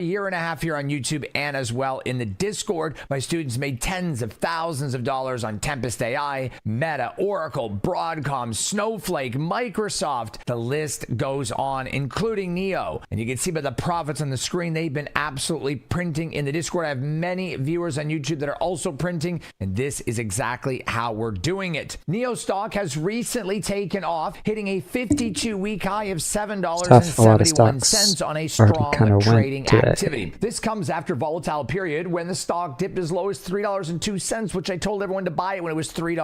A year and a half here on YouTube and as well in the Discord. My students made tens of thousands of dollars on Tempest AI, Meta, Oracle, Broadcom, Snowflake, Microsoft. The list goes on, including NEO. And you can see by the profits on the screen, they've been absolutely printing in the Discord. I have many viewers on YouTube that are also printing, and this is exactly how we're doing it. NEO stock has recently taken off, hitting a 52-week high of $7.71 on a strong trading activity. This comes after a volatile period when the stock dipped as low as $3.02, which I told everyone to buy it when it was $3,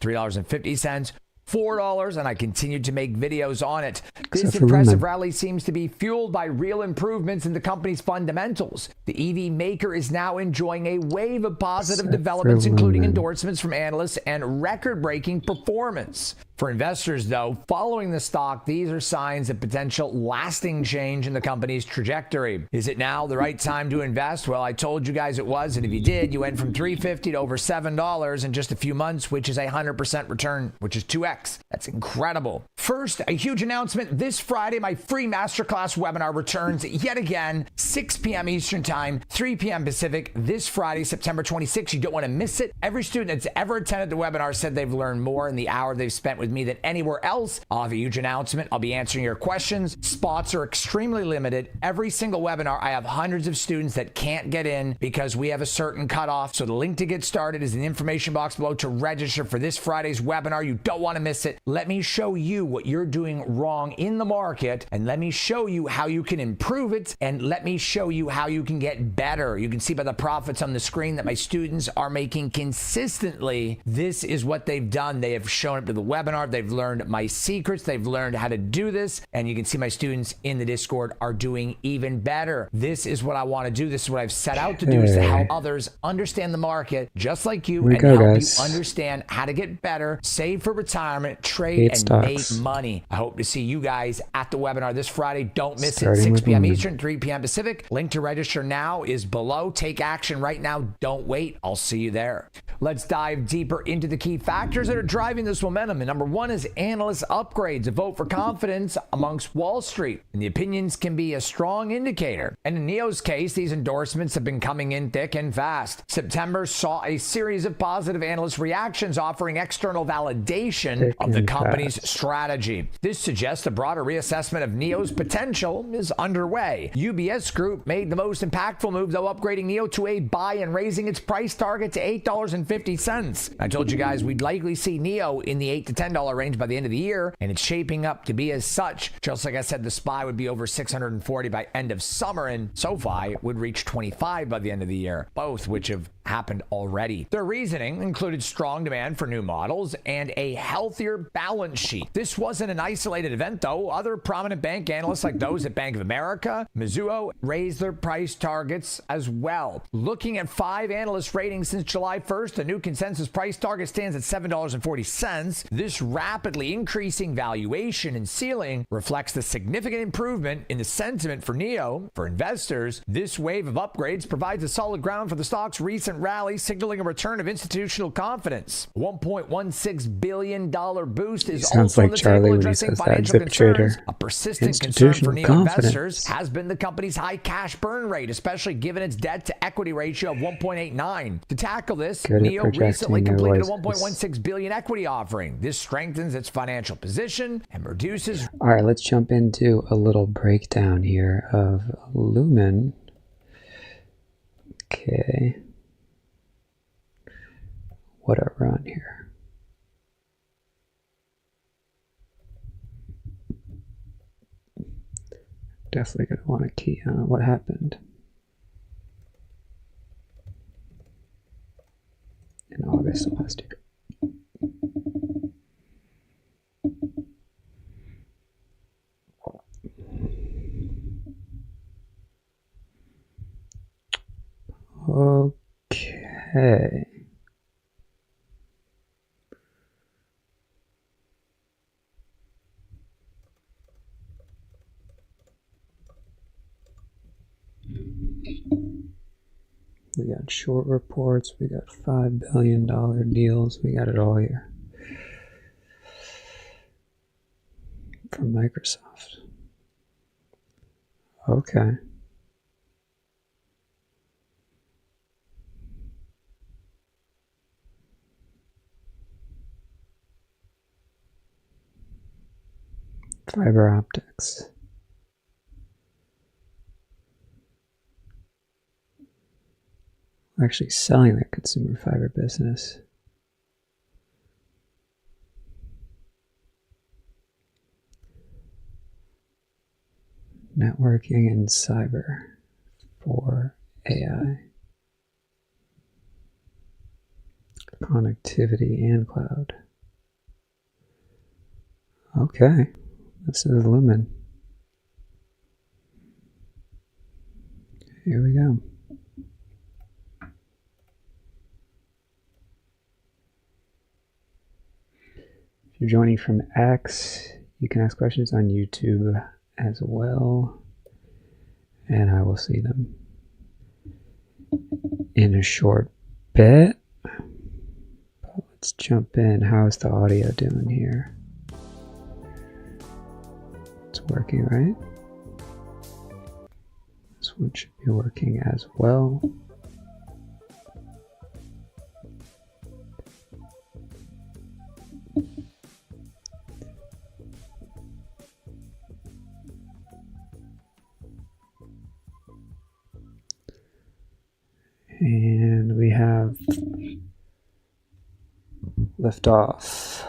$3.50, $4, and I continued to make videos on it. This impressive rally seems to be fueled by real improvements in the company's fundamentals. The EV maker is now enjoying a wave of positive developments, including endorsements from analysts and record-breaking performance. For investors, though, following the stock, these are signs of potential lasting change in the company's trajectory. Is it now the right time to invest? Well, I told you guys it was, and if you did, you went from $3.50 to over $7 in just a few months, which is a 100% return, which is 2x. That's incredible. First, a huge announcement. This Friday, my free Masterclass webinar returns yet again, 6 p.m. Eastern Time, 3 p.m. Pacific, this Friday, September 26th. You don't want to miss it. Every student that's ever attended the webinar said they've learned more in the hour they've spent with me than anywhere else. I'll have a huge announcement. I'll be answering your questions. Spots are extremely limited. Every single webinar, I have hundreds of students that can't get in because we have a certain cutoff. So the link to get started is in the information box below to register for this Friday's webinar. You don't want to miss it. Let me show you what you're doing wrong in the market, and let me show you how you can improve it, and let me show you how you can get better. You can see by the profits on the screen that my students are making consistently. This is what they've done. They have shown up to the webinar. They've learned my secrets. They've learned how to do this. And you can see my students in the Discord are doing even better. This is what I want to do. This is what I've set out to do, is to help others understand the market just like you, and help you understand how to get better, save for retirement, trade, and make money. I hope to see you guys at the webinar this Friday. Don't miss it. 6 p.m. Eastern, 3 p.m. Pacific. Link to register now is below. Take action right now. Don't wait. I'll see you there. Let's dive deeper into the key factors that are driving this momentum. And number one is analyst upgrades, a vote for confidence amongst Wall Street. And the opinions can be a strong indicator. And in NEO's case, these endorsements have been coming in thick and fast. September saw a series of positive analyst reactions offering external validation of the company's strategy. This suggests a broader reassessment of NEO's potential is underway. UBS Group made the most impactful move, though, upgrading NEO to a buy and raising its price target to $8.50. I told you guys we'd likely see NEO in the $8 to $10 range by the end of the year, and it's shaping up to be as such. Just like I said, the SPY would be over 640 by end of summer, and SoFi would reach 25 by the end of the year, both which have happened already. Their reasoning included strong demand for new models and a healthier balance sheet. This wasn't an isolated event, though. Other prominent bank analysts like those at Bank of America, Mizuho, raised their price targets as well. Looking at 5 analyst ratings since July 1st, the new consensus price target stands at $7.40. This rapidly increasing valuation and ceiling reflects the significant improvement in the sentiment for NEO. For investors, this wave of upgrades provides a solid ground for the stock's recent rally, signaling a return of institutional confidence. $1.16 billion boost is also on the table, addressing financial concerns. A persistent concern for NEO investors has been the company's high cash burn rate, especially given its debt-to-equity ratio of 1.89. To tackle this, NEO recently completed a $1.16 billion equity offering. This strengthens its financial position and reduces... All right, let's jump into a little breakdown here of Lumen. Okay. What a run here. Definitely going to want to key on what happened in August of last year. Okay. We got short reports, we got $5 billion deals, we got it all here from Microsoft. Okay. Fiber optics. Actually selling their consumer fiber business. Networking and cyber for AI. Connectivity and cloud. Okay, this is Lumen. Here we go. If you're joining from X, you can ask questions on YouTube as well, and I will see them in a short bit. But let's jump in. How's the audio doing here? It's working, right? This one should be working as well. And we have liftoff.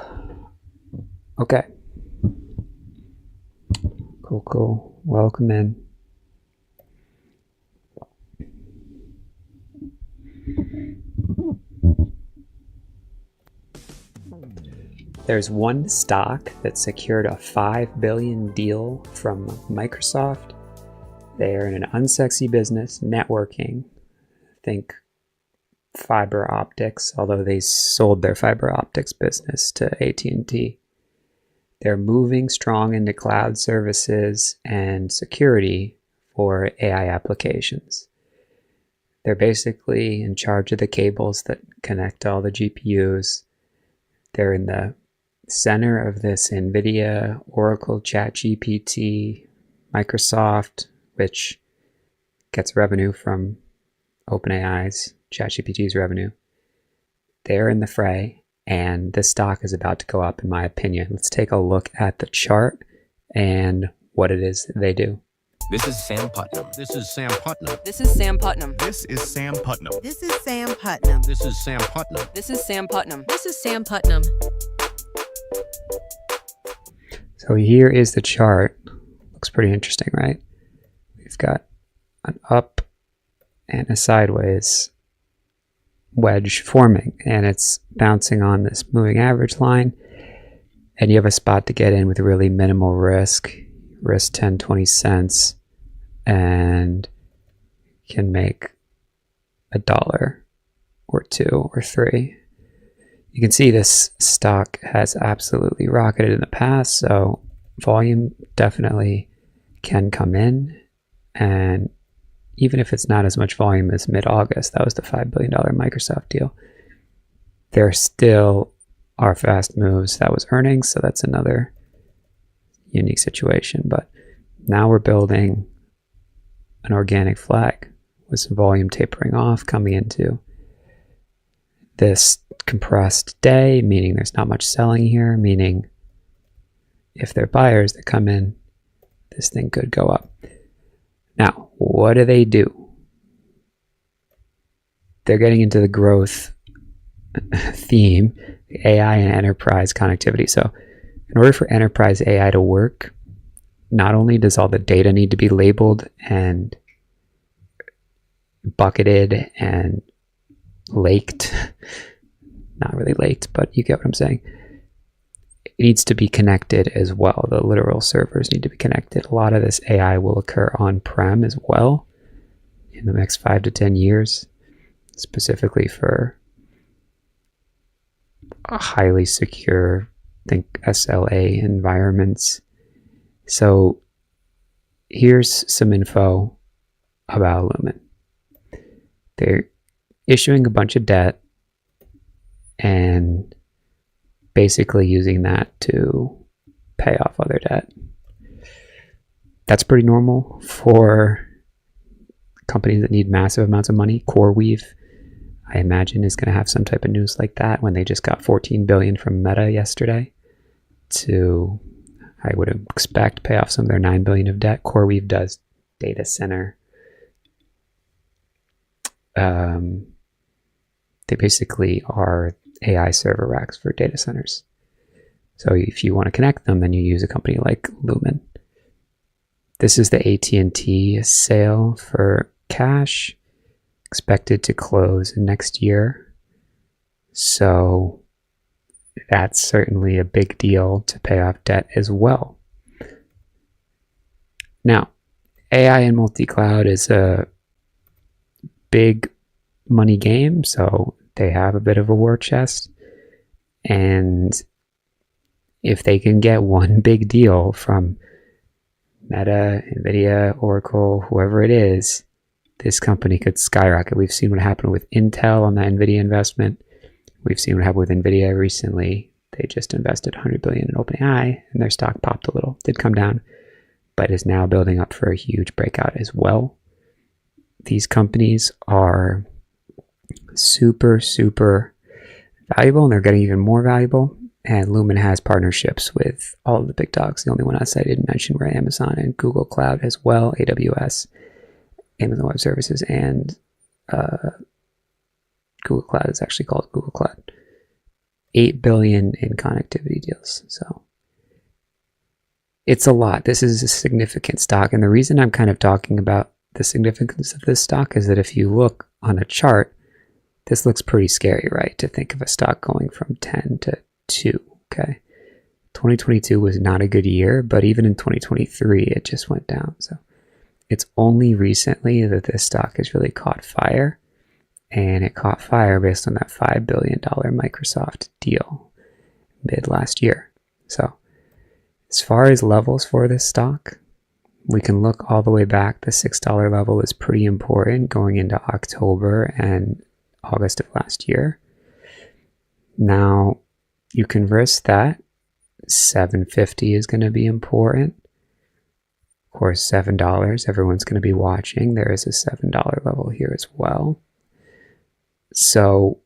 Okay. Cool, cool. Welcome in. There's one stock that secured a $5 billion deal from Microsoft. They are in an unsexy business, networking. Think fiber optics, although they sold their fiber optics business to AT&T. They're moving strong into cloud services and security for AI applications. They're basically in charge of the cables that connect all the GPUs. They're in the center of this NVIDIA, Oracle, ChatGPT, Microsoft, which gets revenue from OpenAI's, ChatGPT's revenue. They're in the fray, and this stock is about to go up, in my opinion. Let's take a look at the chart and what it is that they do. This is Sam Putnam. This is Sam Putnam. This is Sam Putnam. This is Sam Putnam. This is Sam Putnam. This is Sam Putnam. This is Sam Putnam. This is Sam Putnam. So here is the chart. Looks pretty interesting, right? We've got an up and a sideways wedge forming, and it's bouncing on this moving average line, and you have a spot to get in with really minimal risk 10, 20 cents, and can make $1 or $2 or $3. You can see this stock has absolutely rocketed in the past, so volume definitely can come in, and even if it's not as much volume as mid-August, that was the $5 billion Microsoft deal, there still are fast moves. That was earnings, so that's another unique situation. But now we're building an organic flag with some volume tapering off coming into this compressed day, meaning there's not much selling here, meaning if they're buyers that come in, this thing could go up. Now, what do? They're getting into the growth theme, AI and enterprise connectivity. So in order for enterprise AI to work, not only does all the data need to be labeled and bucketed and laked, not really laked, but you get what I'm saying. It needs to be connected as well. The literal servers need to be connected. A lot of this AI will occur on-prem as well in the next 5 to 10 years, specifically for a highly secure, think SLA environments. So here's some info about Lumen. They're issuing a bunch of debt and basically using that to pay off other debt. That's pretty normal for companies that need massive amounts of money. CoreWeave, I imagine, is going to have some type of news like that when they just got $14 billion from Meta yesterday to I would expect, pay off some of their $9 billion of debt. CoreWeave does data center. They basically are AI server racks for data centers. So if you want to connect them, then you use a company like Lumen. This is the AT&T sale for cash, expected to close next year. So that's certainly a big deal to pay off debt as well. Now, AI and multi-cloud is a big money game, so they have a bit of a war chest. And if they can get one big deal from Meta, NVIDIA, Oracle, whoever it is, this company could skyrocket. We've seen what happened with Intel on that NVIDIA investment. We've seen what happened with NVIDIA recently. They just invested $100 billion in OpenAI, and their stock popped a little. Did come down, but is now building up for a huge breakout as well. These companies are super, super valuable, and they're getting even more valuable. And Lumen has partnerships with all of the big dogs. The only one else I didn't mention were Amazon and Google Cloud as well, AWS, Amazon Web Services, and Google Cloud is actually called Google Cloud. $8 billion in connectivity deals. So it's a lot. This is a significant stock. And the reason I'm kind of talking about the significance of this stock is that if you look on a chart, this looks pretty scary, right? To think of a stock going from 10 to 2, okay? 2022 was not a good year, but even in 2023, it just went down. So it's only recently that this stock has really caught fire, and it caught fire based on that $5 billion Microsoft deal mid last year. So as far as levels for this stock, we can look all the way back. The $6 level is pretty important going into October and August of last year. Now, you converse that, $7.50 is going to be important. Of course, $7, everyone's going to be watching. There is a $7 level here as well. So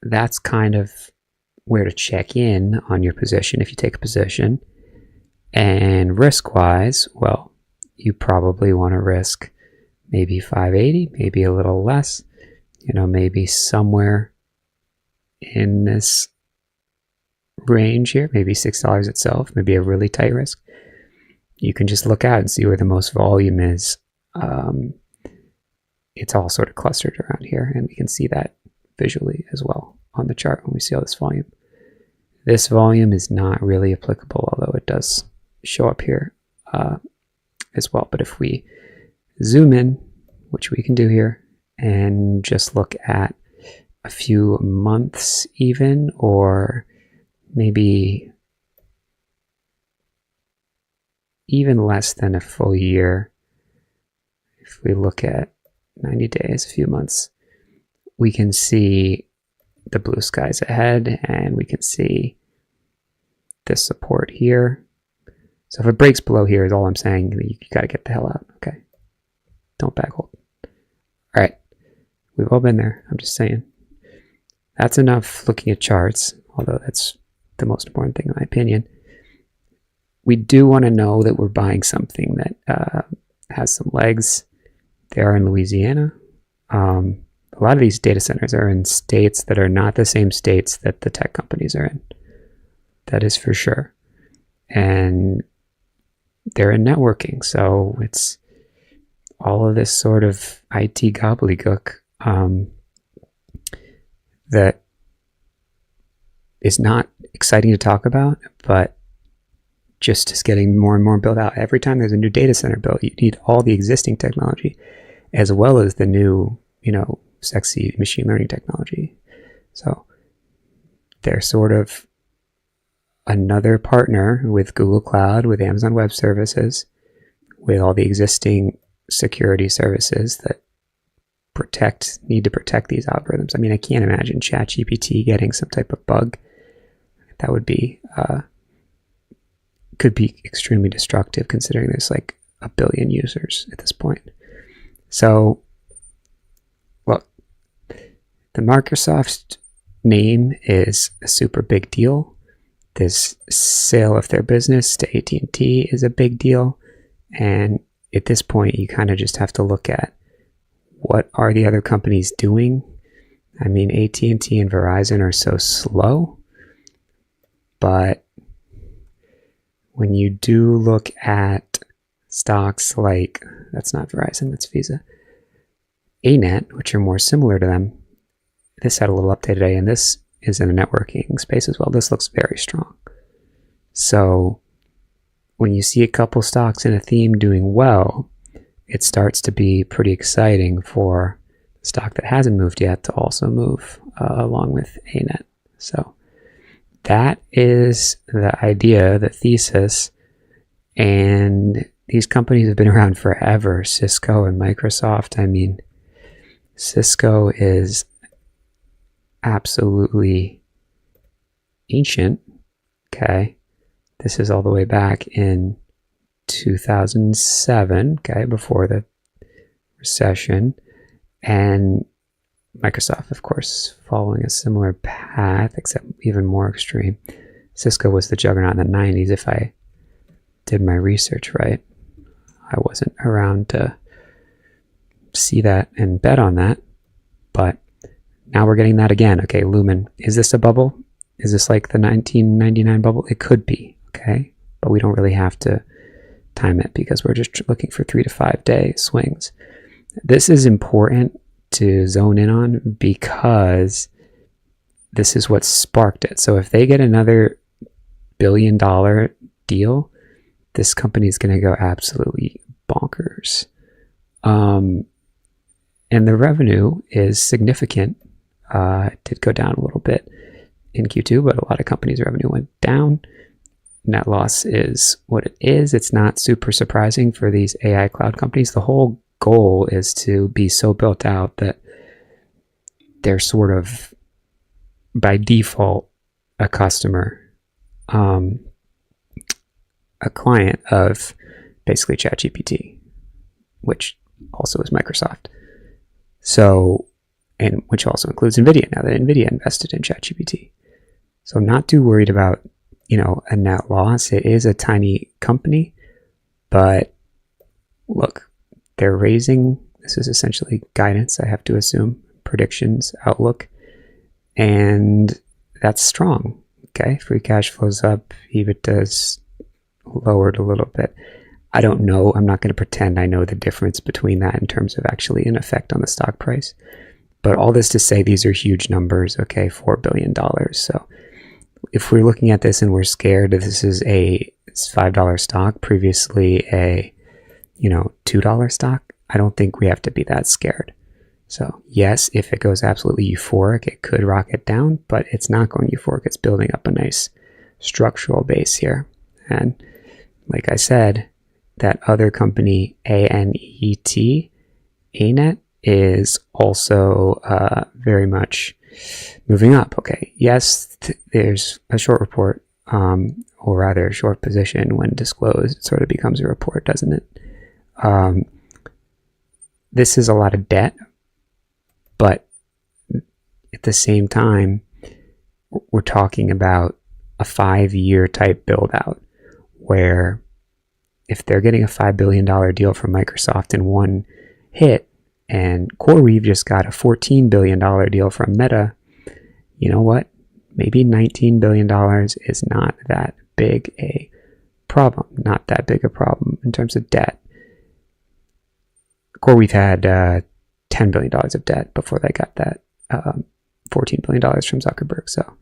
that's kind of where to check in on your position if you take a position. And risk-wise, well, you probably want to risk maybe 580, maybe a little less, maybe somewhere in this range here, maybe $6 itself, maybe a really tight risk. You can just look out and see where the most volume is. It's all sort of clustered around here, and we can see that visually as well on the chart when we see all this volume. This volume is not really applicable, although it does show up here as well. But if we zoom in, which we can do here, and just look at a few months even, or maybe even less than a full year. If we look at 90 days, a few months, we can see the blue skies ahead, and we can see this support here. So if it breaks below here is all I'm saying. You got to get the hell out. Okay. Don't back hold. All right. We've all been there. I'm just saying. That's enough looking at charts, although that's the most important thing in my opinion. We do want to know that we're buying something that has some legs. They are in Louisiana. A lot of these data centers are in states that are not the same states that the tech companies are in. That is for sure. And they're in networking, so it's all of this sort of IT gobbledygook that is not exciting to talk about, but just is getting more and more built out. Every time there's a new data center built, you need all the existing technology as well as the new, sexy machine learning technology. So they're sort of another partner with Google Cloud, with Amazon Web Services, with all the existing security services that need to protect these algorithms. I mean, I can't imagine ChatGPT getting some type of bug. That would be could be extremely destructive, considering there's like 1 billion users at this point. So, look, the Microsoft name is a super big deal. this sale of their business to AT&T is a big deal. And at this point, you kind of just have to look at what are the other companies doing. I mean, AT&T and Verizon are so slow, but when you do look at stocks like, that's not Verizon, that's Visa, ANET, which are more similar to them, this had a little update today, and this is in the networking space as well. This looks very strong. So when you see a couple stocks in a theme doing well, it starts to be pretty exciting for the stock that hasn't moved yet to also move along with ANET. So that is the idea, the thesis. And these companies have been around forever, Cisco and Microsoft. I mean, Cisco is absolutely ancient. Okay. This is all the way back in 2007, okay, before the recession. And Microsoft, of course, following a similar path, except even more extreme. Cisco was the juggernaut in the 90s, if I did my research right. I wasn't around to see that and bet on that, but now we're getting that again. Okay, Lumen, is this a bubble? Is this like the 1999 bubble? It could be, okay, but we don't really have to time it because we're just looking for 3 to 5 day swings. This is important to zone in on because this is what sparked it. So if they get another $1 billion deal, this company is going to go absolutely bonkers. And the revenue is significant. It did go down a little bit in Q2, but a lot of companies' revenue went down. Net loss is what it is. It's not super surprising for these AI cloud companies. The whole goal is to be so built out that they're sort of by default a customer, a client of basically ChatGPT, which also is Microsoft. So, and which also includes NVIDIA, now that NVIDIA invested in ChatGPT. So I'm not too worried about, a net loss. It is a tiny company, but look, they're raising, this is essentially guidance, I have to assume, predictions, outlook, and that's strong. Okay, free cash flow's up, EBITDA's lowered a little bit. I don't know, I'm not going to pretend I know the difference between that in terms of actually an effect on the stock price. But all this to say, these are huge numbers, okay, $4 billion. So if we're looking at this and we're scared, this is a $5 stock, previously a, $2 stock, I don't think we have to be that scared. So yes, if it goes absolutely euphoric, it could rocket down, but it's not going euphoric. It's building up a nice structural base here. And like I said, that other company, ANET, is also very much moving up. Okay, yes, there's a short report, or rather a short position when disclosed. It sort of becomes a report, doesn't it? This is a lot of debt, but at the same time, we're talking about a 5-year type build out where if they're getting a $5 billion deal from Microsoft in one hit, and CoreWeave just got a $14 billion deal from Meta, you know what? Maybe $19 billion is not that big a problem. Not that big a problem in terms of debt. CoreWeave had $10 billion of debt before they got that $14 billion from Zuckerberg. So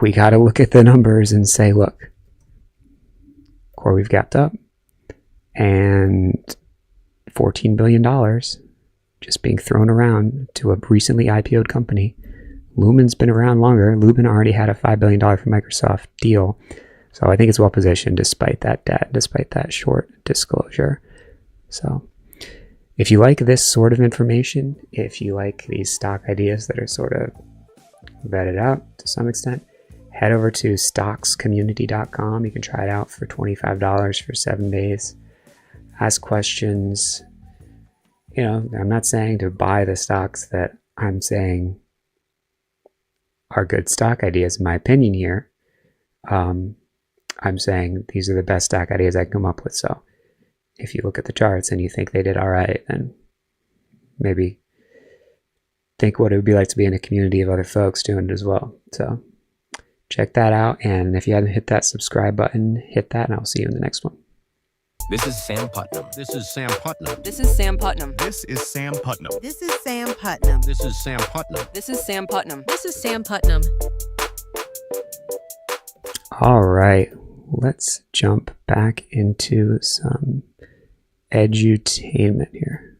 we got to look at the numbers and say, look, CoreWeave gapped up, and $14 billion just being thrown around to a recently IPO'd company. Lumen's been around longer. Lumen already had a $5 billion from Microsoft deal. So I think it's well positioned despite that debt, despite that short disclosure. So if you like this sort of information, if you like these stock ideas that are sort of vetted out to some extent, head over to stockscommunity.com. You can try it out for $25 for 7 days. Ask questions. I'm not saying to buy the stocks that I'm saying are good stock ideas, in my opinion here. I'm saying these are the best stock ideas I can come up with. So if you look at the charts and you think they did all right, then maybe think what it would be like to be in a community of other folks doing it as well. So check that out. And if you haven't hit that subscribe button, hit that, and I'll see you in the next one. This is Sam Putnam. This is Sam Putnam. This is Sam Putnam. This is Sam Putnam. This is Sam Putnam. This is Sam Putnam. This is Sam Putnam. This is Sam Putnam. All right, let's jump back into some edutainment here.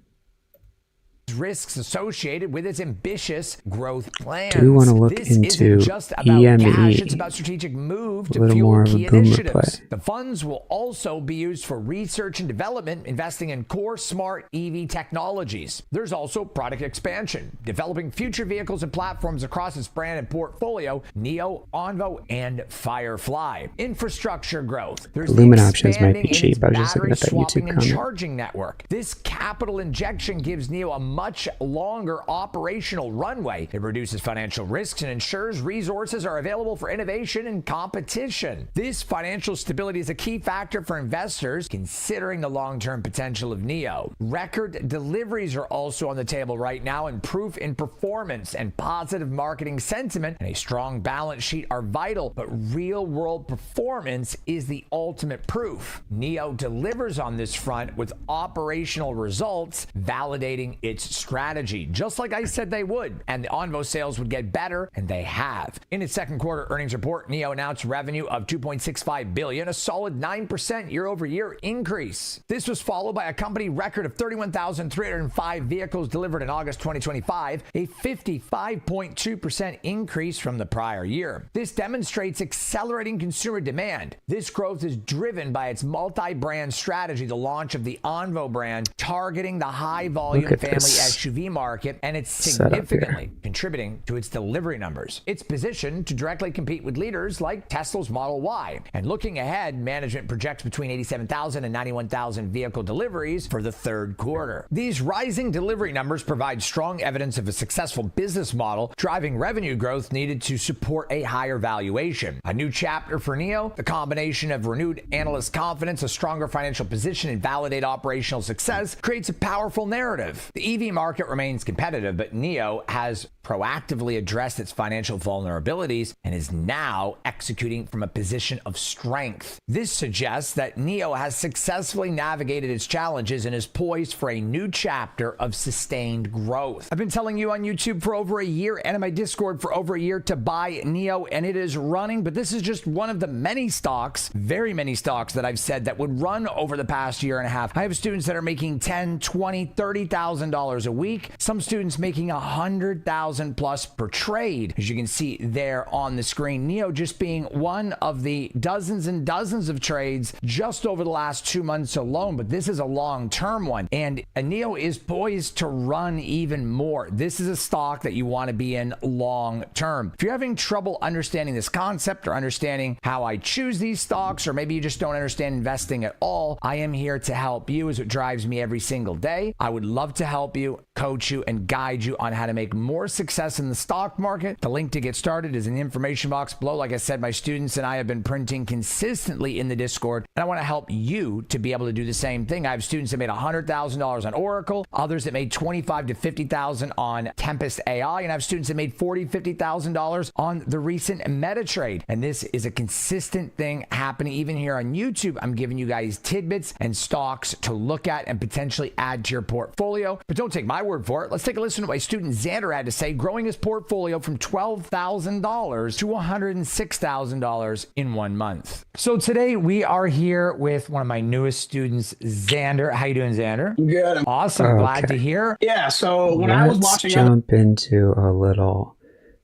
Risks associated with its ambitious growth plans. Do we want to look this into isn't just about EME? cash, it's about strategic move A to little fuel more of key a boomer initiatives. play. The funds will also be used for research and development, investing in core smart EV technologies. There's also product expansion, developing future vehicles and platforms across its brand and portfolio, NIO, Onvo, and Firefly. Infrastructure growth. There's the Lumen options might be expanding in cheap. its I was just looking battery at that swapping YouTube and comment. charging network. This capital injection gives NIO a much longer operational runway. It reduces financial risks and ensures resources are available for innovation and competition. This financial stability is a key factor for investors considering the long-term potential of NIO. Record deliveries are also on the table right now, and proof in performance and positive marketing sentiment and a strong balance sheet are vital, but real-world performance is the ultimate proof. NIO delivers on this front with operational results validating its strategy, just like I said they would, and the Onvo sales would get better, and they have. In its second quarter earnings report, NIO announced revenue of $2.65 billion, a solid 9% year-over-year increase. This was followed by a company record of 31,305 vehicles delivered in August 2025, a 55.2% increase from the prior year. This demonstrates accelerating consumer demand. This growth is driven by its multi-brand strategy, the launch of the Onvo brand, targeting the high-volume family SUV market, and it's significantly contributing to its delivery numbers. It's positioned to directly compete with leaders like Tesla's Model Y. And looking ahead, management projects between 87,000 and 91,000 vehicle deliveries for the third quarter. These rising delivery numbers provide strong evidence of a successful business model, driving revenue growth needed to support a higher valuation. A new chapter for NIO, the combination of renewed analyst confidence, a stronger financial position, and validated operational success creates a powerful narrative. The EV market remains competitive, but NIO has proactively addressed its financial vulnerabilities and is now executing from a position of strength. This suggests that NIO has successfully navigated its challenges and is poised for a new chapter of sustained growth. I've been telling you on YouTube for over a year and in my Discord for over a year to buy NIO, and it is running, but this is just one of the many stocks, very many stocks that I've said that would run over the past year and a half. I have students that are making $10,000, $20,000, $30,000 a week. Some students making $100,000 plus per trade, as you can see there on the screen. NIO just being one of the dozens and dozens of trades just over the last 2 months alone, but this is a long-term one, and NIO is poised to run even more. This is a stock that you want to be in long-term. If you're having trouble understanding this concept or understanding how I choose these stocks, or maybe you just don't understand investing at all, I am here to help you, as it drives me every single day. I would love to help you, coach you, and guide you on how to make more success in the stock market. The link to get started is in the information box below. Like I said, my students and I have been printing consistently in the Discord, and I want to help you to be able to do the same thing. I have students that made $100,000 on Oracle, others that made $25,000 to $50,000 on Tempest AI, and I have students that made $40,000, $50,000 on the recent MetaTrade. And this is a consistent thing happening even here on YouTube. I'm giving you guys tidbits and stocks to look at and potentially add to your portfolio. But don't take my word for it. Let's take a listen to what my student Xander had to say, growing his portfolio from $12,000 to $106,000 in 1 month. So today we are here with one of my newest students, Xander. How you doing, Xander? Good. Awesome. Glad to hear. Yeah. So when I was watching, jump into a little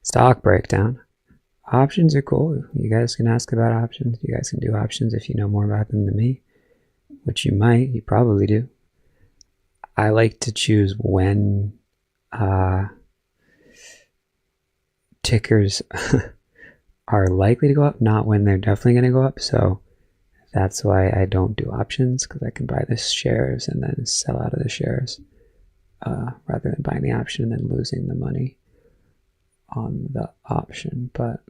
stock breakdown. Options are cool. You guys can ask about options. You guys can do options if you know more about them than me, which you might. You probably do. I like to choose when tickers are likely to go up, not when they're definitely going to go up. So that's why I don't do options, because I can buy the shares and then sell out of the shares rather than buying the option and then losing the money on the option, but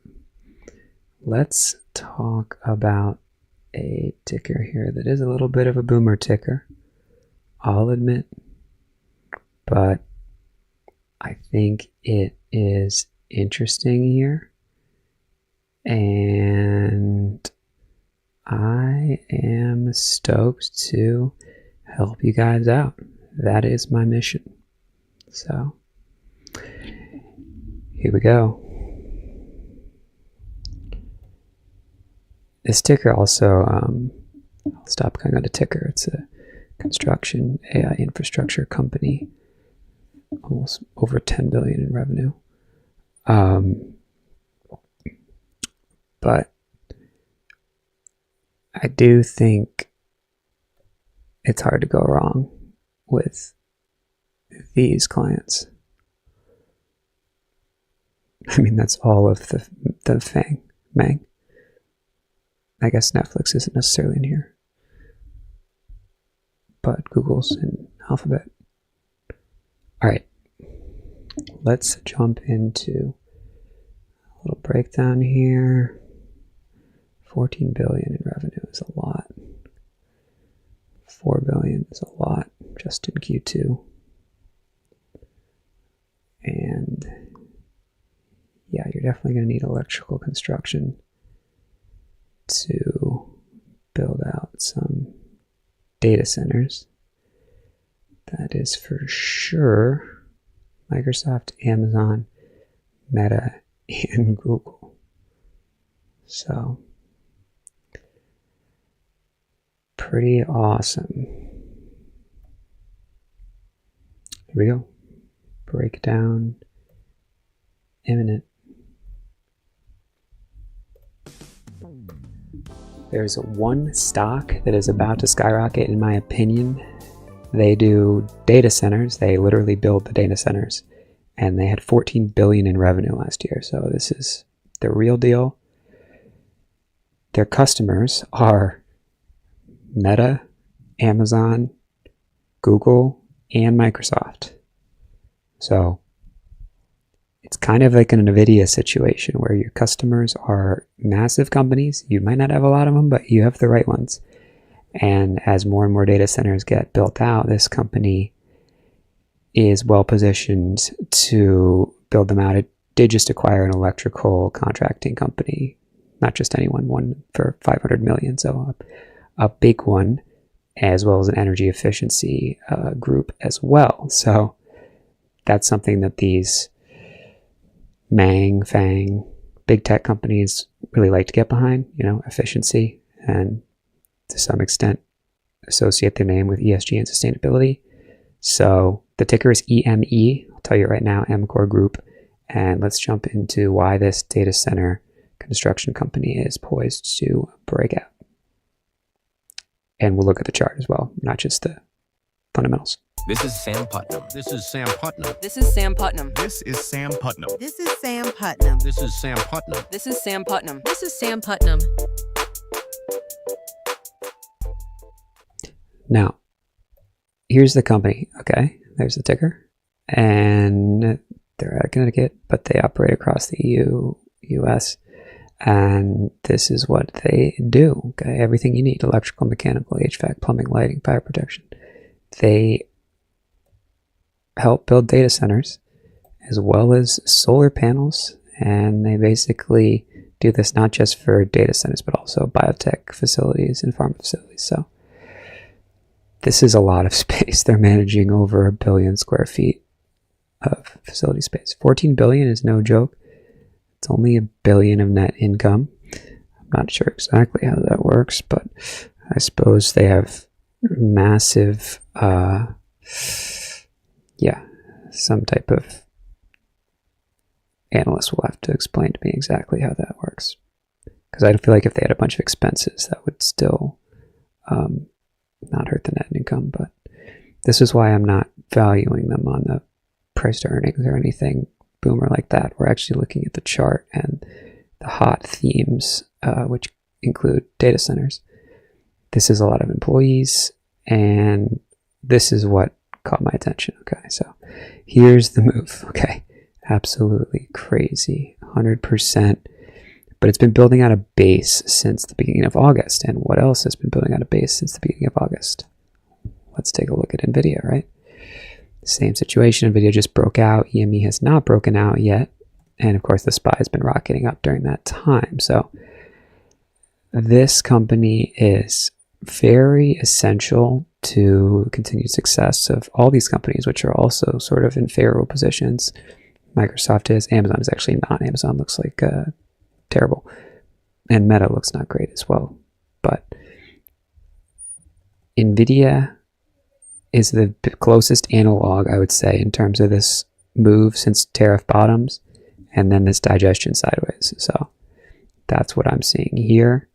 let's talk about a ticker here that is a little bit of a boomer ticker, I'll admit, but I think it is interesting here, and I am stoked to help you guys out. That is my mission. So here we go. This ticker also, I'll stop going on to ticker. It's a construction AI infrastructure company, almost over 10 billion in revenue. But I do think it's hard to go wrong with these clients. I mean, that's all of the Mang. I guess Netflix isn't necessarily in here, but Google's in Alphabet. All right, let's jump into a little breakdown here. 14 billion in revenue is a lot. 4 billion is a lot just in Q2. And yeah, you're definitely going to need electrical construction to build out some data centers. That is for sure Microsoft, Amazon, Meta, and Google. So pretty awesome. Here we go. Breakdown imminent. There's one stock that is about to skyrocket, in my opinion. They do data centers. They literally build the data centers. And they had 14 billion in revenue last year. So this is the real deal. Their customers are Meta, Amazon, Google, and Microsoft. So it's kind of like an NVIDIA situation where your customers are massive companies. You might not have a lot of them, but you have the right ones. And as more and more data centers get built out, this company is well positioned to build them out. It did just acquire an electrical contracting company, not just anyone, one for 500 million. So a big one, as well as an energy efficiency group as well. So that's something that these FANG, big tech companies really like to get behind, efficiency, and to some extent associate their name with ESG and sustainability. So the ticker is EME. I'll tell you right now, MCore Group. And let's jump into why this data center construction company is poised to break out. And we'll look at the chart as well, not just the fundamentals. This is Sam Putnam. This is Sam Putnam. This is Sam Putnam. This is Sam Putnam. This is Sam Putnam. This is Sam Putnam. This is Sam Putnam. This is Sam Putnam. Now, here's the company. Okay, there's the ticker. And they're out of Connecticut, but they operate across the EU, US. And this is what they do. Okay, everything you need: electrical, mechanical, HVAC, plumbing, lighting, fire protection. They help build data centers as well as solar panels, and they basically do this not just for data centers but also biotech facilities and pharma facilities. So this is a lot of space. They're managing over 1 billion square feet of facility space. 14 billion is no joke. It's only 1 billion of net income. I'm not sure exactly how that works, but I suppose they have massive some type of analyst will have to explain to me exactly how that works, because I feel like if they had a bunch of expenses, that would still not hurt the net income. But this is why I'm not valuing them on the price to earnings or anything boomer like that. We're actually looking at the chart and the hot themes, which include data centers. This is a lot of employees, and this is what caught my attention. Okay, so here's the move. Okay, absolutely crazy, 100%. But it's been building out a base since the beginning of August. And what else has been building out a base since the beginning of August? Let's take a look at NVIDIA, right? Same situation. NVIDIA just broke out. EME has not broken out yet. And of course, the SPY has been rocketing up during that time. So this company is very essential to continued success of all these companies, which are also sort of in favorable positions. Microsoft is. Amazon is actually not. Amazon looks like terrible. And Meta looks not great as well. But NVIDIA is the closest analog, I would say, in terms of this move since tariff bottoms and then this digestion sideways. So that's what I'm seeing here.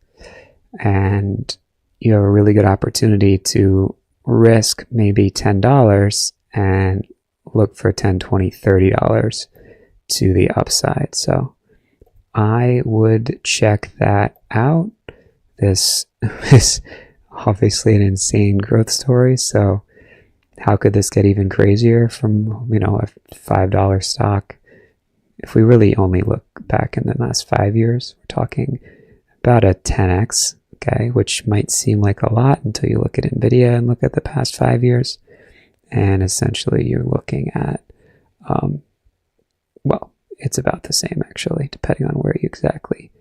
And you have a really good opportunity to risk maybe $10 and look for $10, $20, $30 to the upside. So I would check that out. This is obviously an insane growth story. So how could this get even crazier from, you know, a $5 stock? If we really only look back in the last 5 years, we're talking about a 10x, okay, which might seem like a lot until you look at NVIDIA and look at the past 5 years. And essentially you're looking at, well, it's about the same actually, depending on where you exactly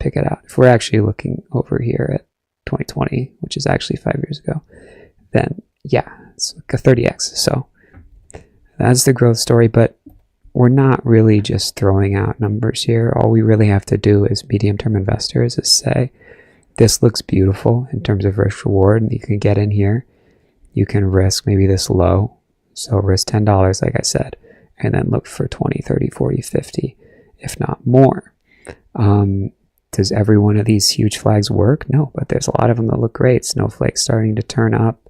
pick it out. If we're actually looking over here at 2020, which is actually 5 years ago, then yeah, it's like a 30x. So that's the growth story, but we're not really just throwing out numbers here. All we really have to do as medium-term investors is say, this looks beautiful in terms of risk reward, and you can get in here. You can risk maybe this low. So risk $10, like I said, and then look for 20, 30, 40, 50, if not more. Does every one of these huge flags work? No, but there's a lot of them that look great. Snowflake's starting to turn up.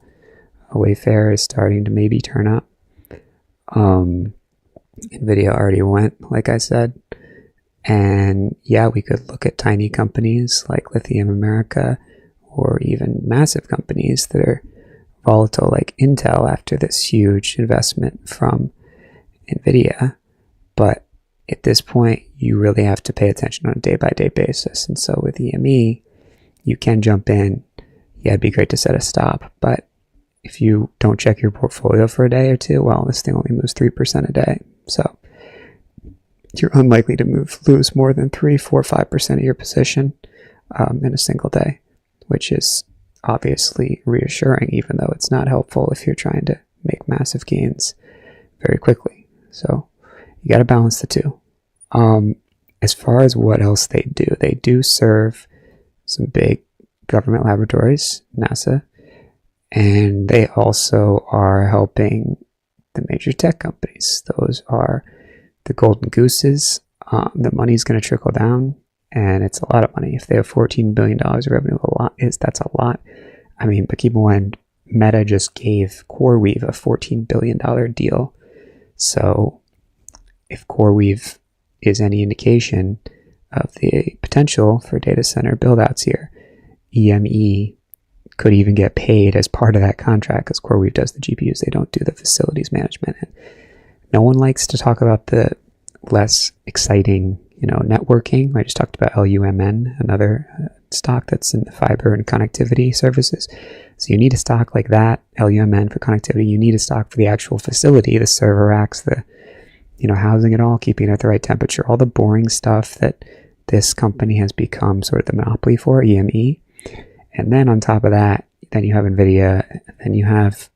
Wayfair is starting to maybe turn up. NVIDIA already went, like I said. And yeah, we could look at tiny companies like Lithium America, or even massive companies that are volatile like Intel after this huge investment from NVIDIA. But at this point, you really have to pay attention on a day-by-day basis. And so with EME, you can jump in. Yeah, it'd be great to set a stop. But if you don't check your portfolio for a day or two, well, this thing only moves 3% a day. So you're unlikely to lose more than 3, 4, 5% of your position in a single day, which is obviously reassuring, even though it's not helpful if you're trying to make massive gains very quickly. So you got to balance the two. As far as what else they do serve some big government laboratories, NASA, and they also are helping the major tech companies. Those are the golden gooses. The money's going to trickle down, and it's a lot of money. If they have $14 billion of revenue, that's a lot. I mean, but keep in mind, Meta just gave CoreWeave a $14 billion deal. So if CoreWeave is any indication of the potential for data center build-outs here, EME could even get paid as part of that contract, because CoreWeave does the GPUs. They don't do the facilities management. And no one likes to talk about the less exciting, networking. I just talked about LUMN, another stock that's in the fiber and connectivity services. So you need a stock like that, LUMN for connectivity. You need a stock for the actual facility, the server racks, the housing it all, keeping it at the right temperature, all the boring stuff that this company has become sort of the monopoly for, EME. And then on top of that, then you have NVIDIA, then you have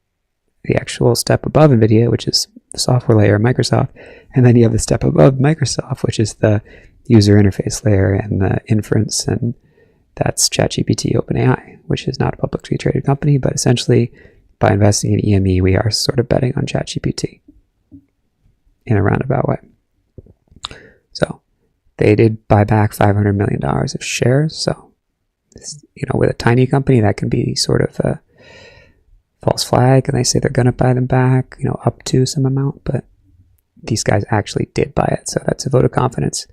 the actual step above NVIDIA, which is the software layer, Microsoft. And then you have the step above Microsoft, which is the user interface layer and the inference, and that's ChatGPT OpenAI, which is not a publicly traded company, but essentially by investing in EME, we are sort of betting on ChatGPT in a roundabout way. So they did buy back $500 million of shares. So, with a tiny company, that can be sort of a false flag, and they say they're going to buy them back, up to some amount, but these guys actually did buy it. So that's a vote of confidence.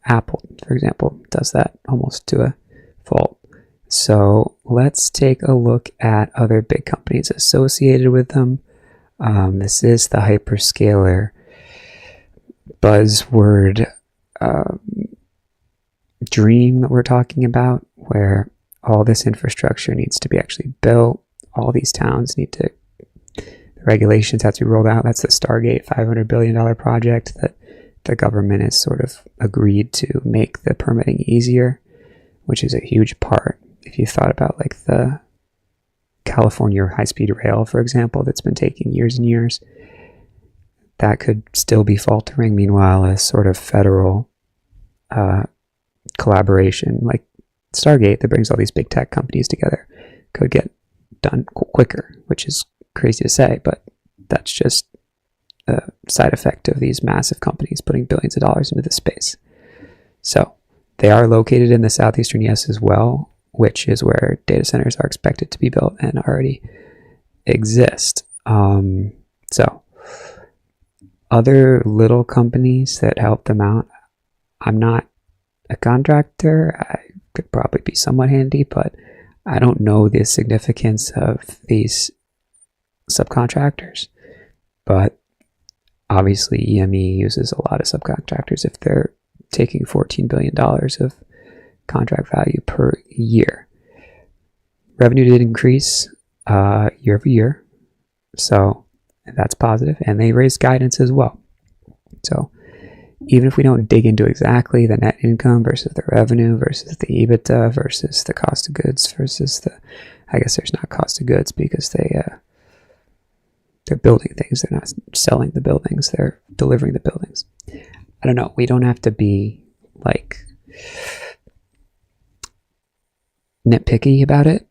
Apple, for example, does that almost to a fault. So let's take a look at other big companies associated with them. This is the hyperscaler buzzword dream that we're talking about, where all this infrastructure needs to be actually built. All these towns need to, the regulations have to be rolled out. That's the Stargate $500 billion project that the government has sort of agreed to make the permitting easier, which is a huge part. If you thought about like the California high-speed rail, for example, that's been taking years and years, that could still be faltering. Meanwhile, a sort of federal collaboration like Stargate that brings all these big tech companies together could get done quicker, which is crazy to say, but that's just a side effect of these massive companies putting billions of dollars into this space. So they are located in the southeastern US as well, which is where data centers are expected to be built and already exist. So other little companies that help them out, I'm not a contractor. I could probably be somewhat handy, but I don't know the significance of these subcontractors. But obviously EME uses a lot of subcontractors if they're taking $14 billion of contract value per year. Revenue did increase year over year, so that's positive, and they raised guidance as well. So even if we don't dig into exactly the net income versus the revenue versus the EBITDA versus the cost of goods versus the, I guess there's not cost of goods because they're building things. They're not selling the buildings. They're delivering the buildings. I don't know. We don't have to be like nitpicky about it.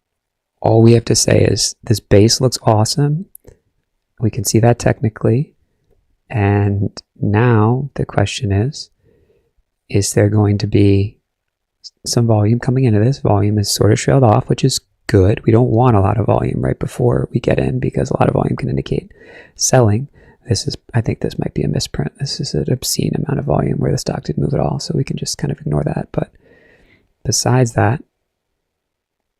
All we have to say is this base looks awesome. We can see that technically. And now the question is there going to be some volume coming into this? Volume is sort of trailed off, which is good. We don't want a lot of volume right before we get in because a lot of volume can indicate selling. I think this might be a misprint. This is an obscene amount of volume where the stock didn't move at all, so we can just kind of ignore that. But besides that,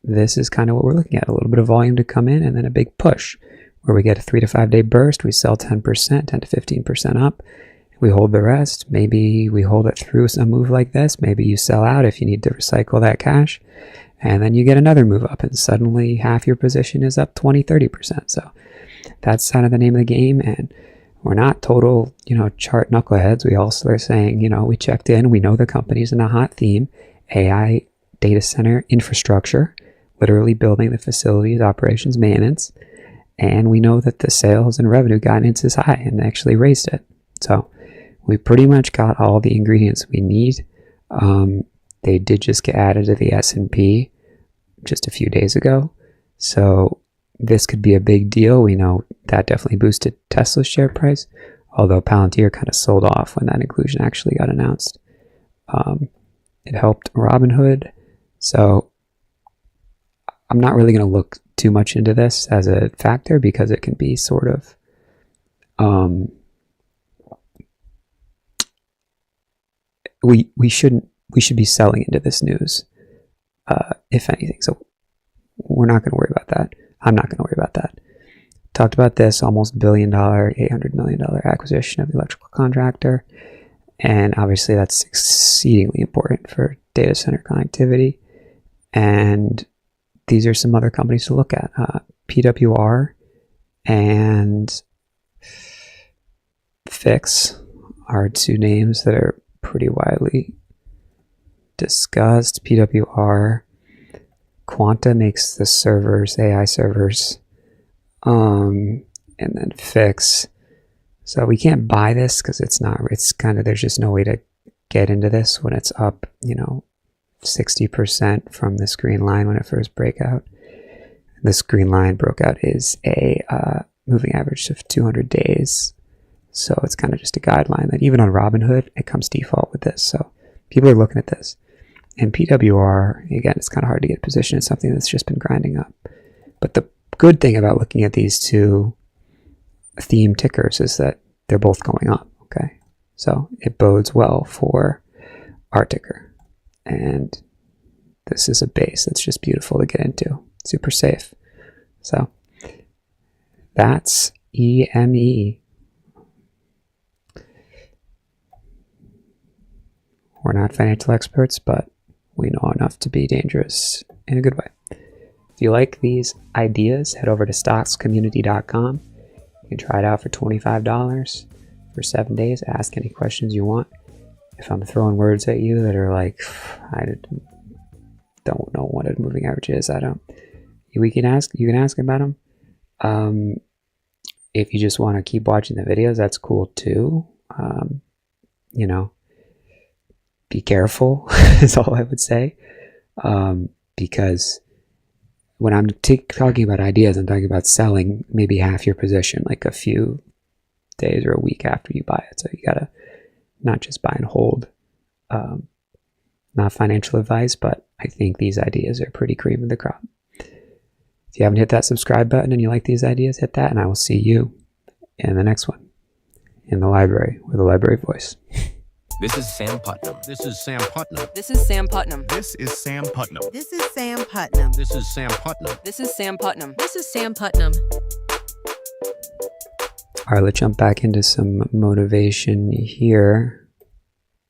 this is kind of what we're looking at. A little bit of volume to come in and then a big push where we get a 3 to 5 day burst. We sell 10%, 10 to 15% up. We hold the rest. Maybe we hold it through a move like this. Maybe you sell out if you need to recycle that cash. And then you get another move up and suddenly half your position is up 20, 30%. So that's kind of the name of the game. And we're not total, chart knuckleheads. We also are saying, we checked in. We know the company's in a hot theme. AI data center infrastructure, literally building the facilities, operations, maintenance. And we know that the sales and revenue guidance is high and actually raised it. So we pretty much got all the ingredients we need. They did just get added to the S&P just a few days ago. So this could be a big deal. We know that definitely boosted Tesla's share price, although Palantir kind of sold off when that inclusion actually got announced. It helped Robinhood. So I'm not really going to look too much into this as a factor because it can be sort of we should be selling into this news if anything. So we're not going to worry about that. I'm not going to worry about that. Talked about this almost $1 billion, $800 million acquisition of the electrical contractor, and obviously that's exceedingly important for data center connectivity. And these are some other companies to look at. PWR and Fix are two names that are pretty widely discussed. PWR, Quanta makes the servers, AI servers, and then Fix. So we can't buy this because it's kind of, there's just no way to get into this when it's up, 60% from this green line when it first broke out. This green line broke out is a moving average of 200 days. So it's kind of just a guideline that even on Robinhood, it comes default with this. So people are looking at this. And PWR, again, it's kind of hard to get position in something that's just been grinding up. But the good thing about looking at these two theme tickers is that they're both going up, okay? So it bodes well for our ticker. And this is a base that's just beautiful to get into. Super safe. So that's EME. We're not financial experts, but we know enough to be dangerous in a good way. If you like these ideas, head over to stockscommunity.com. You can try it out for $25 for 7 days. Ask any questions you want. If I'm throwing words at you that are like, I don't know what a moving average is, you can ask about them. If you just want to keep watching the videos, that's cool too. You know, be careful is all I would say. Because when I'm talking about ideas, I'm talking about selling maybe half your position, like a few days or a week after you buy it. So you gotta not just buy and hold. Not financial advice, but I think these ideas are pretty cream of the crop. If you haven't hit that subscribe button and you like these ideas, hit that, and I will see you in the next one in the library with a library voice. This is Sam Putnam. This is Sam Putnam. This is Sam Putnam. This is Sam Putnam. This is Sam Putnam. This is Sam Putnam. This is Sam Putnam. This is Sam Putnam. All right, let's jump back into some motivation here.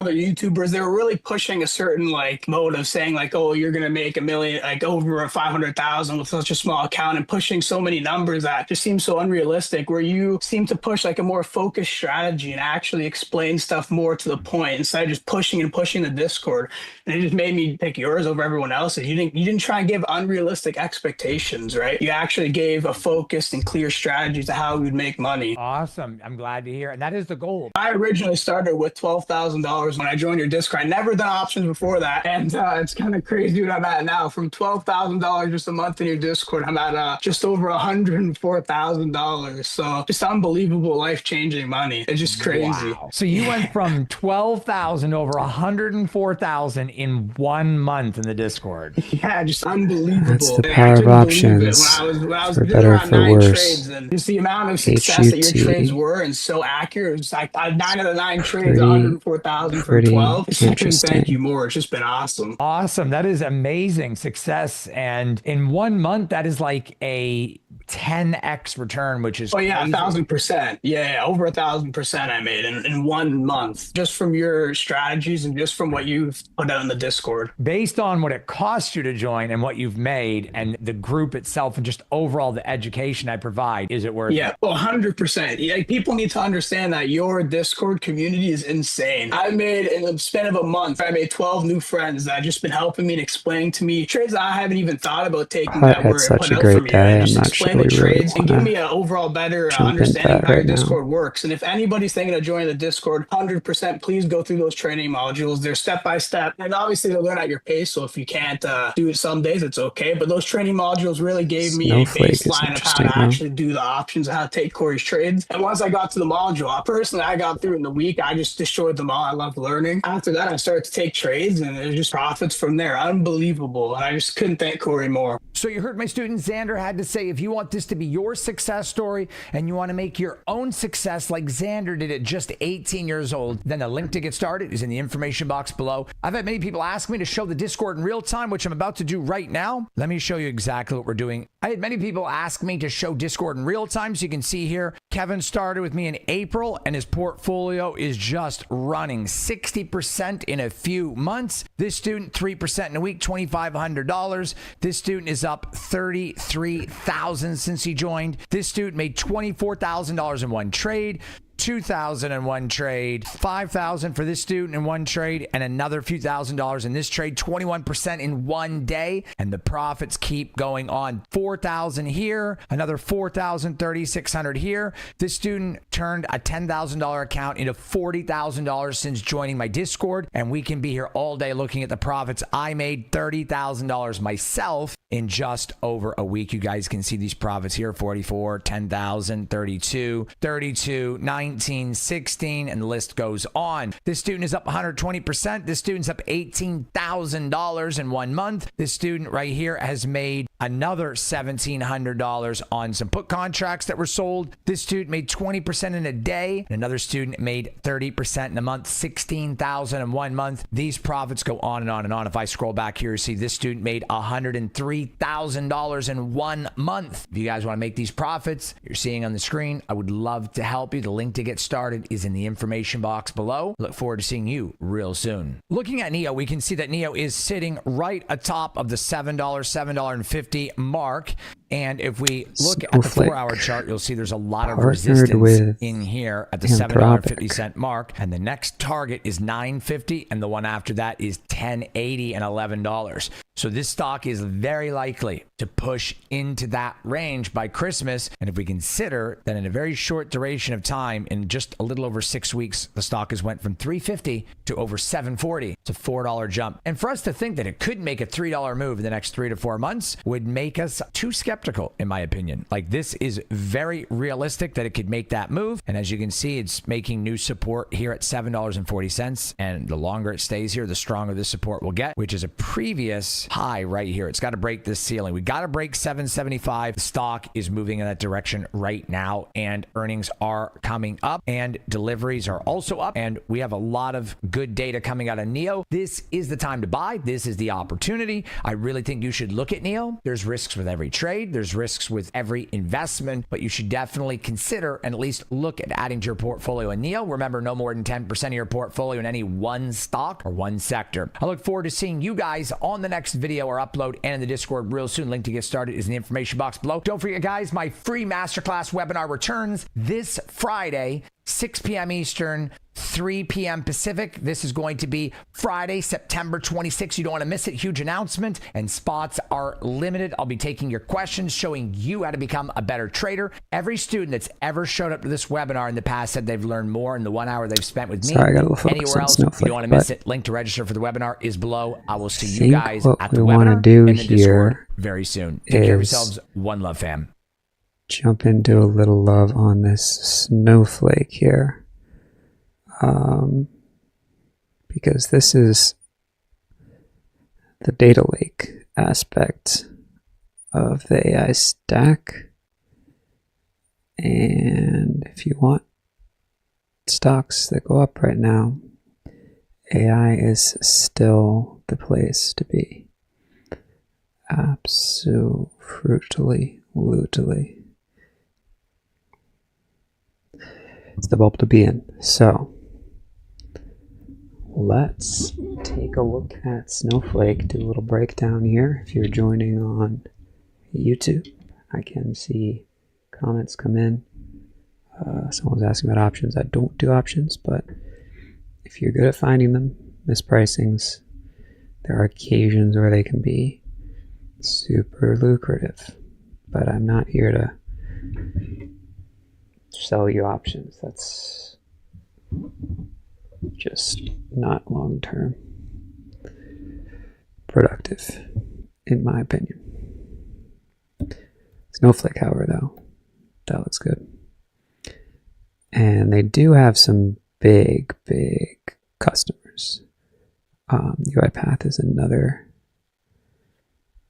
Other YouTubers, they were really pushing a certain like mode of saying like, oh, you're gonna make $1 million, like over 500,000 with such a small account, and pushing so many numbers that just seems so unrealistic. Where you seem to push like a more focused strategy and actually explain stuff more to the point instead of just pushing the Discord. And it just made me pick yours over everyone else's. You didn't try and give unrealistic expectations, right? You actually gave a focused and clear strategy to how we'd make money. Awesome. I'm glad to hear. And that is the goal. I originally started with $12,000 when I joined your Discord. I never done options before that. And it's kind of crazy what I'm at now. From $12,000 just a month in your Discord, I'm at just over $104,000. So just unbelievable, life-changing money. It's just crazy. Wow. So you went from 12,000 over 104,000 in 1 month in the Discord. Yeah, just unbelievable. That's the And I power of couldn't believe it. options. When I was For doing better or around for 9 worse. trades, and just the amount of success that your HUT. trades were and so accurate. It's like 9 out of 9 trades, Pretty- 104,000 for pretty 12. I couldn't interesting. thank you more. It's just been awesome. Awesome. That is amazing success. And in 1 month, that is like a 10x return, which is Oh yeah, crazy. 1,000%. Yeah, over 1,000% I made in 1 month, just from your strategies and just from what you've put out in the Discord. Based on what it cost you to join and what you've made and the group itself and just overall the education I provide, is it worth Yeah, it? 100%. Yeah, people need to understand that your Discord community is insane. I made, in the span of a month, I made 12 new friends that have just been helping me and explaining to me trades that I haven't even thought about taking Hut that had were such put a out great for me. day. And I'm just not explain sure the we really trades and give wanna me an overall better jump into understanding that of how your right now. Discord works. And if anybody's thinking of joining the Discord, 100%, please go through those training modules. They're step by step, and obviously they'll learn at your pace. So if you can't do it some days, it's okay. But those training modules really gave me Snowflake a is baseline of how interesting, to huh? actually do the options and how to take Corey's trades. And once I got to the module, I got through in the week. I just destroyed them all. I love learning. After that, I started to take trades, and it was just profits from there. Unbelievable. And I just couldn't thank Corey more. So you heard my student Xander had to say, if you want this to be your success story and you want to make your own success like Xander did at just 18 years old, then the link to get started is in the information box below. I've had many people ask me to show the Discord in real time, which I'm about to do right now. Let me show you exactly what we're doing. I had many people ask me to show Discord in real time. So you can see here, Kevin started with me in April and his portfolio is just running 60% in a few months. This student, 3% in a week, $2,500. This student is up 33,000 since he joined. This student made $24,000 in one trade. 2,000 in one trade, 5,000 for this student in one trade, and another few $1,000s in this trade, 21% in 1 day, and the profits keep going on. 4,000 here, another 4,000, 3,600 here. This student turned a $10,000 account into $40,000 since joining my Discord, and we can be here all day looking at the profits. I made $30,000 myself in just over a week. You guys can see these profits here: 44, 10,000, 32, 32, 19, 16, and the list goes on. This student is up 120%. This student's up $18,000 in 1 month. This student right here has made another $1,700 on some put contracts that were sold. This student made 20% in a day. Another student made 30% in a month, 16,000 in 1 month. These profits go on and on and on. If I scroll back here, you see this student made $103,000 $3,000 in 1 month. If you guys want to make these profits you're seeing on the screen, I would love to help you. The link to get started is in the information box below. Look forward to seeing you real soon. Looking at NEO, we can see that NEO is sitting right atop of the $7, $7.50 mark. And if we look at the 4-hour chart, you'll see there's a lot of resistance in here at the $7.50 mark. And the next target is $9.50, and the one after that is $10.80 and $11. So this stock is very likely to push into that range by Christmas. And if we consider that in a very short duration of time, in just a little over 6 weeks, the stock has went from $3.50 to over $7.40. It's a $4 jump. And for us to think that it could make a $3 move in the next 3 to 4 months would make us too skeptical, in my opinion. Like, this is very realistic that it could make that move. And as you can see, it's making new support here at $7.40. And the longer it stays here, the stronger this support will get, which is a previous high right here. It's got to break this ceiling. We got to break 775. The stock is moving in that direction right now, and earnings are coming up and deliveries are also up, and we have a lot of good data coming out of NEO. This is the time to buy. This is the opportunity. I really think you should look at NEO. There's risks with every trade. There's risks with every investment, but you should definitely consider and at least look at adding to your portfolio in NEO. Remember, no more than 10% of your portfolio in any one stock or one sector. I look forward to seeing you guys on the next video or upload and in the Discord real soon. Link to get started is in the information box below. Don't forget, guys, my free masterclass webinar returns this Friday, 6 p.m. Eastern, 3 p.m. Pacific. This is going to be Friday, September 26th. You don't want to miss it. Huge announcement, and spots are limited. I'll be taking your questions, showing you how to become a better trader. Every student that's ever showed up to this webinar in the past said they've learned more in the 1 hour they've spent with me. Anywhere else, Snowflake, you don't want to miss it. Link to register for the webinar is below. I will see you guys at the webinar and the Discord very soon. Take care of yourselves. One love, fam. Jump into a little love on this Snowflake here. Because this is the data lake aspect of the AI stack. And if you want stocks that go up right now, AI is still the place to be. Absolutely, lutely. It's the bulb to be in. So let's take a look at Snowflake, do a little breakdown here. If you're joining on YouTube, I can see comments come in. Someone's asking about options. I don't do options, but if you're good at finding them, mispricings, there are occasions where they can be super lucrative. But I'm not here to sell you options. That's just not long-term productive, in my opinion. Snowflake, however, though, that looks good. And they do have some big customers. UiPath is another.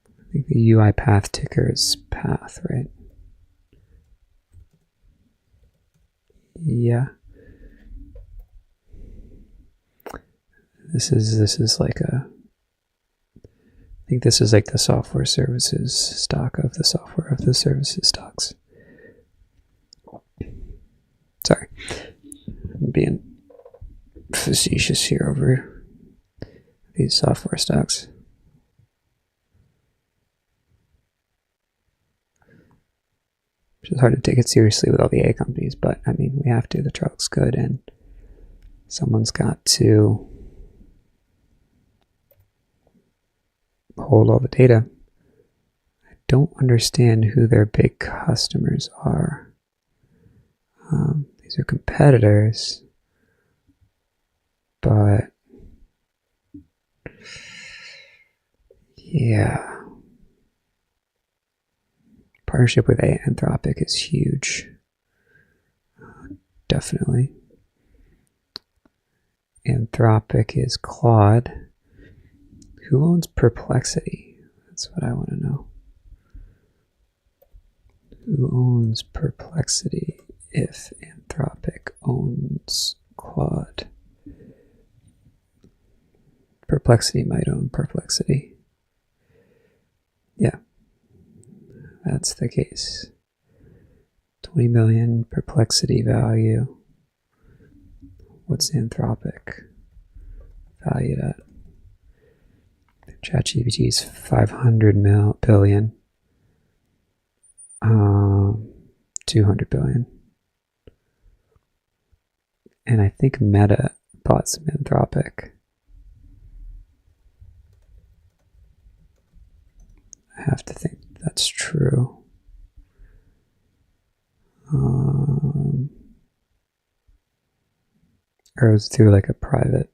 I think the UiPath ticker is Path, right? Yeah. This is like a, I think this is like the software services stock of the software of the services stocks. Sorry, I'm being facetious here over these software stocks. It's hard to take it seriously with all the A companies, but I mean, we have to. The chart looks good, and someone's got to hold all the data. I don't understand who their big customers are. These are competitors, but yeah. Partnership with Anthropic is huge. Definitely. Anthropic is Claude. Who owns Perplexity? That's what I want to know. Who owns Perplexity if Anthropic owns Claude? Perplexity might own Perplexity. Yeah. that's the case. 20 billion perplexity value. What's Anthropic valued at? ChatGPT is 500 billion. 200 billion. And I think Meta bought some Anthropic. I have to think that's true. Or it was through like a private.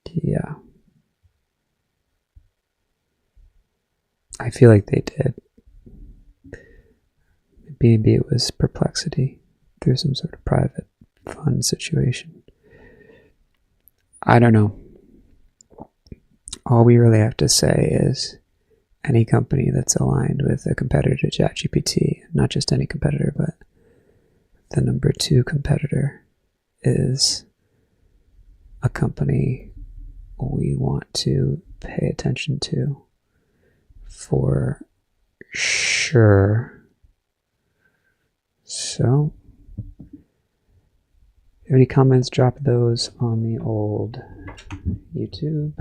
Yeah. I feel like they did. Maybe it was Perplexity through some sort of private fund situation. I don't know. All we really have to say is any company that's aligned with a competitor to ChatGPT, not just any competitor, but the number 2 competitor, is a company we want to pay attention to for sure. So, if you have any comments, drop those on the old YouTube.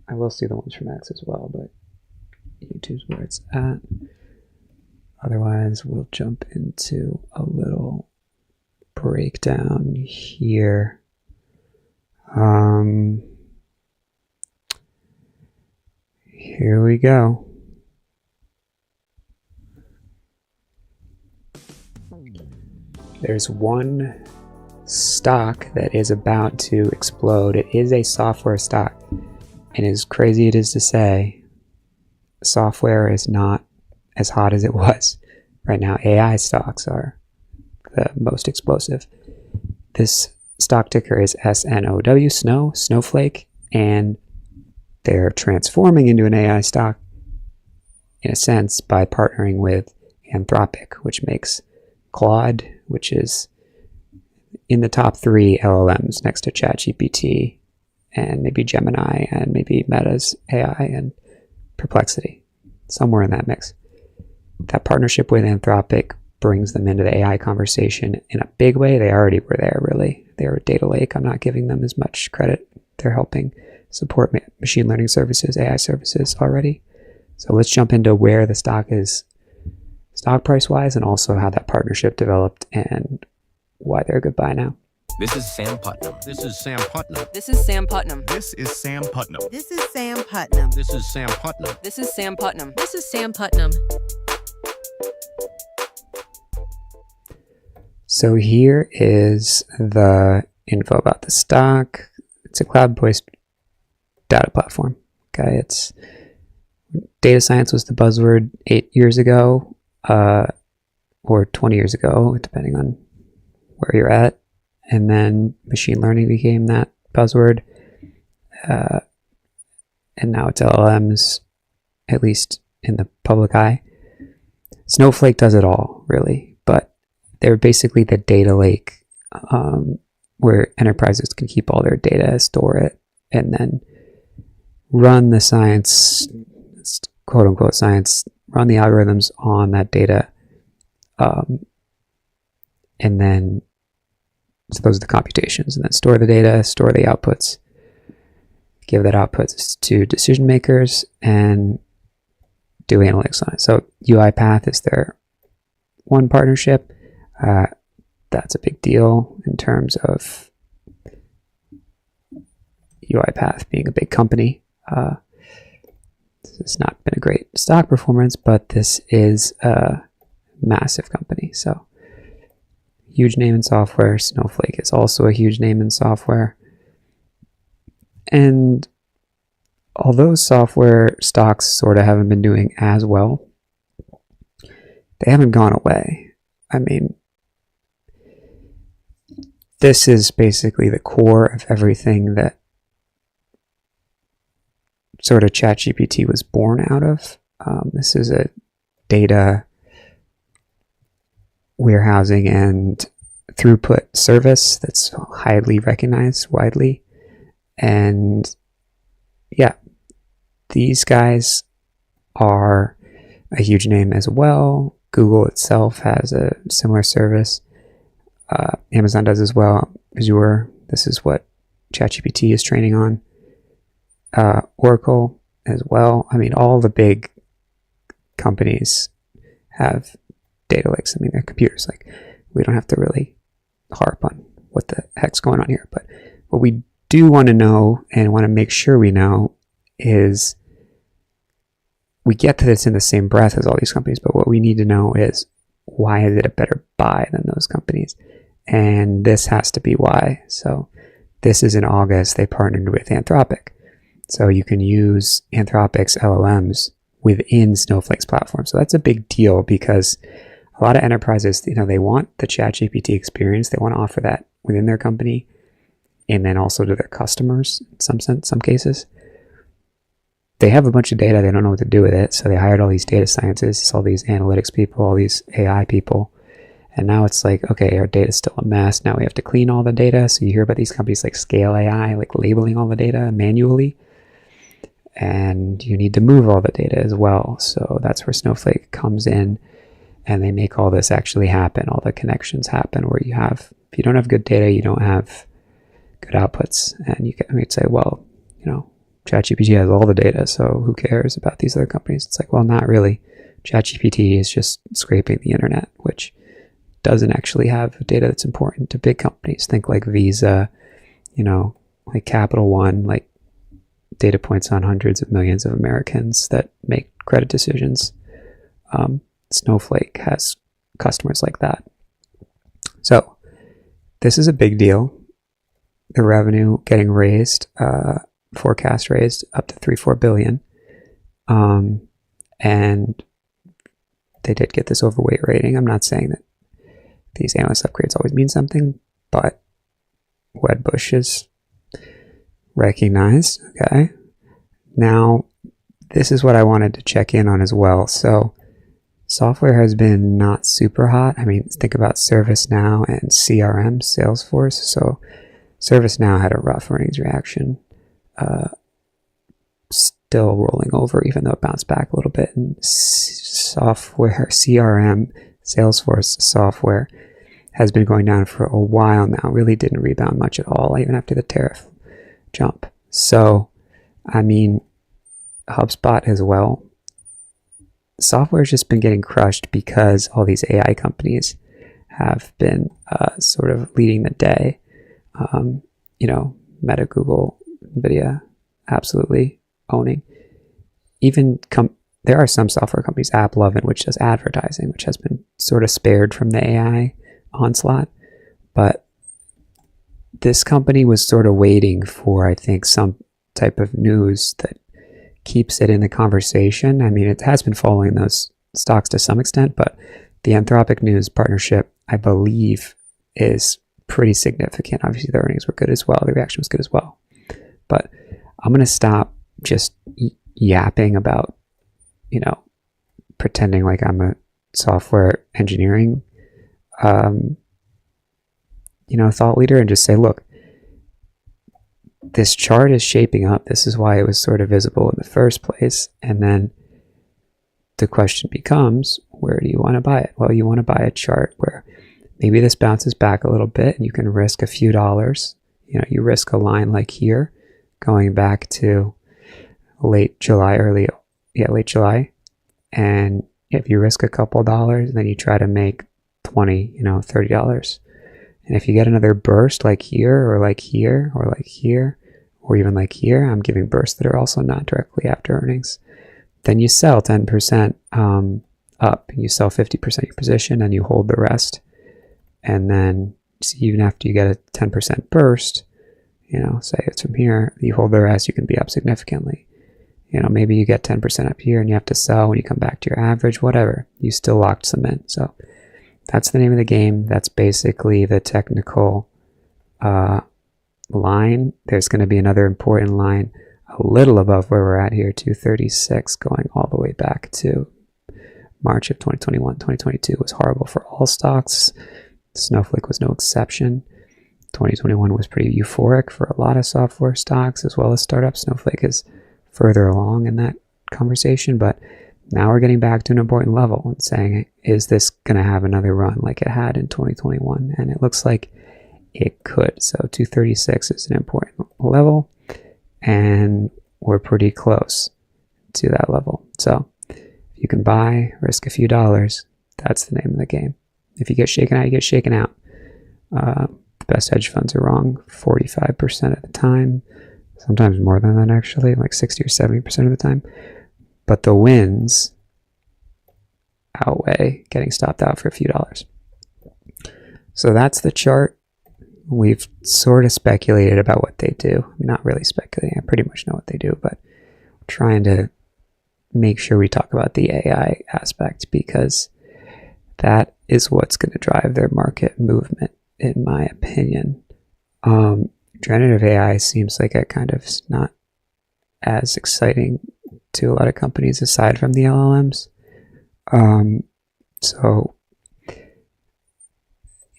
I will see the ones from X as well, but YouTube's where it's at. Otherwise, we'll jump into a little breakdown here. Here we go. There's one stock that is about to explode. It is a software stock. And as crazy it is to say, software is not as hot as it was. Right now, AI stocks are the most explosive. This stock ticker is SNOW, Snowflake, and they're transforming into an AI stock, in a sense, by partnering with Anthropic, which makes Claude, which is in the top 3 LLMs next to ChatGPT, and maybe Gemini, and maybe Meta's AI, and Perplexity, somewhere in that mix. That partnership with Anthropic brings them into the AI conversation in a big way. They already were there, really. They're a data lake. I'm not giving them as much credit. They're helping support machine learning services, AI services already. So let's jump into where the stock is stock price-wise, and also how that partnership developed and why they're a good buy now. This is Sam Putnam. This is Sam Putnam. This is Sam Putnam. This is Sam Putnam. This is Sam Putnam. This is Sam Putnam. This is Sam Putnam. This is Sam Putnam. So here is the info about the stock. It's a cloud-based data platform. Okay, it's data science was the buzzword 8 years ago, or 20 years ago, depending on where you're at. And then machine learning became that buzzword. And now it's LLMs, at least in the public eye. Snowflake does it all, really. But they're basically the data lake where enterprises can keep all their data, store it, and then run the science, quote unquote science, run the algorithms on that data. And then, so those are the computations, and then store the data, store the outputs, give that outputs to decision makers, and do analytics on it. So UiPath is their one partnership. That's a big deal in terms of UiPath being a big company. This has not been a great stock performance, but this is a massive company. So huge name in software. Snowflake is also a huge name in software. And although software stocks sort of haven't been doing as well, they haven't gone away. I mean, this is basically the core of everything that sort of ChatGPT was born out of. This is a data warehousing and throughput service that's highly recognized widely. And yeah, these guys are a huge name as well. Google itself has a similar service. Amazon does as well. Azure, this is what ChatGPT is training on. Oracle as well. I mean, all the big companies have data lakes. I mean, they're computers. Like, we don't have to really harp on what the heck's going on here. But what we do want to know and want to make sure we know is we get to this in the same breath as all these companies, but what we need to know is why is it a better buy than those companies? And this has to be why. So this is in August, they partnered with Anthropic. So you can use Anthropic's LLMs within Snowflake's platform. So that's a big deal because a lot of enterprises, you know, they want the ChatGPT experience. They want to offer that within their company and then also to their customers in some cases. They have a bunch of data. They don't know what to do with it. So they hired all these data scientists, all these analytics people, all these AI people. And now it's like, okay, our data's still a mess. Now we have to clean all the data. So you hear about these companies like Scale AI, like labeling all the data manually. And you need to move all the data as well. So that's where Snowflake comes in and they make all this actually happen. All the connections happen where you have, if you don't have good data, you don't have good outputs. And you can say, well, you know, ChatGPT has all the data, so who cares about these other companies? It's like, well, not really. ChatGPT is just scraping the internet, which doesn't actually have data that's important to big companies. Think like Visa, you know, like Capital One, like data points on hundreds of millions of Americans that make credit decisions. Snowflake has customers like that. So this is a big deal. The revenue getting raised, forecast raised up to 3-4 billion. And they did get this overweight rating. I'm not saying that these analyst upgrades always mean something, but Wedbush is recognized. Okay. Now, this is what I wanted to check in on as well. So software has been not super hot. I mean, think about ServiceNow and CRM, Salesforce. So ServiceNow had a rough earnings reaction. Still rolling over, even though it bounced back a little bit. And software, CRM, Salesforce software has been going down for a while now. Really didn't rebound much at all, even after the tariff jump. So, I mean, HubSpot as well. Software has just been getting crushed because all these AI companies have been sort of leading the day. You know, Meta, Google, NVIDIA, absolutely owning. Even there are some software companies, AppLovin, which does advertising, which has been sort of spared from the AI onslaught. But this company was sort of waiting for, I think, some type of news that keeps it in the conversation. I mean, it has been following those stocks to some extent, but the Anthropic News partnership, I believe, is pretty significant. Obviously, the earnings were good as well. The reaction was good as well. But I'm going to stop just yapping about, you know, pretending like I'm a software engineering, you know, thought leader and just say, look, this chart is shaping up. This is why it was sort of visible in the first place. And then the question becomes, where do you want to buy it? Well, you want to buy a chart where maybe this bounces back a little bit and you can risk a few dollars. You know, you risk a line like here, going back to late July. And if you risk a couple dollars, then you try to make $20, you know, $30. And if you get another burst like here, or like here, or like here, or even like here, I'm giving bursts that are also not directly after earnings, then you sell 10% up. You sell 50% of your position and you hold the rest. And then even after you get a 10% burst, you know, say it's from here, you hold the rest, you can be up significantly. You know, maybe you get 10% up here and you have to sell when you come back to your average, whatever. You still locked some in. So that's the name of the game. That's basically the technical line. There's going to be another important line a little above where we're at here, 236, going all the way back to March of 2021. 2022 was horrible for all stocks. Snowflake was no exception. 2021 was pretty euphoric for a lot of software stocks as well as startups. Snowflake has further along in that conversation, but now we're getting back to an important level and saying, is this going to have another run like it had in 2021? And it looks like it could. So 236 is an important level, and we're pretty close to that level. So if you can buy, risk a few dollars, that's the name of the game. If you get shaken out, you get shaken out. The best hedge funds are wrong 45% of the time, sometimes more than that actually, like 60 or 70% of the time. But the wins outweigh getting stopped out for a few dollars. So that's the chart. We've sort of speculated about what they do. I'm not really speculating. I pretty much know what they do, but I'm trying to make sure we talk about the AI aspect, because that is what's going to drive their market movement, in my opinion. Generative AI seems like it kind of not as exciting to a lot of companies aside from the LLMs. So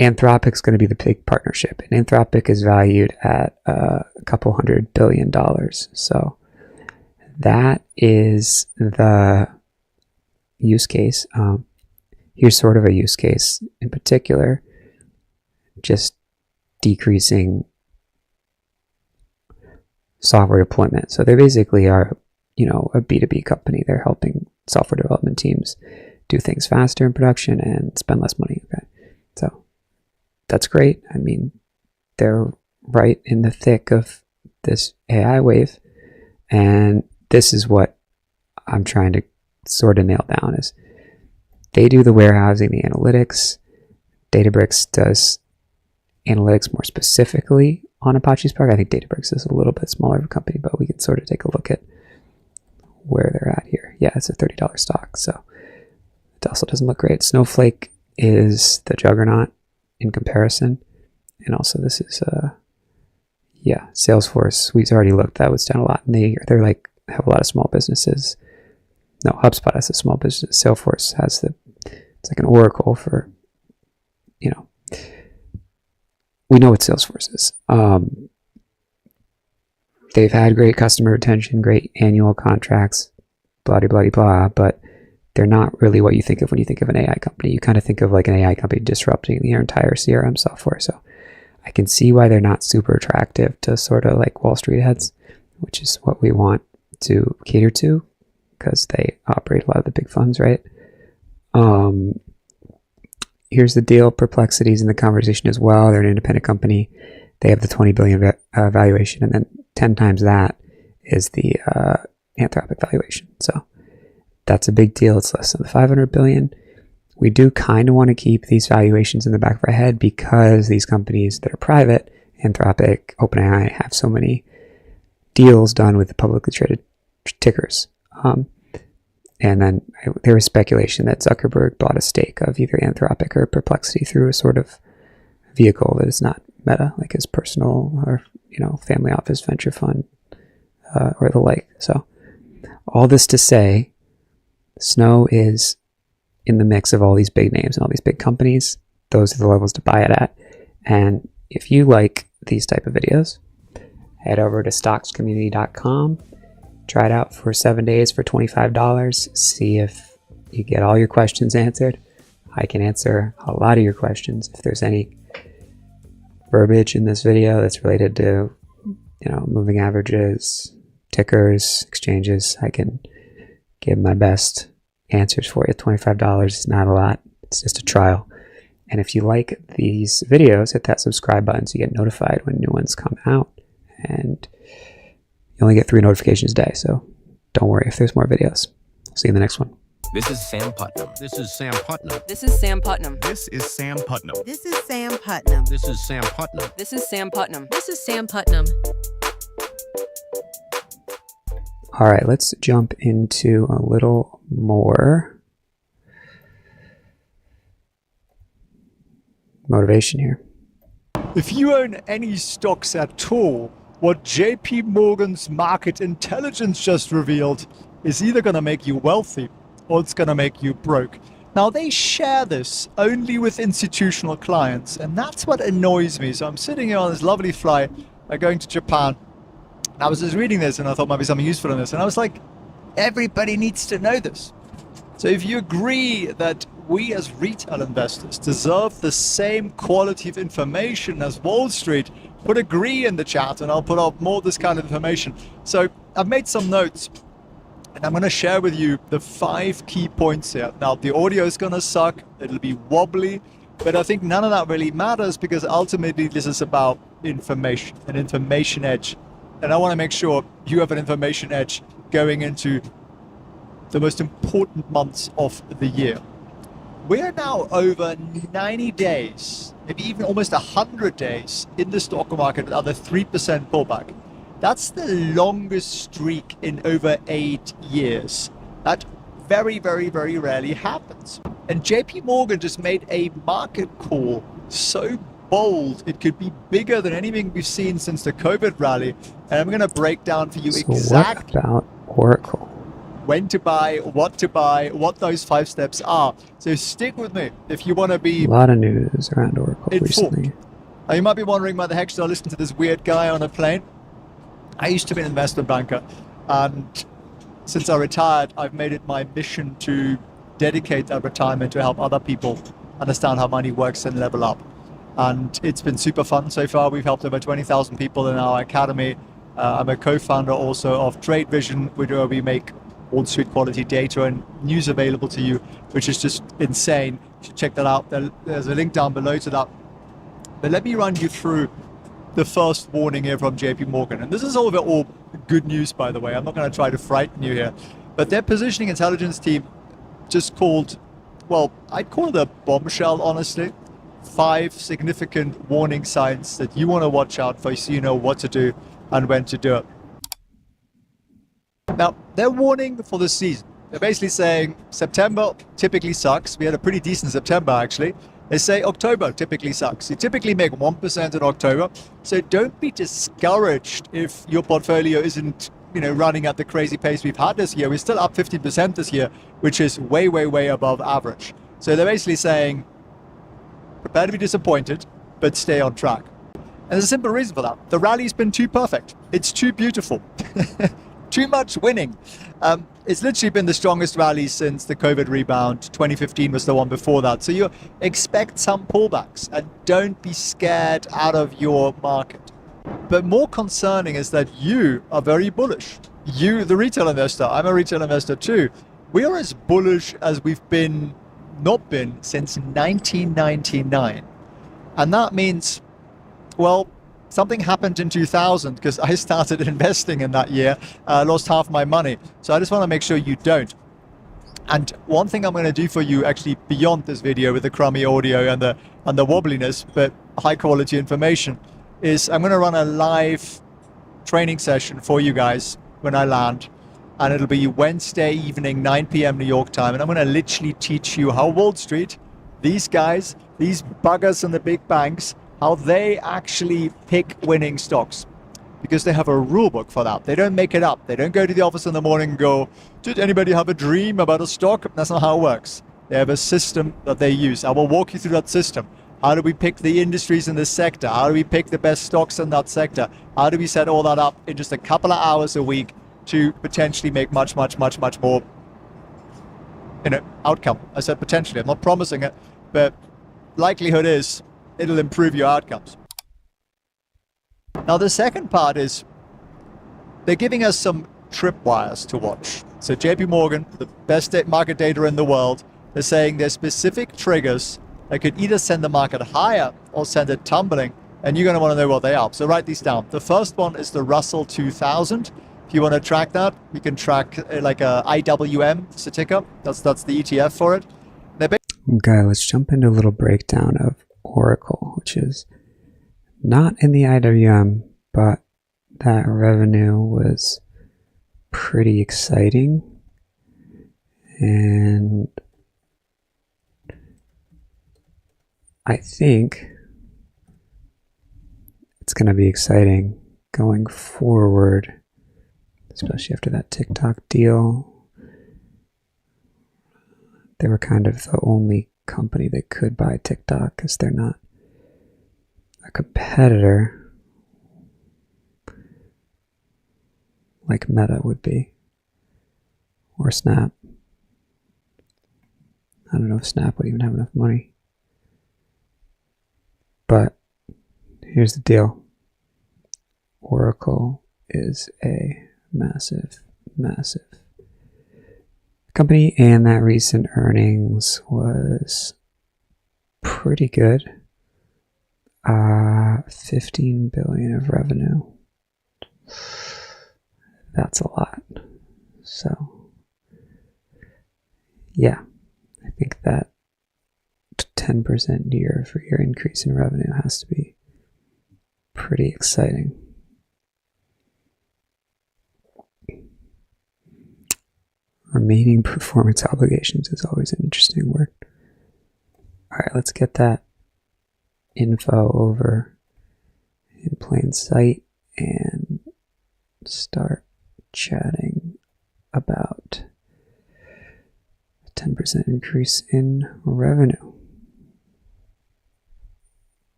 Anthropic's going to be the big partnership, and Anthropic is valued at a couple $100 billion. So that is the use case. Here's sort of a use case in particular, just decreasing software deployment. So they basically are, a B2B company. They're helping software development teams do things faster in production and spend less money. Okay, so that's great. I mean, they're right in the thick of this AI wave, and this is what I'm trying to sort of nail down. Is they do the warehousing, the analytics. Databricks does analytics more specifically on Apache Spark. I think Databricks is a little bit smaller of a company, but we can sort of take a look at where they're at here. Yeah, it's a $30 stock, so it also doesn't look great. Snowflake is the juggernaut in comparison, and also this is Salesforce. We've already looked. That was down a lot, and they're like have a lot of small businesses. No, HubSpot has a small business. Salesforce has it's like an Oracle for, we know what Salesforce is. They've had great customer retention, great annual contracts, blah, blah, blah, blah, but they're not really what you think of when you think of an AI company. You kind of think of like an AI company disrupting the entire CRM software. So I can see why they're not super attractive to sort of like Wall Street heads, which is what we want to cater to, because they operate a lot of the big funds, right? Here's the deal. Perplexity's in the conversation as well. They're an independent company. They have the 20 billion valuation, and then 10 times that is the Anthropic valuation. So that's a big deal. It's less than the 500 billion. We do kind of want to keep these valuations in the back of our head, because these companies that are private, Anthropic, OpenAI, have so many deals done with the publicly traded tickers. And then there was speculation that Zuckerberg bought a stake of either Anthropic or Perplexity through a sort of vehicle that is not Meta, like his personal or family office venture fund or the like. So all this to say, Snow is in the mix of all these big names and all these big companies. Those are the levels to buy it at. And if you like these type of videos, head over to stockscommunity.com. Try it out for 7 days for $25. See if you get all your questions answered. I can answer a lot of your questions. If there's any verbiage in this video that's related to, moving averages, tickers, exchanges, I can give my best answers for you. $25 is not a lot. It's just a trial. And if you like these videos, hit that subscribe button so you get notified when new ones come out. And you only get 3 notifications a day, so don't worry if there's more videos. See you in the next one. This is Sam Putnam. This is Sam Putnam. This is Sam Putnam. This is Sam Putnam. This is Sam Putnam. This is Sam Putnam. This is Sam Putnam. This is Sam Putnam. All right, let's jump into a little more motivation here. If you own any stocks at all, what JP Morgan's market intelligence just revealed is either going to make you wealthy or it's going to make you broke. Now, they share this only with institutional clients, and that's what annoys me. So I'm sitting here on this lovely flight going to Japan, And I was just reading this and I thought might be something useful in this. And I was like, everybody needs to know this. So if you agree that we as retail investors deserve the same quality of information as Wall Street, put agree in the chat and I'll put up more of this kind of information. So I've made some notes and I'm going to share with you the 5 key points here. Now, the audio is going to suck. It'll be wobbly, but I think none of that really matters because ultimately this is about information, an information edge. And I want to make sure you have an information edge going into the most important months of the year. We're now over 90 days, maybe even almost 100 days in the stock market with another 3% pullback. That's the longest streak in over 8 years. That very, very, very rarely happens. And JP Morgan just made a market call so bold, it could be bigger than anything we've seen since the COVID rally. And I'm going to break down for you exactly what about Oracle? When to buy, what those 5 steps are. So stick with me if you want to be a lot of news around Oracle recently. Now, you might be wondering why the heck should I listen to this weird guy on a plane? I used to be an investment banker, and since I retired, I've made it my mission to dedicate that retirement to help other people understand how money works and level up. And it's been super fun so far. We've helped over 20,000 people in our academy. I'm a co-founder also of Trade Vision, where we make Wall Street quality data and news available to you, which is just insane. You should check that out. There's a link down below to that. But let me run you through the first warning here from JP Morgan. And this is all good news, by the way. I'm not going to try to frighten you here. But their positioning intelligence team just called, well, I'd call it a bombshell, honestly. 5 significant warning signs that you want to watch out for so you know what to do and when to do it. Now, they're warning for the season. They're basically saying September typically sucks. We had a pretty decent September, actually. They say October typically sucks. You typically make 1% in October. So don't be discouraged if your portfolio isn't, running at the crazy pace we've had this year. We're still up 50% this year, which is way, way, way above average. So they're basically saying, prepare to be disappointed, but stay on track. And there's a simple reason for that. The rally's been too perfect. It's too beautiful. Too much winning. It's literally been the strongest rally since the COVID rebound. 2015 was the one before that. So you expect some pullbacks and don't be scared out of your market. But more concerning is that you are very bullish. You, the retail investor, I'm a retail investor too. We are as bullish as we've not been since 1999. And that means, well, something happened in 2000 because I started investing in that year. I lost half my money. So I just want to make sure you don't. And one thing I'm going to do for you actually beyond this video with the crummy audio and the wobbliness, but high quality information, is I'm going to run a live training session for you guys when I land. And it'll be Wednesday evening, 9 p.m. New York time. And I'm going to literally teach you how Wall Street, these guys, these buggers in the big banks, how they actually pick winning stocks, because they have a rule book for that. They don't make it up. They don't go to the office in the morning and go, did anybody have a dream about a stock? That's not how it works. They have a system that they use. I will walk you through that system. How do we pick the industries in this sector? How do we pick the best stocks in that sector? How do we set all that up in just a couple of hours a week to potentially make much, much, much, much more, outcome? I said potentially. I'm not promising it, but likelihood is it'll improve your outcomes. Now, the second part is they're giving us some tripwires to watch. So JP Morgan, the best market data in the world, they're saying there's specific triggers that could either send the market higher or send it tumbling, and you're going to want to know what they are. So write these down. The first one is the Russell 2000. If you want to track that, you can track like a IWM, it's a ticker. That's the ETF for it. Okay, let's jump into a little breakdown of Oracle, which is not in the IWM, but that revenue was pretty exciting. And I think it's going to be exciting going forward, especially after that TikTok deal. They were kind of the only company that could buy TikTok because they're not a competitor. like Meta would be, or Snap. I don't know if Snap would even have enough money. But here's the deal. Oracle is a massive, massive company, and that recent earnings was pretty good. 15 billion of revenue. That's a lot. So, yeah, I think that 10% year-over-year increase in revenue has to be pretty exciting. Remaining performance obligations is always an interesting word. All right, let's get that info over in plain sight and start chatting about a 10% increase in revenue,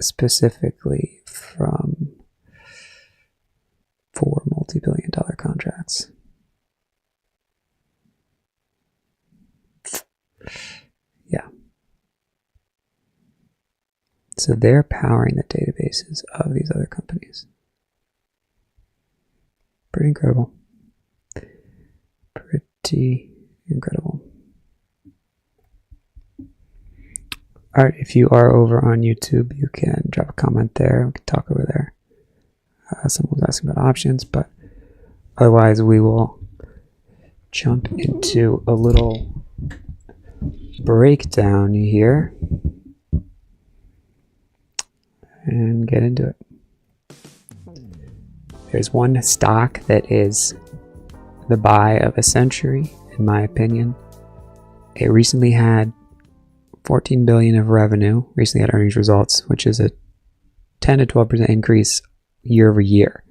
specifically from 4 multi-billion-dollar contracts. Yeah. So they're powering the databases of these other companies. Pretty incredible. Pretty incredible. All right, if you are over on YouTube, you can drop a comment there. We can talk over there. Someone was asking about options, but otherwise we will jump into a little breakdown here and get into it. There's one stock that is the buy of a century, in my opinion. It recently had 14 billion of revenue, recently had earnings results, which is a 10 to 12% increase year over year.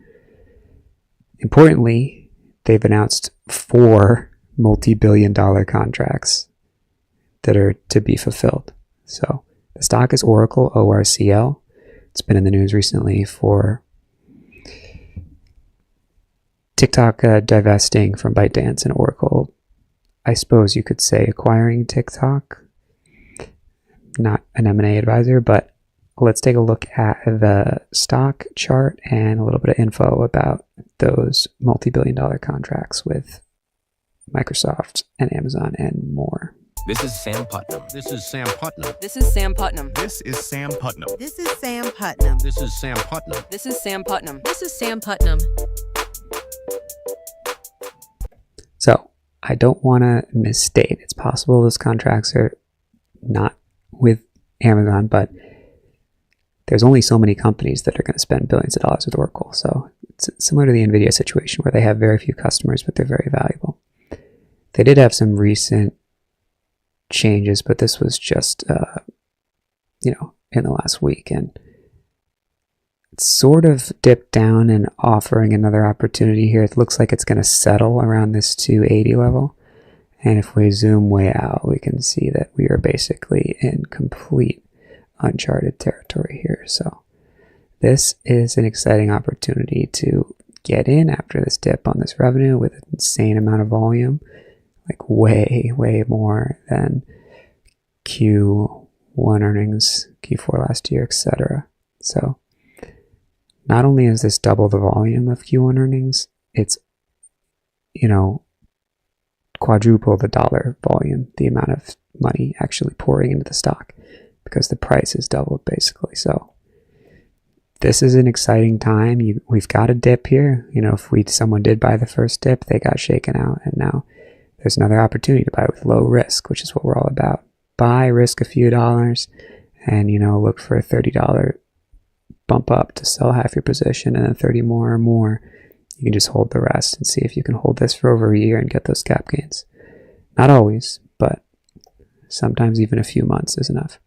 Importantly, they've announced 4 multi-billion-dollar contracts that are to be fulfilled. So the stock is Oracle, ORCL. It's been in the news recently for TikTok divesting from ByteDance, and Oracle, I suppose you could say, acquiring TikTok. Not an M&A advisor, but let's take a look at the stock chart and a little bit of info about those multi-billion-dollar contracts with Microsoft and Amazon and more. This is Sam Putnam. This is Sam Putnam. This is Sam Putnam. This is Sam Putnam. This is Sam Putnam. This is Sam Putnam. This is Sam Putnam. This is Sam Putnam. So I don't want to misstate. It's possible those contracts are not with Amazon, but there's only so many companies that are going to spend billions of dollars with Oracle. So it's similar to the NVIDIA situation where they have very few customers, but they're very valuable. They did have some recent changes, but this was just, in the last week, and it's sort of dipped down and offering another opportunity here. It looks like it's going to settle around this 280 level. And if we zoom way out, we can see that we are basically in complete uncharted territory here. So this is an exciting opportunity to get in after this dip on this revenue with an insane amount of volume, like way, way more than Q1 earnings, Q4 last year, etc. So not only is this double the volume of Q1 earnings, it's, quadruple the dollar volume, the amount of money actually pouring into the stock, because the price is doubled basically. So this is an exciting time. We've got a dip here. If someone did buy the first dip, they got shaken out, and now there's another opportunity to buy with low risk, which is what we're all about. Buy, risk a few dollars, and look for a $30 bump up to sell half your position, and then 30 more or more. You can just hold the rest and see if you can hold this for over a year and get those cap gains. Not always, but sometimes even a few months is enough.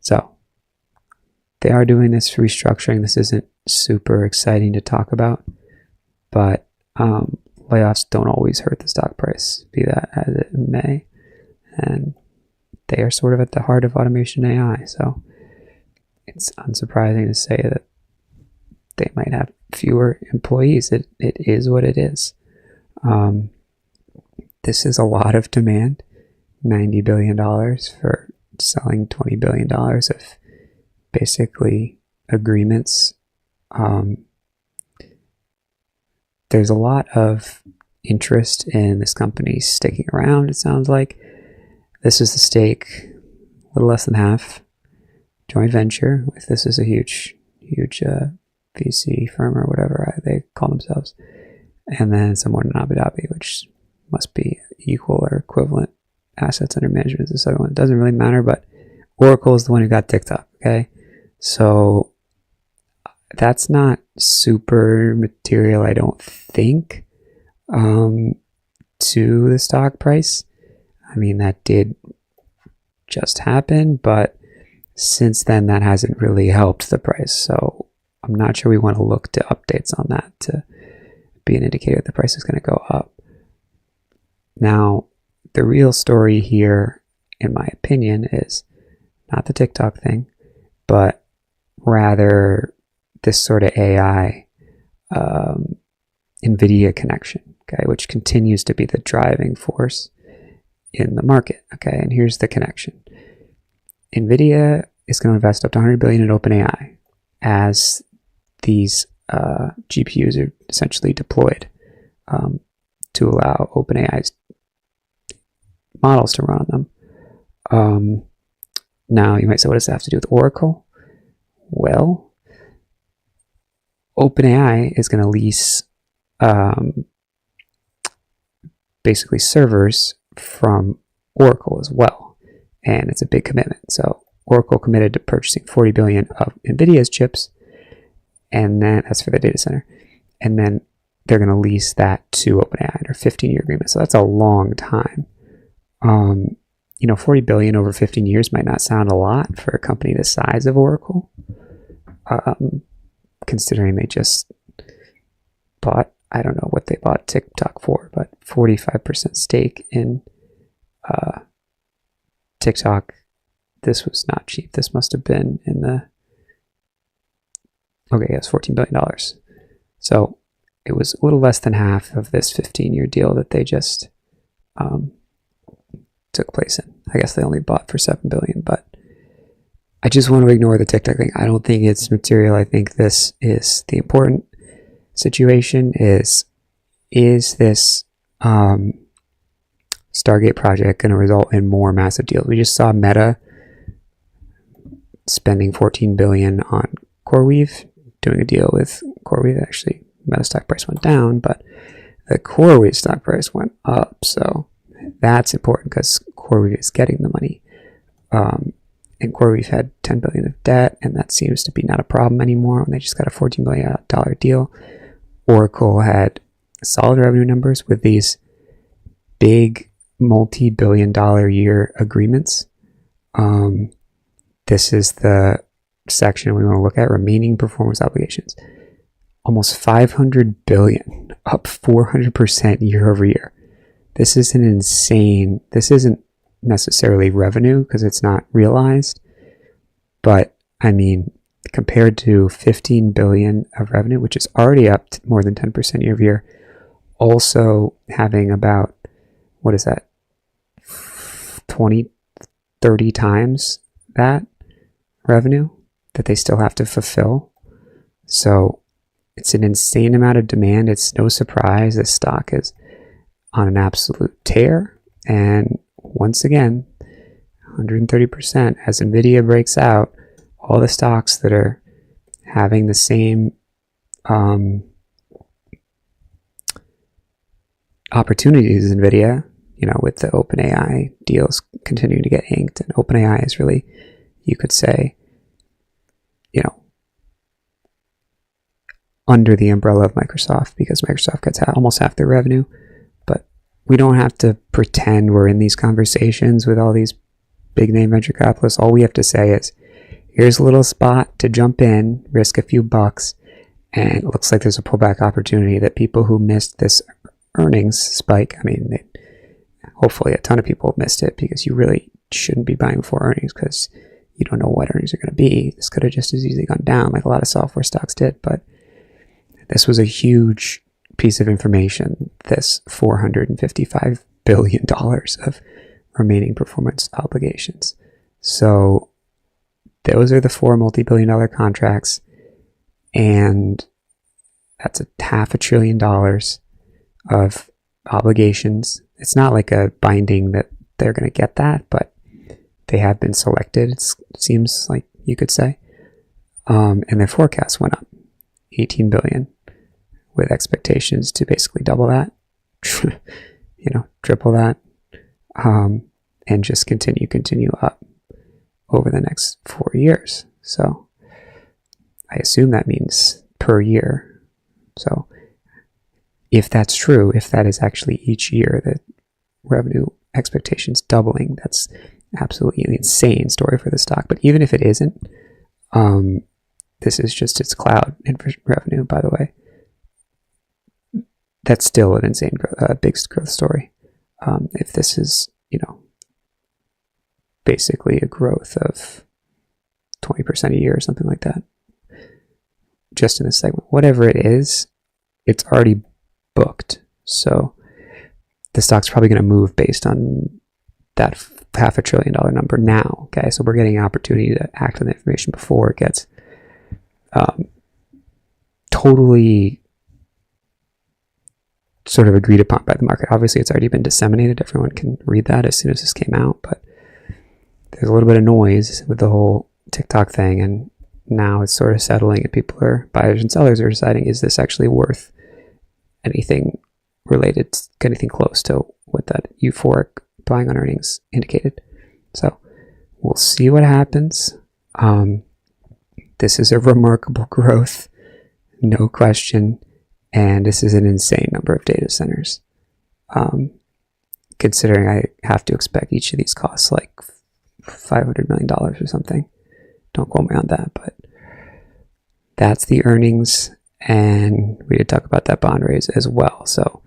So they are doing this restructuring. This isn't super exciting to talk about, but layoffs don't always hurt the stock price, be that as it may. And they are sort of at the heart of automation AI. So it's unsurprising to say that they might have fewer employees. It is what it is. This is a lot of demand. $90 billion for selling $20 billion of basically agreements. There's a lot of interest in this company sticking around, it sounds like. This is the stake, a little less than half. Joint venture. This is a huge VC firm or whatever they call themselves. And then someone in Abu Dhabi, which must be equal or equivalent assets under management as this other one. It doesn't really matter, but Oracle is the one who got TikTok, okay? So that's not super material, I don't think, to the stock price. I mean, that did just happen, but since then that hasn't really helped the price. So I'm not sure we want to look to updates on that to be an indicator that the price is going to go up. Now, the real story here, in my opinion, is not the TikTok thing, but rather this sort of AI NVIDIA connection, okay, which continues to be the driving force in the market, okay? And here's the connection. NVIDIA is going to invest up to $100 billion in OpenAI as these GPUs are essentially deployed to allow OpenAI's models to run on them. Now, you might say, what does that have to do with Oracle? Well, OpenAI is going to lease basically servers from Oracle as well, and it's a big commitment. So Oracle committed to purchasing 40 billion of NVIDIA's chips, and then that's for the data center, and then they're going to lease that to OpenAI under a 15-year agreement. So that's a long time. 40 billion over 15 years might not sound a lot for a company the size of Oracle, considering they just bought, I don't know what they bought TikTok for, but 45% stake in TikTok. This was not cheap. This must have been in the, okay, yes, $14 billion. So it was a little less than half of this 15-year deal that they just took place in. I guess they only bought for $7 billion, but I just want to ignore the TikTok thing. I don't think it's material. I think this is the important situation is this Stargate project going to result in more massive deals? We just saw Meta spending $14 billion on CoreWeave, doing a deal with CoreWeave. Actually, Meta stock price went down, but the CoreWeave stock price went up. So that's important because CoreWeave is getting the money. And CoreWeave had $10 billion of debt, and that seems to be not a problem anymore when they just got a $14 billion deal. Oracle had solid revenue numbers with these big multi-billion-dollar year agreements. This is the section we want to look at, remaining performance obligations. Almost $500 billion, up 400% year over year. This is an insane, this isn't necessarily revenue because it's not realized, but I mean, compared to 15 billion of revenue, which is already up to more than 10% year over year, also having about, what is that, 20, 30 times that revenue that they still have to fulfill. So it's an insane amount of demand. It's no surprise this stock is on an absolute tear. And once again, 130% as NVIDIA breaks out, all the stocks that are having the same opportunities as NVIDIA, with the OpenAI deals continuing to get inked, and OpenAI is really, you could say, under the umbrella of Microsoft, because Microsoft gets almost half their revenue. But we don't have to pretend we're in these conversations with all these big name venture capitalists. All we have to say is, here's a little spot to jump in, risk a few bucks, and it looks like there's a pullback opportunity that people who missed this earnings spike, hopefully a ton of people missed it, because you really shouldn't be buying before earnings because you don't know what earnings are going to be. This could have just as easily gone down like a lot of software stocks did, but This was a huge piece of information, this $455 billion of remaining performance obligations. So those are the 4 multi-billion-dollar contracts, and that's $500 billion of obligations. It's not like a binding that they're going to get that, but they have been selected, it seems like you could say. And their forecast went up 18 billion, with expectations to basically double that, triple that, and just continue up over the next 4 years. So I assume that means per year. So if that's true, if that is actually each year the revenue expectations doubling, that's absolutely an insane story for the stock. But even if it isn't, this is just its cloud revenue, by the way. That's still an insane big growth story. If this is, basically a growth of 20% a year or something like that, just in this segment. Whatever it is, it's already booked. So the stock's probably going to move based on that $500 billion number now. Okay, so we're getting an opportunity to act on the information before it gets totally sort of agreed upon by the market. Obviously, it's already been disseminated. Everyone can read that as soon as this came out, but there's a little bit of noise with the whole TikTok thing, and now it's sort of settling, and buyers and sellers are deciding, is this actually worth anything related, anything close to what that euphoric buying on earnings indicated. So we'll see what happens. This is a remarkable growth, no question, and this is an insane number of data centers. Considering I have to expect each of these costs like $500 million or something. Don't quote me on that, but that's the earnings, and we did talk about that bond raise as well. So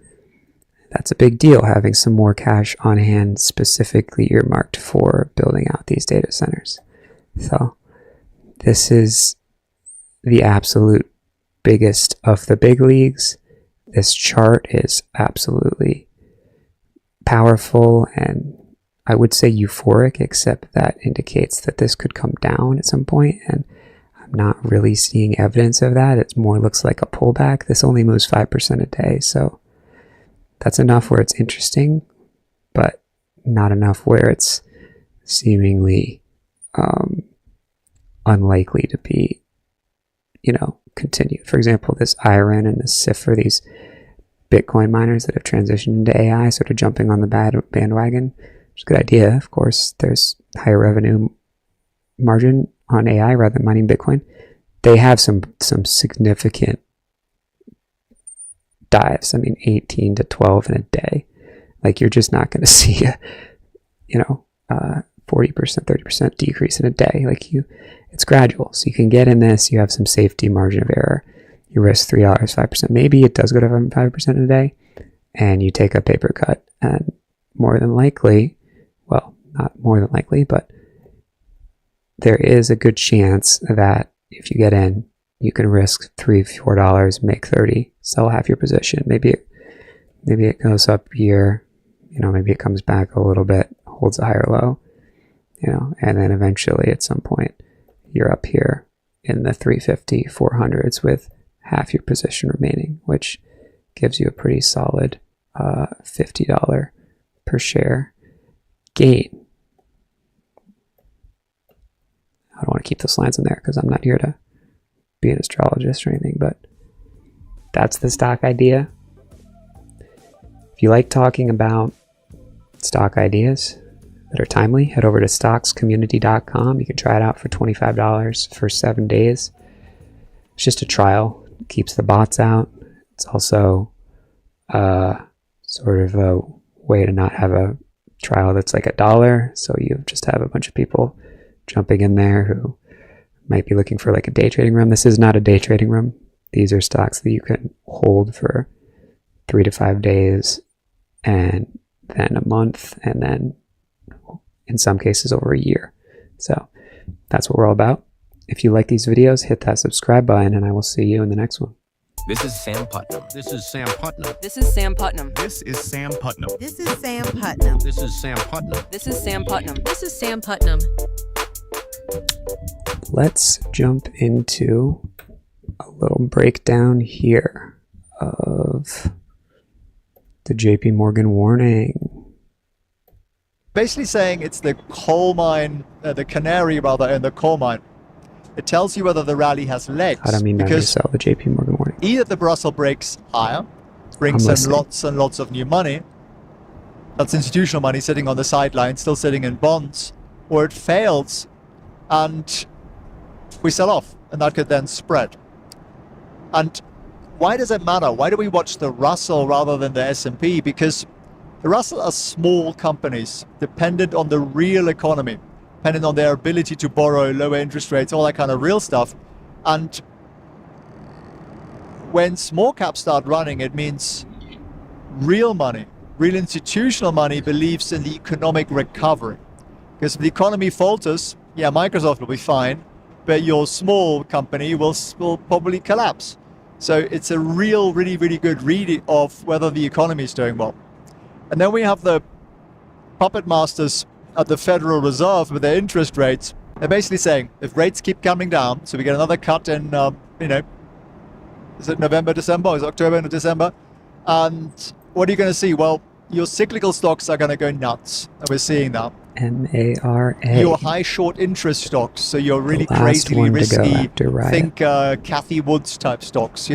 that's a big deal, having some more cash on hand specifically earmarked for building out these data centers. So this is the absolute biggest of the big leagues. This chart is absolutely powerful, and I would say euphoric, except that indicates that this could come down at some point, and I'm not really seeing evidence of that. It more looks like a pullback. This only moves 5% a day, so that's enough where it's interesting, but not enough where it's seemingly unlikely to be, continued. For example, this IRN and this SIF are these Bitcoin miners that have transitioned into AI, sort of jumping on the bandwagon. It's a good idea. Of course, there's higher revenue margin on AI rather than mining Bitcoin. They have some significant dives. 18 to 12 in a day. Like, you're just not going to see a 40%, 30% decrease in a day. It's gradual. So you can get in this, you have some safety margin of error. You risk $3, 5%. Maybe it does go to 5% in a day, and you take a paper cut, and more than likely, well, not more than likely, but there is a good chance that if you get in, you can risk $3, $4, make 30, sell half your position. Maybe it goes up here, maybe it comes back a little bit, holds a higher low, and then eventually at some point you're up here in the 350, 400s with half your position remaining, which gives you a pretty solid $50 per share gain. I don't want to keep those lines in there because I'm not here to be an astrologist or anything, but that's the stock idea. If you like talking about stock ideas that are timely, head over to stockscommunity.com. You can try it out for $25 for 7 days. It's just a trial. It keeps the bots out. It's also sort of a way to not have a trial that's like $1. So you just have a bunch of people jumping in there who might be looking for like a day trading room. This is not a day trading room. These are stocks that you can hold for 3 to 5 days, and then a month, and then in some cases over a year. So that's what we're all about. If you like these videos, hit that subscribe button, and I will see you in the next one. This is Sam Putnam. This is Sam Putnam. This is Sam Putnam. This is Sam Putnam. This is Sam Putnam. This is Sam Putnam. This is Sam Putnam. This is Sam Putnam. Let's jump into a little breakdown here of the JP Morgan warning. Basically saying it's the coal mine, the canary rather, in the coal mine. It tells you whether the rally has legs. I don't mean to sell the JP Morgan warning. Either the Brussels breaks higher, brings in lots and lots of new money, that's institutional money sitting on the sidelines, still sitting in bonds, or it fails and we sell off, and that could then spread. And why does it matter? Why do we watch the Russell rather than the S&P? Because the Russell are small companies dependent on the real economy, dependent on their ability to borrow, lower interest rates, all that kind of real stuff. And when small caps start running, it means real money, real institutional money believes in the economic recovery. Because if the economy falters, yeah, Microsoft will be fine, but your small company will probably collapse. So it's a really good read of whether the economy is doing well. And then we have the puppet masters at the Federal Reserve with their interest rates. They're basically saying if rates keep coming down, so we get another cut in, is it November, December? Or is it October and December? And what are you going to see? Well, your cyclical stocks are going to go nuts. And we're seeing that. MARA. Your high short interest stocks, so you're really crazily risky. Think Cathy Woods type stocks,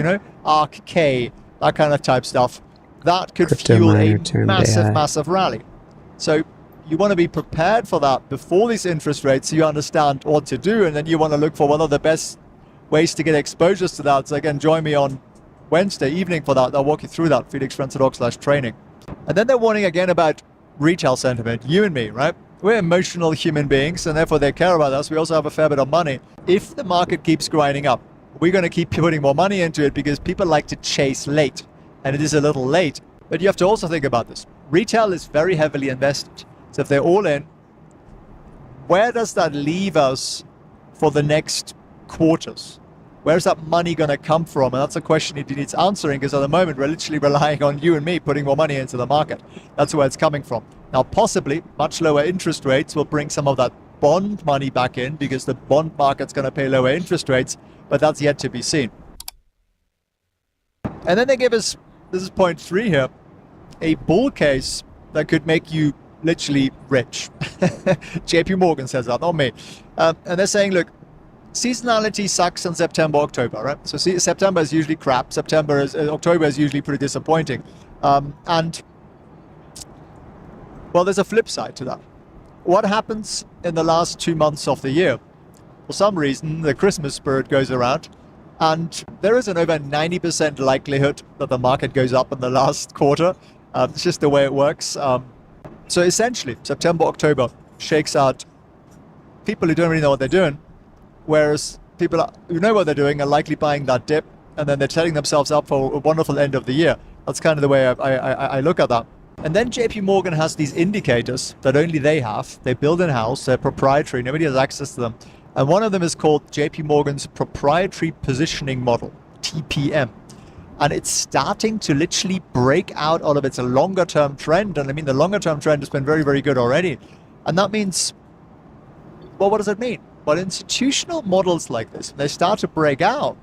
ARK K, that kind of type stuff. That could fuel a massive rally. So you want to be prepared for that before these interest rates, so you understand what to do, and then you want to look for what are the best ways to get exposures to that. So again, join me on Wednesday evening for that. I'll walk you through that, felixfranz.org/training. And then they're warning again about retail sentiment. You and me, right? We're emotional human beings, and therefore they care about us. We also have a fair bit of money. If the market keeps grinding up, we're going to keep putting more money into it because people like to chase late. And it is a little late. But you have to also think about this. Retail is very heavily invested. So if they're all in, where does that leave us for the next quarters? Where's that money going to come from? And that's a question it needs answering, because at the moment we're literally relying on you and me putting more money into the market. That's where it's coming from. Now, possibly much lower interest rates will bring some of that bond money back in, because the bond market's going to pay lower interest rates, but that's yet to be seen. And then they give us, this is point 3 here, a bull case that could make you literally rich. JP Morgan says that, not me. And they're saying, look, seasonality sucks in September, October, right? So September is usually crap. October is usually pretty disappointing. And well, there's a flip side to that. What happens in the last 2 months of the year? For some reason, the Christmas spirit goes around, and there is an over 90% likelihood that the market goes up in the last quarter. It's just the way it works. So essentially, September, October shakes out people who don't really know what they're doing, whereas people who know what they're doing are likely buying that dip, and then they're setting themselves up for a wonderful end of the year. That's kind of the way I look at that. And then JP Morgan has these indicators that only they have. They build in-house, they're proprietary, nobody has access to them. And one of them is called JP Morgan's Proprietary Positioning Model, TPM. And it's starting to literally break out of its longer-term trend. And I mean, the longer-term trend has been very, very good already. And that means, well, what does it mean? Well, institutional models like this, when they start to break out,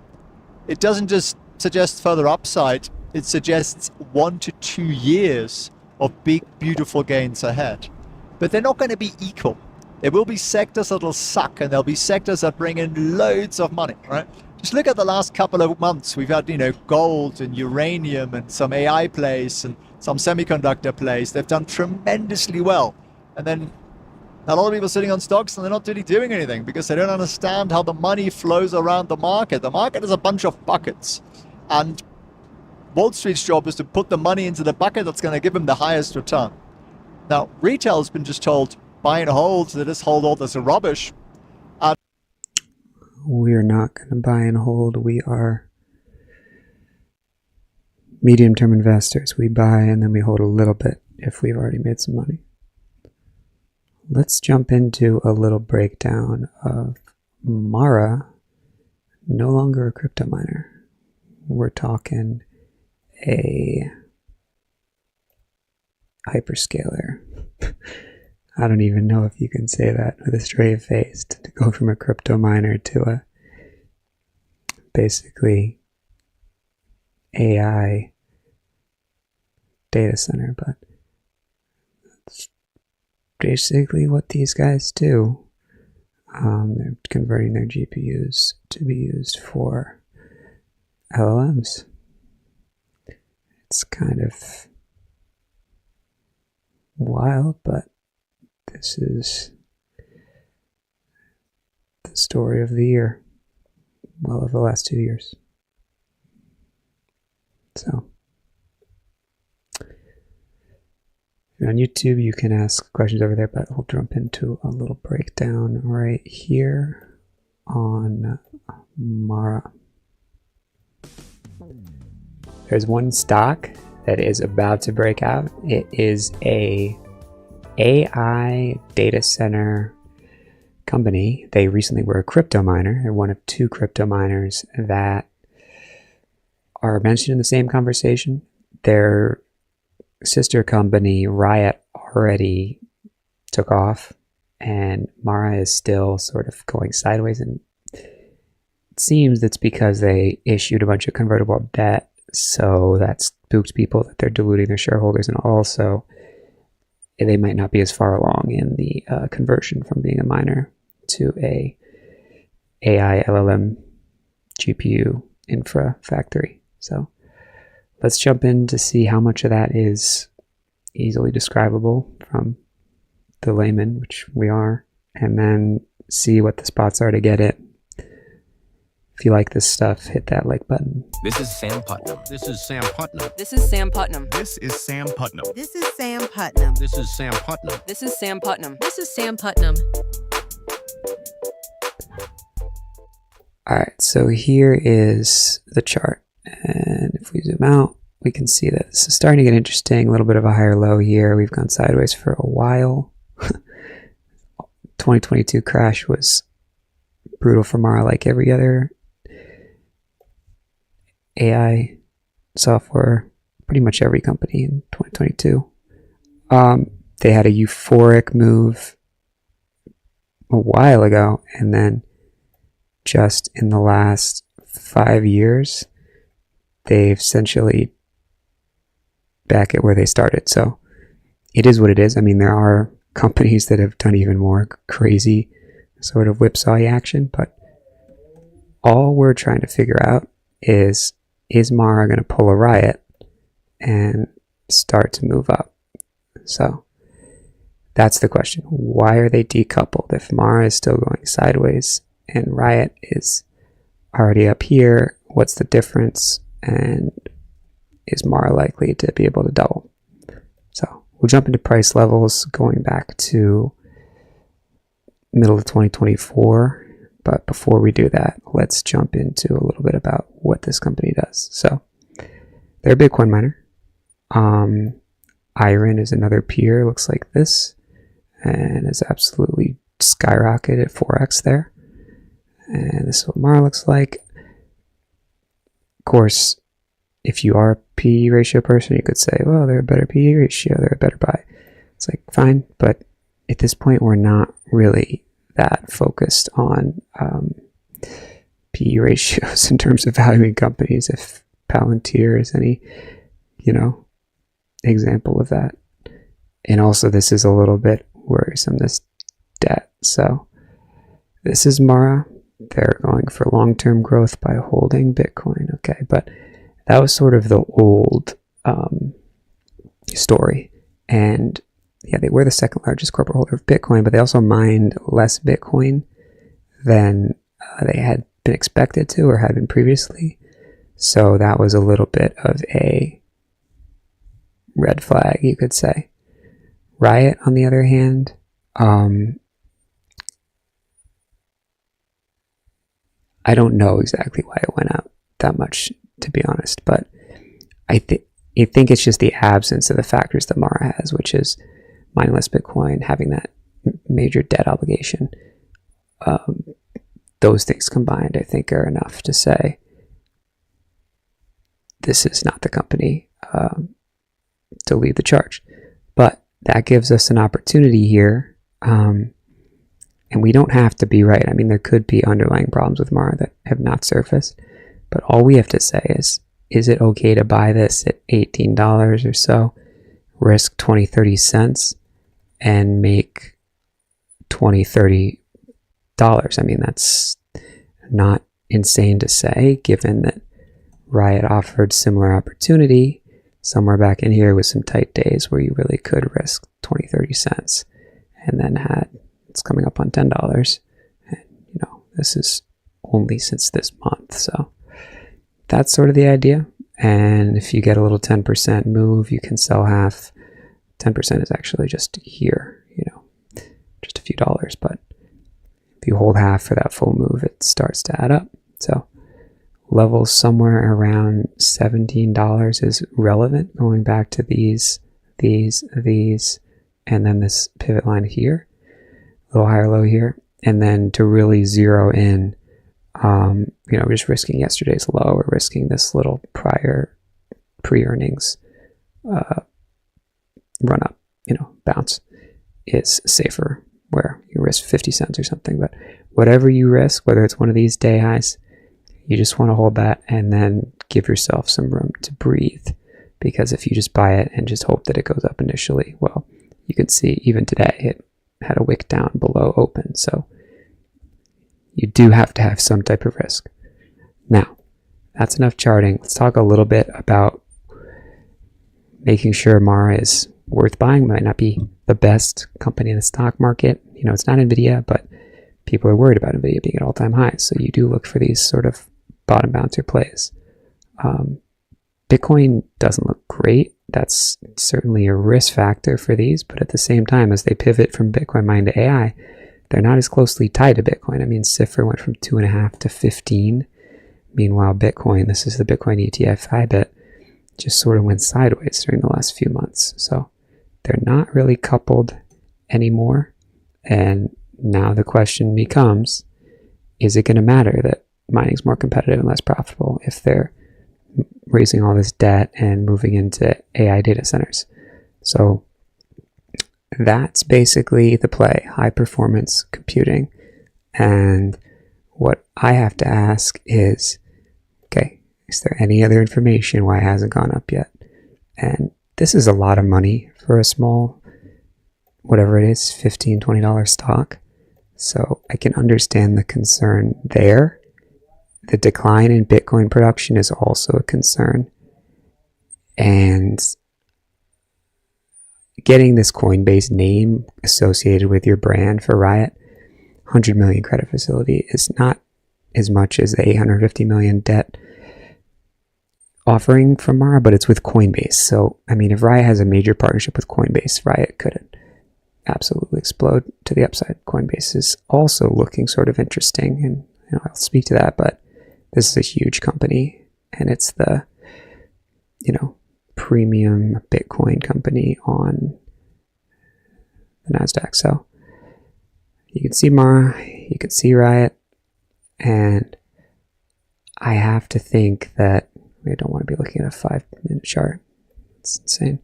it doesn't just suggest further upside, it suggests 1 to 2 years of big, beautiful gains ahead. But they're not going to be equal. There will be sectors that'll suck, and there'll be sectors that bring in loads of money, right? Just look at the last couple of months. We've had, gold and uranium and some AI plays and some semiconductor plays. They've done tremendously well. And then a lot of people sitting on stocks, and they're not really doing anything because they don't understand how the money flows around the market. The market is a bunch of buckets. And Wall Street's job is to put the money into the bucket that's going to give them the highest return. Now, retail has been just told, buy and hold, so they just hold all this rubbish. We're not going to buy and hold. We are medium-term investors. We buy and then we hold a little bit if we've already made some money. Let's jump into a little breakdown of Mara, no longer a crypto miner. we're talking a hyperscaler. I don't even know if you can say that with a straight face, to go from a crypto miner to a basically AI data center, but that's basically what these guys do. They're converting their GPUs to be used for LLMs. It's kind of wild, but this is the story of the year. Well, of the last 2 years. So, on YouTube, you can ask questions over there, but we'll jump into a little breakdown right here on Mara. There's one stock that is about to break out. It is a AI data center company. They recently were a crypto miner. They're one of 2 crypto miners that are mentioned in the same conversation. Their sister company, Riot, already took off, and Mara is still sort of going sideways, and it seems that's because they issued a bunch of convertible debt, so that spooked people that they're diluting their shareholders, and also they might not be as far along in the conversion from being a miner to a AI LLM GPU infra factory. So let's jump in to see how much of that is easily describable from the layman, which we are, and then see what the spots are to get it. If you like this stuff, hit that like button. This is Sam Putnam. This is Sam Putnam. This is Sam Putnam. This is Sam Putnam. This is Sam Putnam. This is Sam Putnam. This is Sam Putnam. This is Sam Putnam. All right, so here is the chart. And if we zoom out, we can see that this is starting to get interesting. A little bit of a higher low here. We've gone sideways for a while. 2022 crash was brutal for Mara, like every other AI software, pretty much every company in 2022. They had a euphoric move a while ago, and then just in the last 5 years, they've essentially back at where they started. So it is what it is. I mean, there are companies that have done even more crazy sort of whipsaw action, but all we're trying to figure out is Mara going to pull a Riot and start to move up? So that's the question. Why are they decoupled? If Mara is still going sideways and Riot is already up here, what's the difference? And is Mara likely to be able to double? So we'll jump into price levels going back to middle of 2024. But before we do that, let's jump into a little bit about what this company does. So they're a Bitcoin miner. Iron is another peer, looks like this, and has absolutely skyrocketed at 4x there. And this is what Mara looks like. Of course, if you are a PE ratio person, you could say, well, they're a better PE ratio, they're a better buy. It's like, fine, but at this point, we're not really that focused on PE ratios in terms of valuing companies. If Palantir is any, example of that. And also, this is a little bit worrisome, this debt. So this is Mara. They're going for long-term growth by holding Bitcoin. Okay, but that was sort of the old story. And yeah, they were the second largest corporate holder of Bitcoin, but they also mined less Bitcoin than they had been expected to or had been previously. So that was a little bit of a red flag, you could say. Riot, on the other hand, I don't know exactly why it went up that much, to be honest, but I think it's just the absence of the factors that Mara has, which is mining less Bitcoin, having that major debt obligation. Those things combined, I think, are enough to say this is not the company to lead the charge. But that gives us an opportunity here, and we don't have to be right. I mean, there could be underlying problems with Mara that have not surfaced, but all we have to say is it okay to buy this at $18 or so, risk 20, 30 cents, and make $20, $30? I mean, that's not insane to say, given that Riot offered similar opportunity somewhere back in here with some tight days where you really could risk 20, 30 cents, and then it's coming up on $10. And, this is only since this month. So that's sort of the idea. And if you get a little 10% move, you can sell half. 10% is actually just here, just a few dollars. But if you hold half for that full move, it starts to add up. So levels somewhere around $17 is relevant, going back to these, and then this pivot line here, a little higher low here. And then to really zero in, just risking yesterday's low or risking this little prior pre-earnings run up, bounce is safer, where you risk 50 cents or something. But whatever you risk, whether it's one of these day highs, you just want to hold that and then give yourself some room to breathe. Because if you just buy it and just hope that it goes up initially, well, you can see even today it had a wick down below open. So you do have to have some type of risk. Now, that's enough charting. Let's talk a little bit about making sure Mara is worth buying. Might not be the best company in the stock market. It's not NVIDIA, but people are worried about NVIDIA being at all-time highs. So you do look for these sort of bottom bouncer plays. Bitcoin doesn't look great. That's certainly a risk factor for these, but at the same time, as they pivot from Bitcoin mining to AI, they're not as closely tied to Bitcoin. I mean, Cipher went from 2.5 to 15. Meanwhile, Bitcoin, this is the Bitcoin ETF IBIT, just sort of went sideways during the last few months. So they're not really coupled anymore. And now the question becomes, is it going to matter that mining's more competitive and less profitable if they're raising all this debt and moving into AI data centers? So that's basically the play, high performance computing. And what I have to ask is, okay, is there any other information why it hasn't gone up yet? And this is a lot of money for a small, whatever it is, $15, $20 stock. So I can understand the concern there. The decline in Bitcoin production is also a concern. And getting this Coinbase name associated with your brand for Riot, 100 million credit facility, is not as much as the 850 million debt offering from Mara, but it's with Coinbase. So, I mean, if Riot has a major partnership with Coinbase, Riot could absolutely explode to the upside. Coinbase is also looking sort of interesting, and I'll speak to that, but this is a huge company, and it's the, premium Bitcoin company on the NASDAQ. So you can see Mara, you can see Riot, and I have to think that we don't want to be looking at a 5-minute chart. It's insane.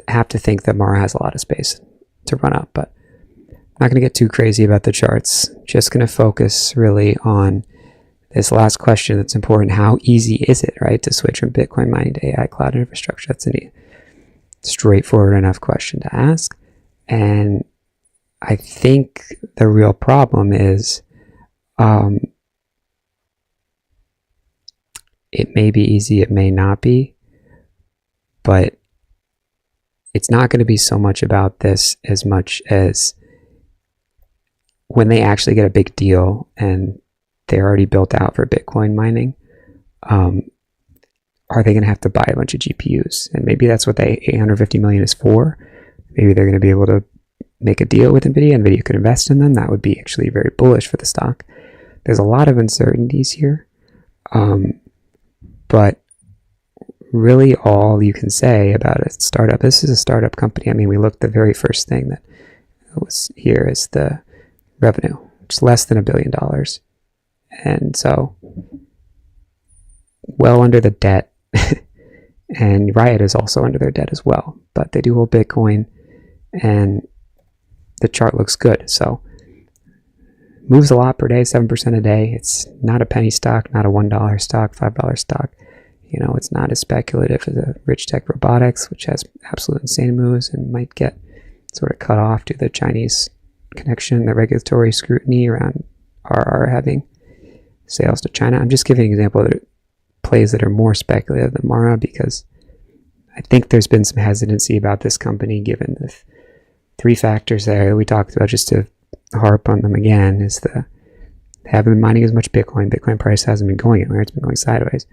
I have to think that Mara has a lot of space to run up, but I'm not going to get too crazy about the charts. Just going to focus really on this last question that's important. How easy is it, right, to switch from Bitcoin mining to AI cloud infrastructure? That's a straightforward enough question to ask. And I think the real problem is it may be easy, it may not be, but it's not going to be so much about this as much as when they actually get a big deal and they're already built out for Bitcoin mining, are they going to have to buy a bunch of GPUs? And maybe that's what the 850 million is for. Maybe they're going to be able to make a deal with NVIDIA. NVIDIA could invest in them. That would be actually very bullish for the stock. There's a lot of uncertainties here. But really all you can say about a startup, this is a startup company. I mean, we looked, the very first thing that was here is the revenue, which is less than $1 billion. And so well under the debt. And Riot is also under their debt as well. But they do hold Bitcoin, and the chart looks good. So moves a lot per day, 7% a day. It's not a penny stock, not a $1 stock, $5 stock. You know, it's not as speculative as a Rich Tech Robotics, which has absolute insane moves and might get sort of cut off due to the Chinese connection, the regulatory scrutiny around RR having sales to China. I'm just giving an example of plays that are more speculative than Mara, because I think there's been some hesitancy about this company given the three factors there that we talked about. Just to harp on them again, is they haven't been mining as much Bitcoin. Bitcoin price hasn't been going anywhere. It's been going sideways.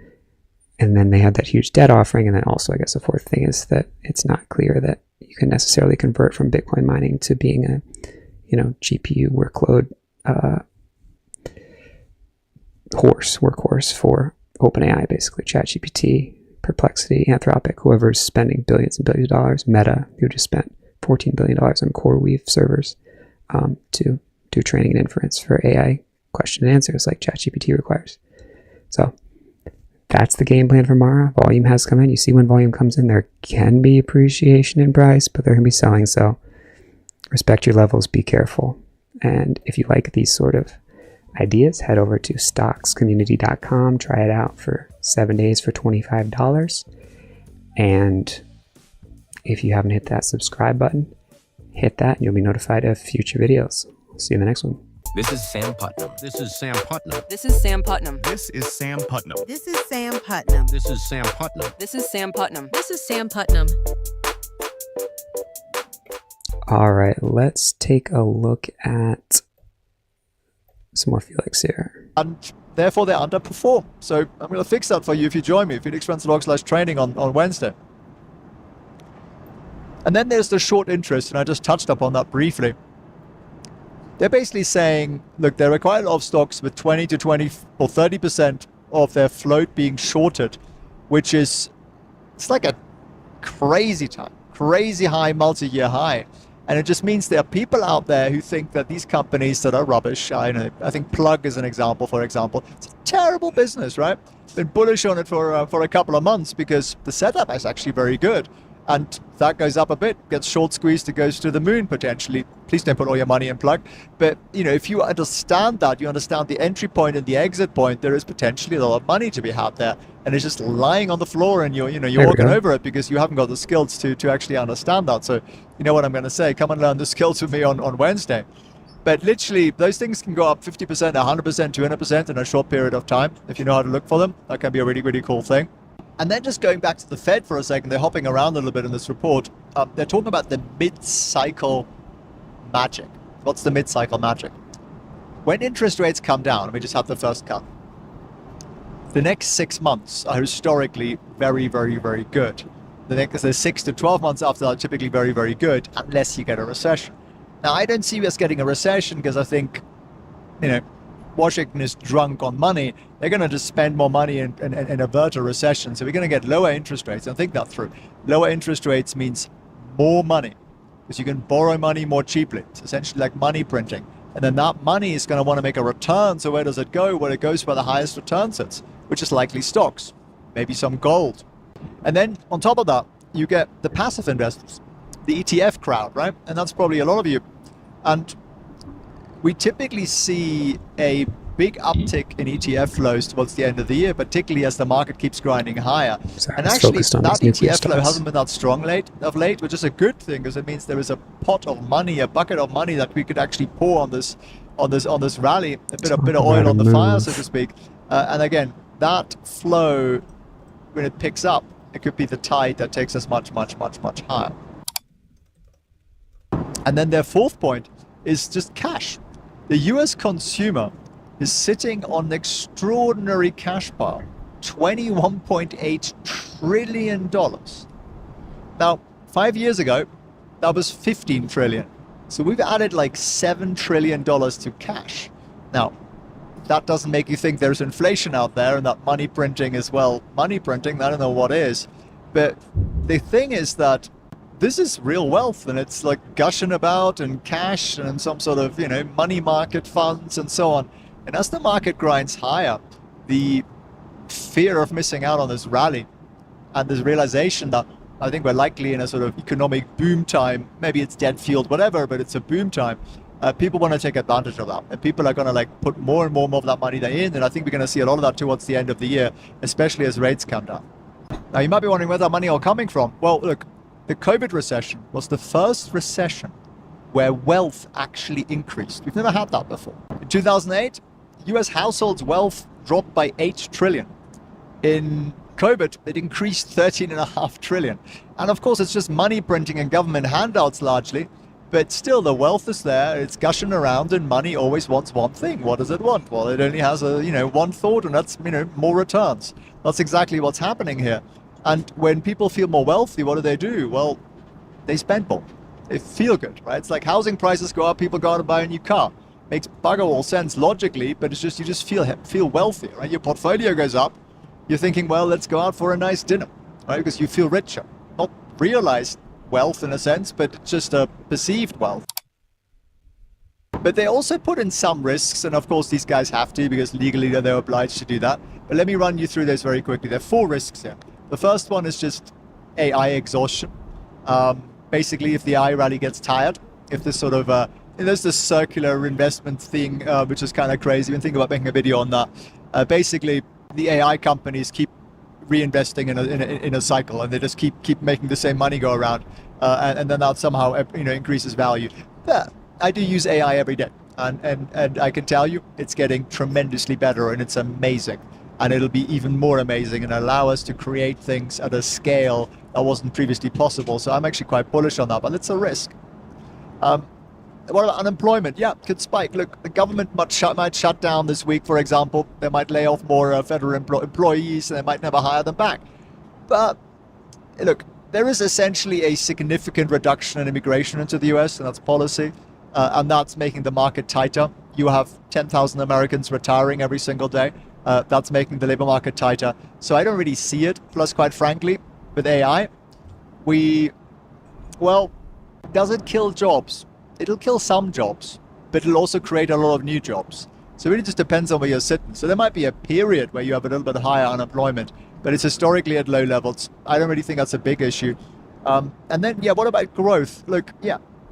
And then they had that huge debt offering. And then also, I guess the fourth thing is that it's not clear that you can necessarily convert from Bitcoin mining to being a, GPU workload workhorse for OpenAI, basically. ChatGPT, Perplexity, Anthropic, whoever's spending billions and billions of dollars. Meta, who just spent $14 billion on CoreWeave servers to do training and inference for AI question and answers like ChatGPT requires. So that's the game plan for Mara. Volume has come in. You see when volume comes in, there can be appreciation in price, but they're going to be selling. So respect your levels, be careful. And if you like these sort of ideas, head over to stockscommunity.com. Try it out for 7 days for $25. And if you haven't hit that subscribe button, hit that and you'll be notified of future videos. See you in the next one. This is Sam Putnam. This is Sam Putnam. This is Sam Putnam. This is Sam Putnam. This is Sam Putnam. This is Sam Putnam. This is Sam Putnam. This is Sam Putnam. All right, let's take a look at some more Felix here. And therefore they underperform. So I'm going to fix that for you if you join me, felixfrancelog/training on Wednesday. And then there's the short interest, and I just touched upon that briefly. They're basically saying, look, there are quite a lot of stocks with 20 to 20 or 30% of their float being shorted, which is, it's like a crazy time, crazy high, multi-year high. And it just means there are people out there who think that these companies that are rubbish, I think Plug is an example, for example. It's a terrible business, right? Been bullish on it for a couple of months because the setup is actually very good. And that goes up a bit, gets short squeezed, it goes to the moon potentially. Please don't put all your money in Plug. But, if you understand that, you understand the entry point and the exit point, there is potentially a lot of money to be had there. And it's just lying on the floor and you're walking over it because you haven't got the skills to actually understand that. So you know what I'm going to say, come and learn the skills with me on Wednesday. But literally, those things can go up 50%, 100%, 200% in a short period of time. If you know how to look for them, that can be a really, really cool thing. And then just going back to the Fed for a second, they're hopping around a little bit in this report. They're talking about the mid-cycle magic. What's the mid-cycle magic? When interest rates come down, we just had the first cut. The next 6 months are historically very, very, very good. The next 6 to 12 months after that are typically very, very good, unless you get a recession. Now, I don't see us getting a recession because I think, Washington is drunk on money. They're going to just spend more money and avert a recession. So we're going to get lower interest rates. And think that through. Lower interest rates means more money because you can borrow money more cheaply. It's essentially like money printing. And then that money is going to want to make a return. So where does it go? Well, it goes where the highest return sits, which is likely stocks, maybe some gold. And then on top of that, you get the passive investors, the ETF crowd, right? And that's probably a lot of you. And we typically see a big uptick in ETF flows towards the end of the year, particularly as the market keeps grinding higher. Sorry, and actually, that ETF flow stocks. hasn't been that strong of late, which is a good thing because it means there is a pot of money, a bucket of money that we could actually pour on this rally, a bit of oil on the fire, so to speak. And again, that flow, when it picks up, it could be the tide that takes us much, much, much, much higher. And then their fourth point is just cash. The US consumer is sitting on an extraordinary cash pile, $21.8 trillion. Now, 5 years ago, that was 15 trillion. So we've added like $7 trillion to cash. Now, that doesn't make you think there's inflation out there and that money printing is, money printing. I don't know what is. But the thing is that this is real wealth and it's like gushing about and cash and some sort of, money market funds and so on. And as the market grinds higher, the fear of missing out on this rally and this realization that I think we're likely in a sort of economic boom time. Maybe it's dead field, whatever, but it's a boom time. People want to take advantage of that, and people are going to like put more and more of that money in, and I think we're going to see a lot of that towards the end of the year, especially as rates come down. Now, you might be wondering where that money all coming from. Well, look, the COVID recession was the first recession where wealth actually increased. We've never had that before. In 2008, US households' wealth dropped by 8 trillion. In COVID, it increased 13.5 trillion. And of course, it's just money printing and government handouts largely, but still the wealth is there, it's gushing around, and money always wants one thing. What does it want? Well, it only has one thought, and that's, more returns. That's exactly what's happening here. And when people feel more wealthy, what do? Well, they spend more. They feel good, right? It's like housing prices go up, people go out and buy a new car. Makes bugger all sense logically, but it's just, you just feel wealthy, right? Your portfolio goes up. You're thinking, well, let's go out for a nice dinner, right? Because you feel richer. Not realized wealth in a sense, but just a perceived wealth. But they also put in some risks, and of course these guys have to because legally they're obliged to do that. But let me run you through those very quickly. There are 4 risks here. The first one is just AI exhaustion. Basically, if the AI rally gets tired, if this sort of, there's this circular investment thing, which is kind of crazy. When think about making a video on that. Basically, the AI companies keep reinvesting in a cycle, and they just keep making the same money go around, and then that somehow increases value. But I do use AI every day, and I can tell you it's getting tremendously better, and it's amazing, and it'll be even more amazing and allow us to create things at a scale that wasn't previously possible. So I'm actually quite bullish on that, but it's a risk. What about unemployment? Yeah, it could spike. Look, the government might shut down this week, for example. They might lay off more federal employees, and they might never hire them back. But look, there is essentially a significant reduction in immigration into the US, and that's policy, and that's making the market tighter. You have 10,000 Americans retiring every single day. That's making the labor market tighter. So I don't really see it. Plus, quite frankly, with AI, does it kill jobs? It'll kill some jobs, but it'll also create a lot of new jobs. So it really just depends on where you're sitting. So there might be a period where you have a little bit higher unemployment, but it's historically at low levels. I don't really think that's a big issue. And then, what about growth? Look,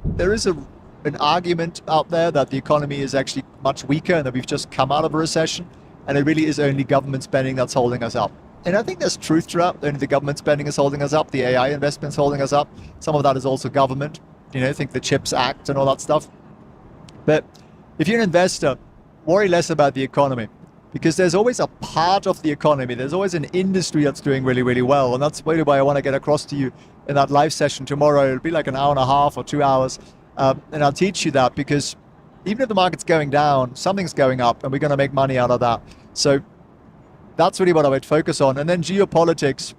there is an argument out there that the economy is actually much weaker and that we've just come out of a recession, and it really is only government spending that's holding us up. And I think there's truth to that. Only the government spending is holding us up. The AI investment's holding us up. Some of that is also government. Think the CHIPS Act and all that stuff. But if you're an investor, worry less about the economy, because there's always a part of the economy, there's always an industry that's doing really, really well. And that's really why I want to get across to you in that live session tomorrow. It'll be like an hour and a half or 2 hours. And I'll teach you that, because even if the market's going down, something's going up, and we're going to make money out of that. So that's really what I would focus on. And then geopolitics,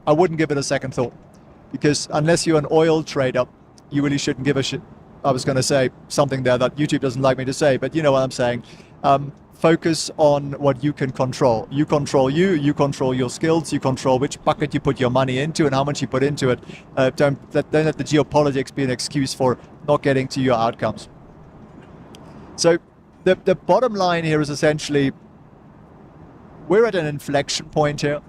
I wouldn't give it a second thought, because unless you're an oil trader, you really shouldn't give a shit. I was going to say something there that YouTube doesn't like me to say, but you know what I'm saying. Focus on what you can control. You control you control your skills, you control which bucket you put your money into and how much you put into it. Don't let the geopolitics be an excuse for not getting to your outcomes. So the bottom line here is essentially, we're at an inflection point here.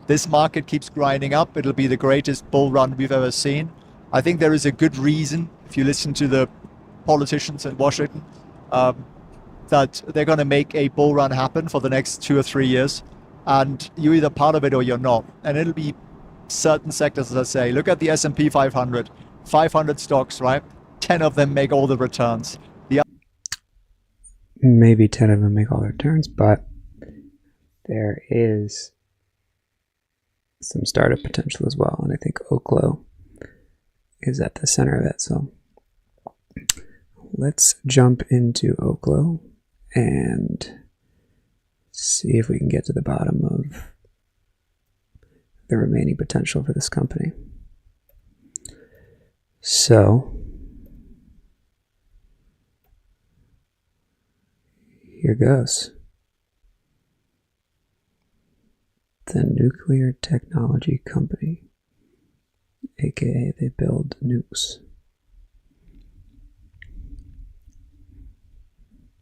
This market keeps grinding up. It'll be the greatest bull run we've ever seen. I think there is a good reason, if you listen to the politicians in Washington, that they're going to make a bull run happen for the next 2 or 3 years. And you're either part of it or you're not. And it'll be certain sectors, as I say. Look at the S&P 500. 500 stocks, right? 10 of them make all the returns. Maybe 10 of them make all the returns, but there is some startup potential as well. And I think Oaklo is at the center of it. So let's jump into Oaklo and see if we can get to the bottom of the remaining potential for this company. So here goes. The Nuclear Technology Company, aka they build nukes.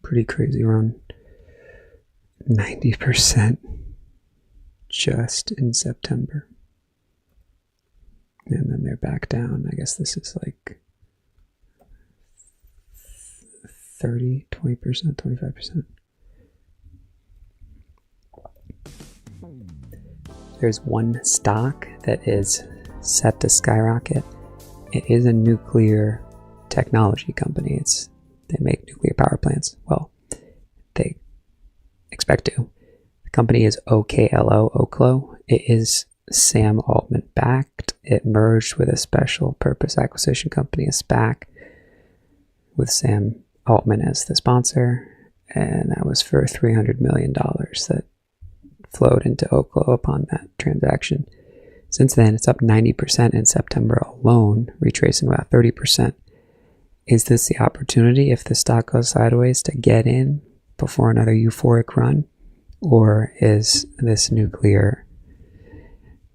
Pretty crazy run. 90%. just in September. And then they're back down. I guess this is like 30, 20%, 25%. There's one stock that is set to skyrocket. It is a nuclear technology company. They make nuclear power plants. Well, they expect to. The company is Oaklo. It is Sam Altman backed. It merged with a special purpose acquisition company, a SPAC, with Sam Altman as the sponsor, and that was for $300 million that flowed into Oaklo upon that transaction. Since then, it's up 90% in September alone, retracing about 30%. Is this the opportunity, if the stock goes sideways, to get in before another euphoric run? Or is this nuclear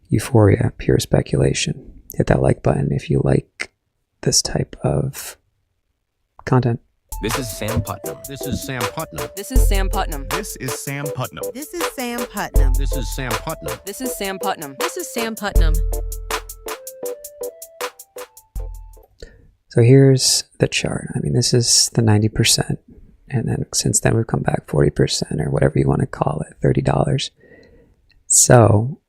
euphoria pure speculation? Hit that like button if you like this type of content. This is Sam Putnam. This is Sam Putnam. This is Sam Putnam. This is Sam Putnam. This is Sam Putnam. This is Sam Putnam. This is Sam Putnam. This is Sam Putnam. So here's the chart. I mean, this is the 90%. And then since then, we've come back 40% or whatever you want to call it, $30. So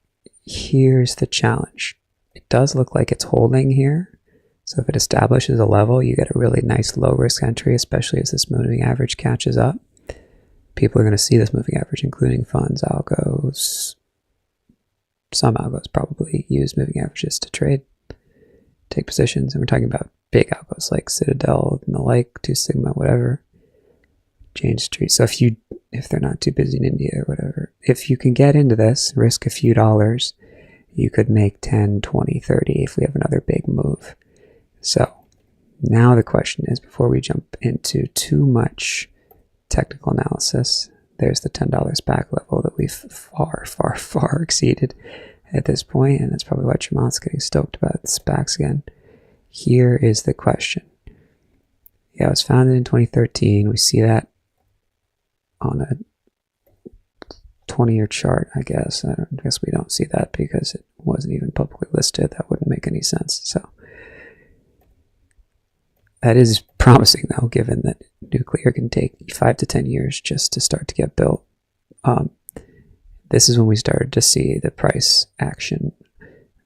here's the challenge. It does look like it's holding here. So if it establishes a level, you get a really nice low risk entry, especially as this moving average catches up. People are going to see this moving average, including funds, algos. Some algos probably use moving averages to trade, take positions. And we're talking about big algos like Citadel and the like, 2 Sigma, whatever. Jane Street. So if they're not too busy in India or whatever, if you can get into this, risk a few dollars, you could make 10, 20, 30 if we have another big move. So now the question is, before we jump into too much technical analysis, there's the $10 SPAC level that we've far, far, far exceeded at this point, and that's probably why Tremont's getting stoked about the SPACs again. Here is the question. Yeah, it was founded in 2013. We see that on a 20-year chart, I guess. I guess we don't see that because it wasn't even publicly listed. That wouldn't make any sense. So that is promising, though, given that nuclear can take 5 to 10 years just to start to get built. This is when we started to see the price action.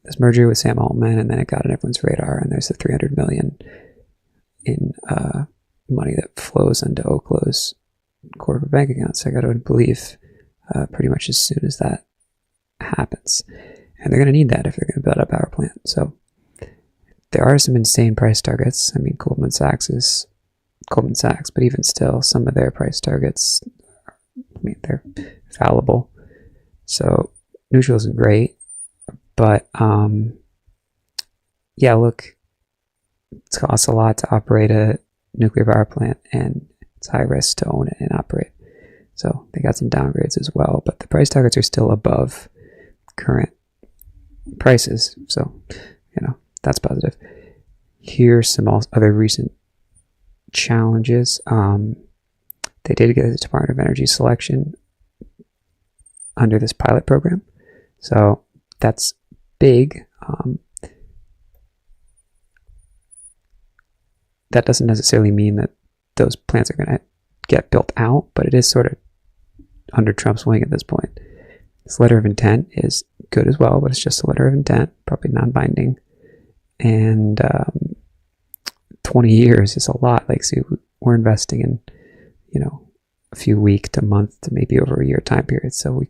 This merger with Sam Altman, and then it got on everyone's radar, and there's the $300 million in money that flows into Oaklo's corporate bank accounts. I got to believe pretty much as soon as that happens. And they're going to need that if they're going to build a power plant. So there are some insane price targets. I mean, Goldman Sachs, but even still, some of their price targets, I mean, they're fallible. So neutral isn't great, but yeah, look, it costs a lot to operate a nuclear power plant, and it's high risk to own it and operate. So they got some downgrades as well, but the price targets are still above current prices. So, that's positive. Here's some other recent challenges. They did get the Department of Energy selection under this pilot program. So that's big. That doesn't necessarily mean that those plants are going to get built out, but it is sort of under Trump's wing at this point. This letter of intent is good as well, but it's just a letter of intent, probably non-binding. And 20 years is a lot. Like, see, we're investing in, a few week to month to maybe over a year time period. So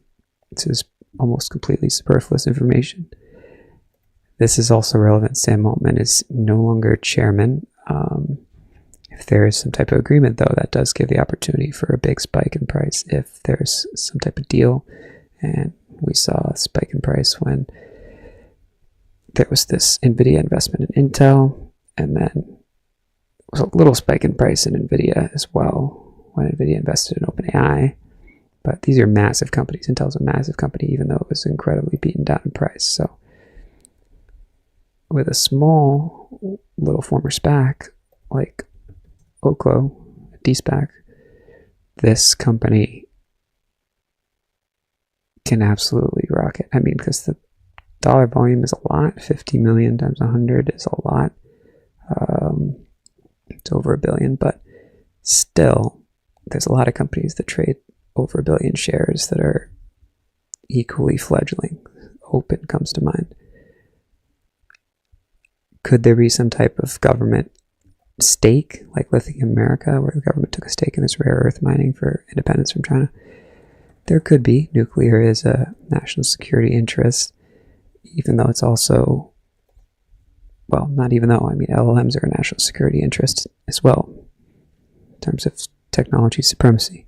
this is almost completely superfluous information. This is also relevant. Sam Altman is no longer chairman. If there is some type of agreement, though, that does give the opportunity for a big spike in price if there's some type of deal. And we saw a spike in price when there was this NVIDIA investment in Intel, and then there was a little spike in price in NVIDIA as well when NVIDIA invested in OpenAI. But these are massive companies. Intel's a massive company, even though it was incredibly beaten down in price. So with a small little former SPAC like Oaklo, a D-SPAC, this company can absolutely rocket. I mean, because the dollar volume is a lot. 50 million times 100 is a lot. It's over $1 billion, but still, there's a lot of companies that trade over $1 billion shares that are equally fledgling. Open comes to mind. Could there be some type of government stake, like Lithium America, where the government took a stake in this rare earth mining for independence from China? There could be. Nuclear is a national security interest, even though it's also, well, not even though, I mean, LLMs are a national security interest as well, in terms of technology supremacy.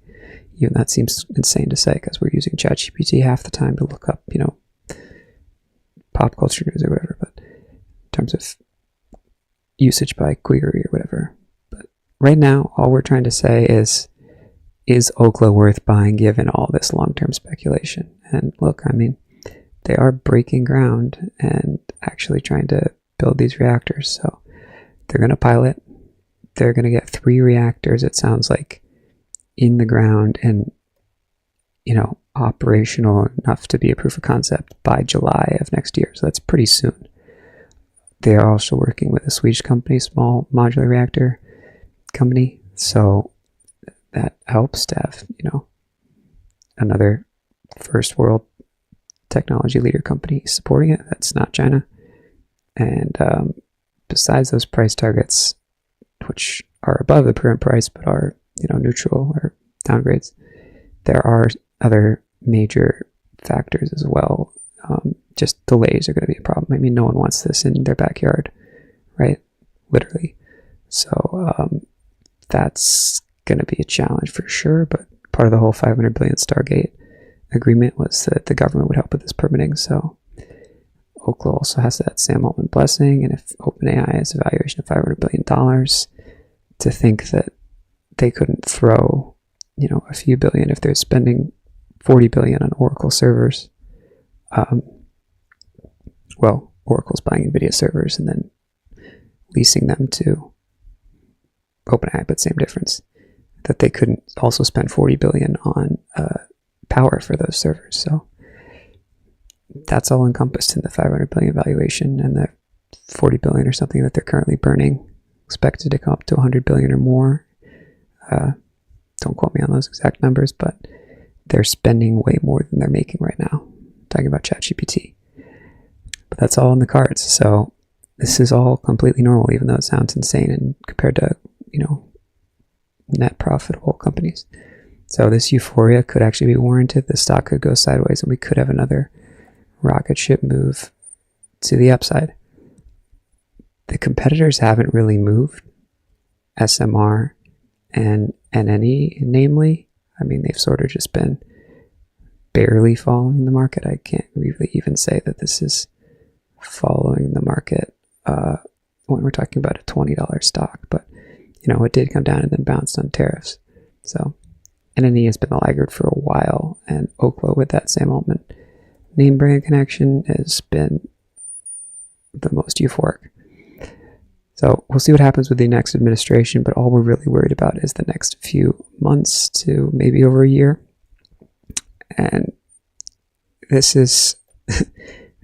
Even that seems insane to say, because we're using ChatGPT half the time to look up, you know, pop culture news or whatever, but in terms of usage by query or whatever. But right now, all we're trying to say is Oaklo worth buying given all this long-term speculation? And look, I mean, they are breaking ground and actually trying to build these reactors. So they're going to pilot. They're going to get 3 reactors, it sounds like, in the ground and, you know, operational enough to be a proof of concept by July of next year. So that's pretty soon. They are also working with a Swedish company, small modular reactor company. So that helps to have, you know, another first world technology leader company supporting it. That's not China. And besides those price targets, which are above the current price but are, you know, neutral or downgrades, there are other major factors as well. Just delays are going to be a problem. I mean, no one wants this in their backyard, right? Literally. So that's going to be a challenge for sure. But part of the whole $500 billion Stargate agreement was that the government would help with this permitting. So Oaklo also has that Sam Altman blessing. And if OpenAI has a valuation of $500 billion, to think that they couldn't throw, you know, a few billion if they're spending $40 billion on Oracle servers. Well, Oracle's buying NVIDIA servers and then leasing them to OpenAI, but same difference. That they couldn't also spend $40 billion on power for those servers. So that's all encompassed in the $500 billion valuation, and the $40 billion or something that they're currently burning, expected to come up to $100 billion or more. Don't quote me on those exact numbers, but they're spending way more than they're making right now. I'm talking about ChatGPT. But that's all in the cards. So this is all completely normal, even though it sounds insane and compared to, you know, net profitable companies. So this euphoria could actually be warranted. The stock could go sideways and we could have another rocket ship move to the upside. The competitors haven't really moved. SMR and NNE, namely. I mean, they've sort of just been barely following the market. I can't really even say that this is following the market when we're talking about a $20 stock. But, you know, it did come down and then bounced on tariffs. So NNE has been the laggard for a while, and Oaklo, with that Sam Altman name brand connection, has been the most euphoric. So we'll see what happens with the next administration, but all we're really worried about is the next few months to maybe over a year. And this is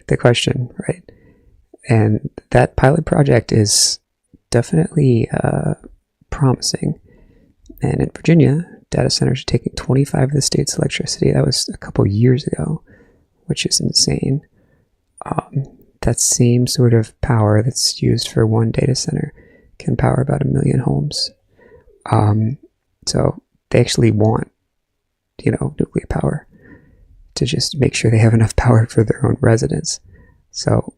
the question, right? And that pilot project is definitely promising. And in Virginia, data centers are taking 25 of the state's electricity. That was a couple years ago, which is insane. That same sort of power that's used for one data center can power about 1 million homes. So they actually want, you know, nuclear power to just make sure they have enough power for their own residents. So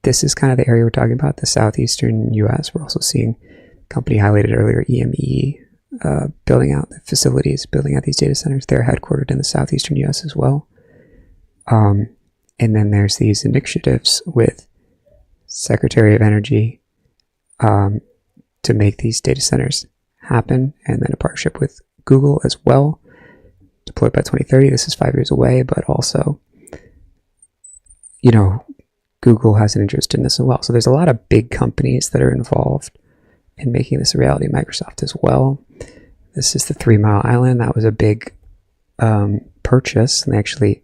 this is kind of the area we're talking about, the southeastern US. We're also seeing a company highlighted earlier, EME, building out the facilities, building out these data centers. They're headquartered in the southeastern US as well. And then there's these initiatives with Secretary of Energy to make these data centers happen, and then a partnership with Google as well, deployed by 2030. This is 5 years away, but also, you know, Google has an interest in this as well. So there's a lot of big companies that are involved in making this a reality. Microsoft as well. This is the 3 Mile Island. That was a big purchase, and they actually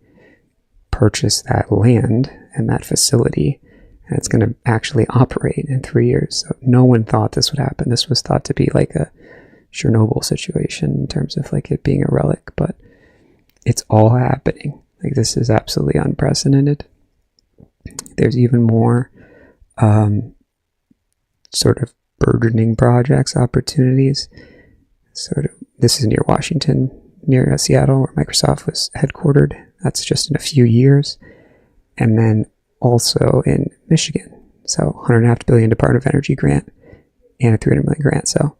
purchase that land and that facility, and it's going to actually operate in 3 years. So no one thought this would happen. This was thought to be like a Chernobyl situation in terms of like it being a relic, but it's all happening. Like, this is absolutely unprecedented. There's even more sort of burgeoning projects, opportunities. This is near Washington, near Seattle, where Microsoft was headquartered. That's just in a few years. And then also in Michigan. So $150 billion Department of Energy grant and a $300 million grant. So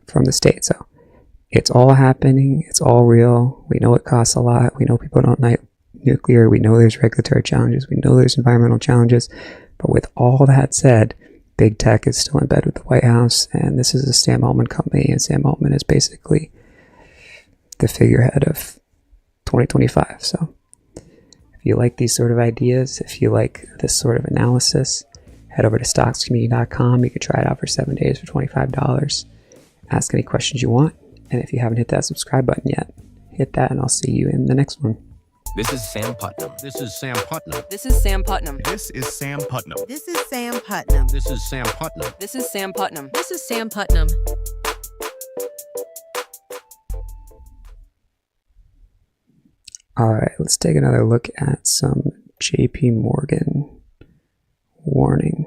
from the state. So it's all happening. It's all real. We know it costs a lot. We know people don't like nuclear. We know there's regulatory challenges. We know there's environmental challenges. But with all that said, big tech is still in bed with the White House, and this is a Sam Altman company, and Sam Altman is basically the figurehead of 2025. So if you like these sort of ideas, if you like this sort of analysis, head over to stockscommunity.com. You can try it out for 7 days for $25. Ask any questions you want, and if you haven't hit that subscribe button yet, hit that, and I'll see you in the next one. This is Sam Putnam. This is Sam Putnam. This is Sam Putnam. This is Sam Putnam. This is Sam Putnam. This is Sam Putnam. This is Sam Putnam. This is Sam Putnam. All right, let's take another look at some JP Morgan warning.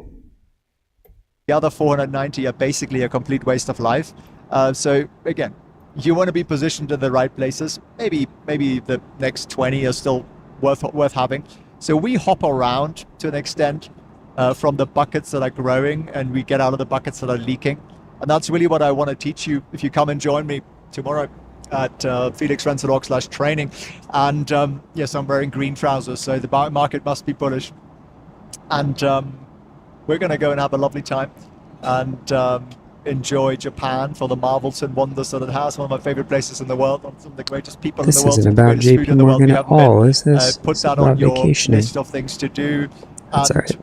The other 490 are basically a complete waste of life. So again, you want to be positioned in the right places. Maybe the next 20 are still worth having. So we hop around to an extent from the buckets that are growing, and we get out of the buckets that are leaking. And that's really what I want to teach you if you come and join me tomorrow at felixrenzel.org/training. And yes, I'm wearing green trousers, so the market must be bullish. And we're going to go and have a lovely time and enjoy Japan for the marvels and wonders that it has. One of my favorite places in the world, some of the greatest people in the world. This isn't about JP Morgan at all, is this? Put It's that about on your vacationing. list of things to do. That's And all right.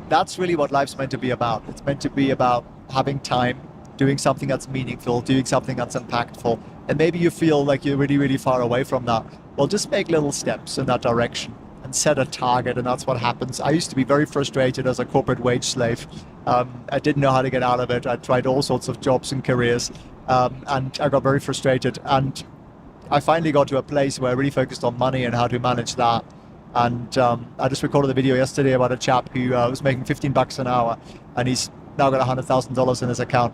that's really what life's meant to be about. It's meant to be about having time, doing something that's meaningful, doing something that's impactful. And maybe you feel like you're really, really far away from that. Well, just make little steps in that direction and set a target, and that's what happens. I used to be very frustrated as a corporate wage slave. I didn't know how to get out of it. I tried all sorts of jobs and careers, and I got very frustrated. And I finally got to a place where I really focused on money and how to manage that. And I just recorded a video yesterday about a chap who was making $15 an hour, and he's now got $100,000 in his account,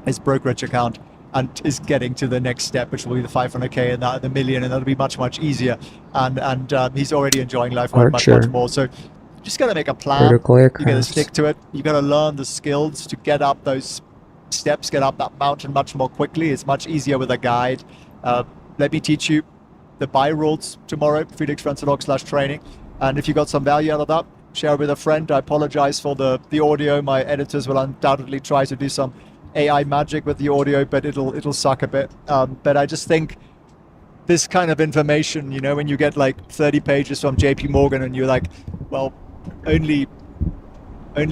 his brokerage account, and is getting to the next step, which will be the 500K and the million, and that'll be much, much easier. And he's already enjoying life much more. So you just got to make a plan. You got to stick to it. You got to learn the skills to get up those steps, get up that mountain much more quickly. It's much easier with a guide. Let me teach you the buy rules tomorrow, felixrenzel.org/training. And if you got some value out of that, share it with a friend. I apologize for the audio. My editors will undoubtedly try to do some AI magic with the audio, but it'll suck a bit. But I just think this kind of information, you know, when you get like 30 pages from JP Morgan and you're like, well, only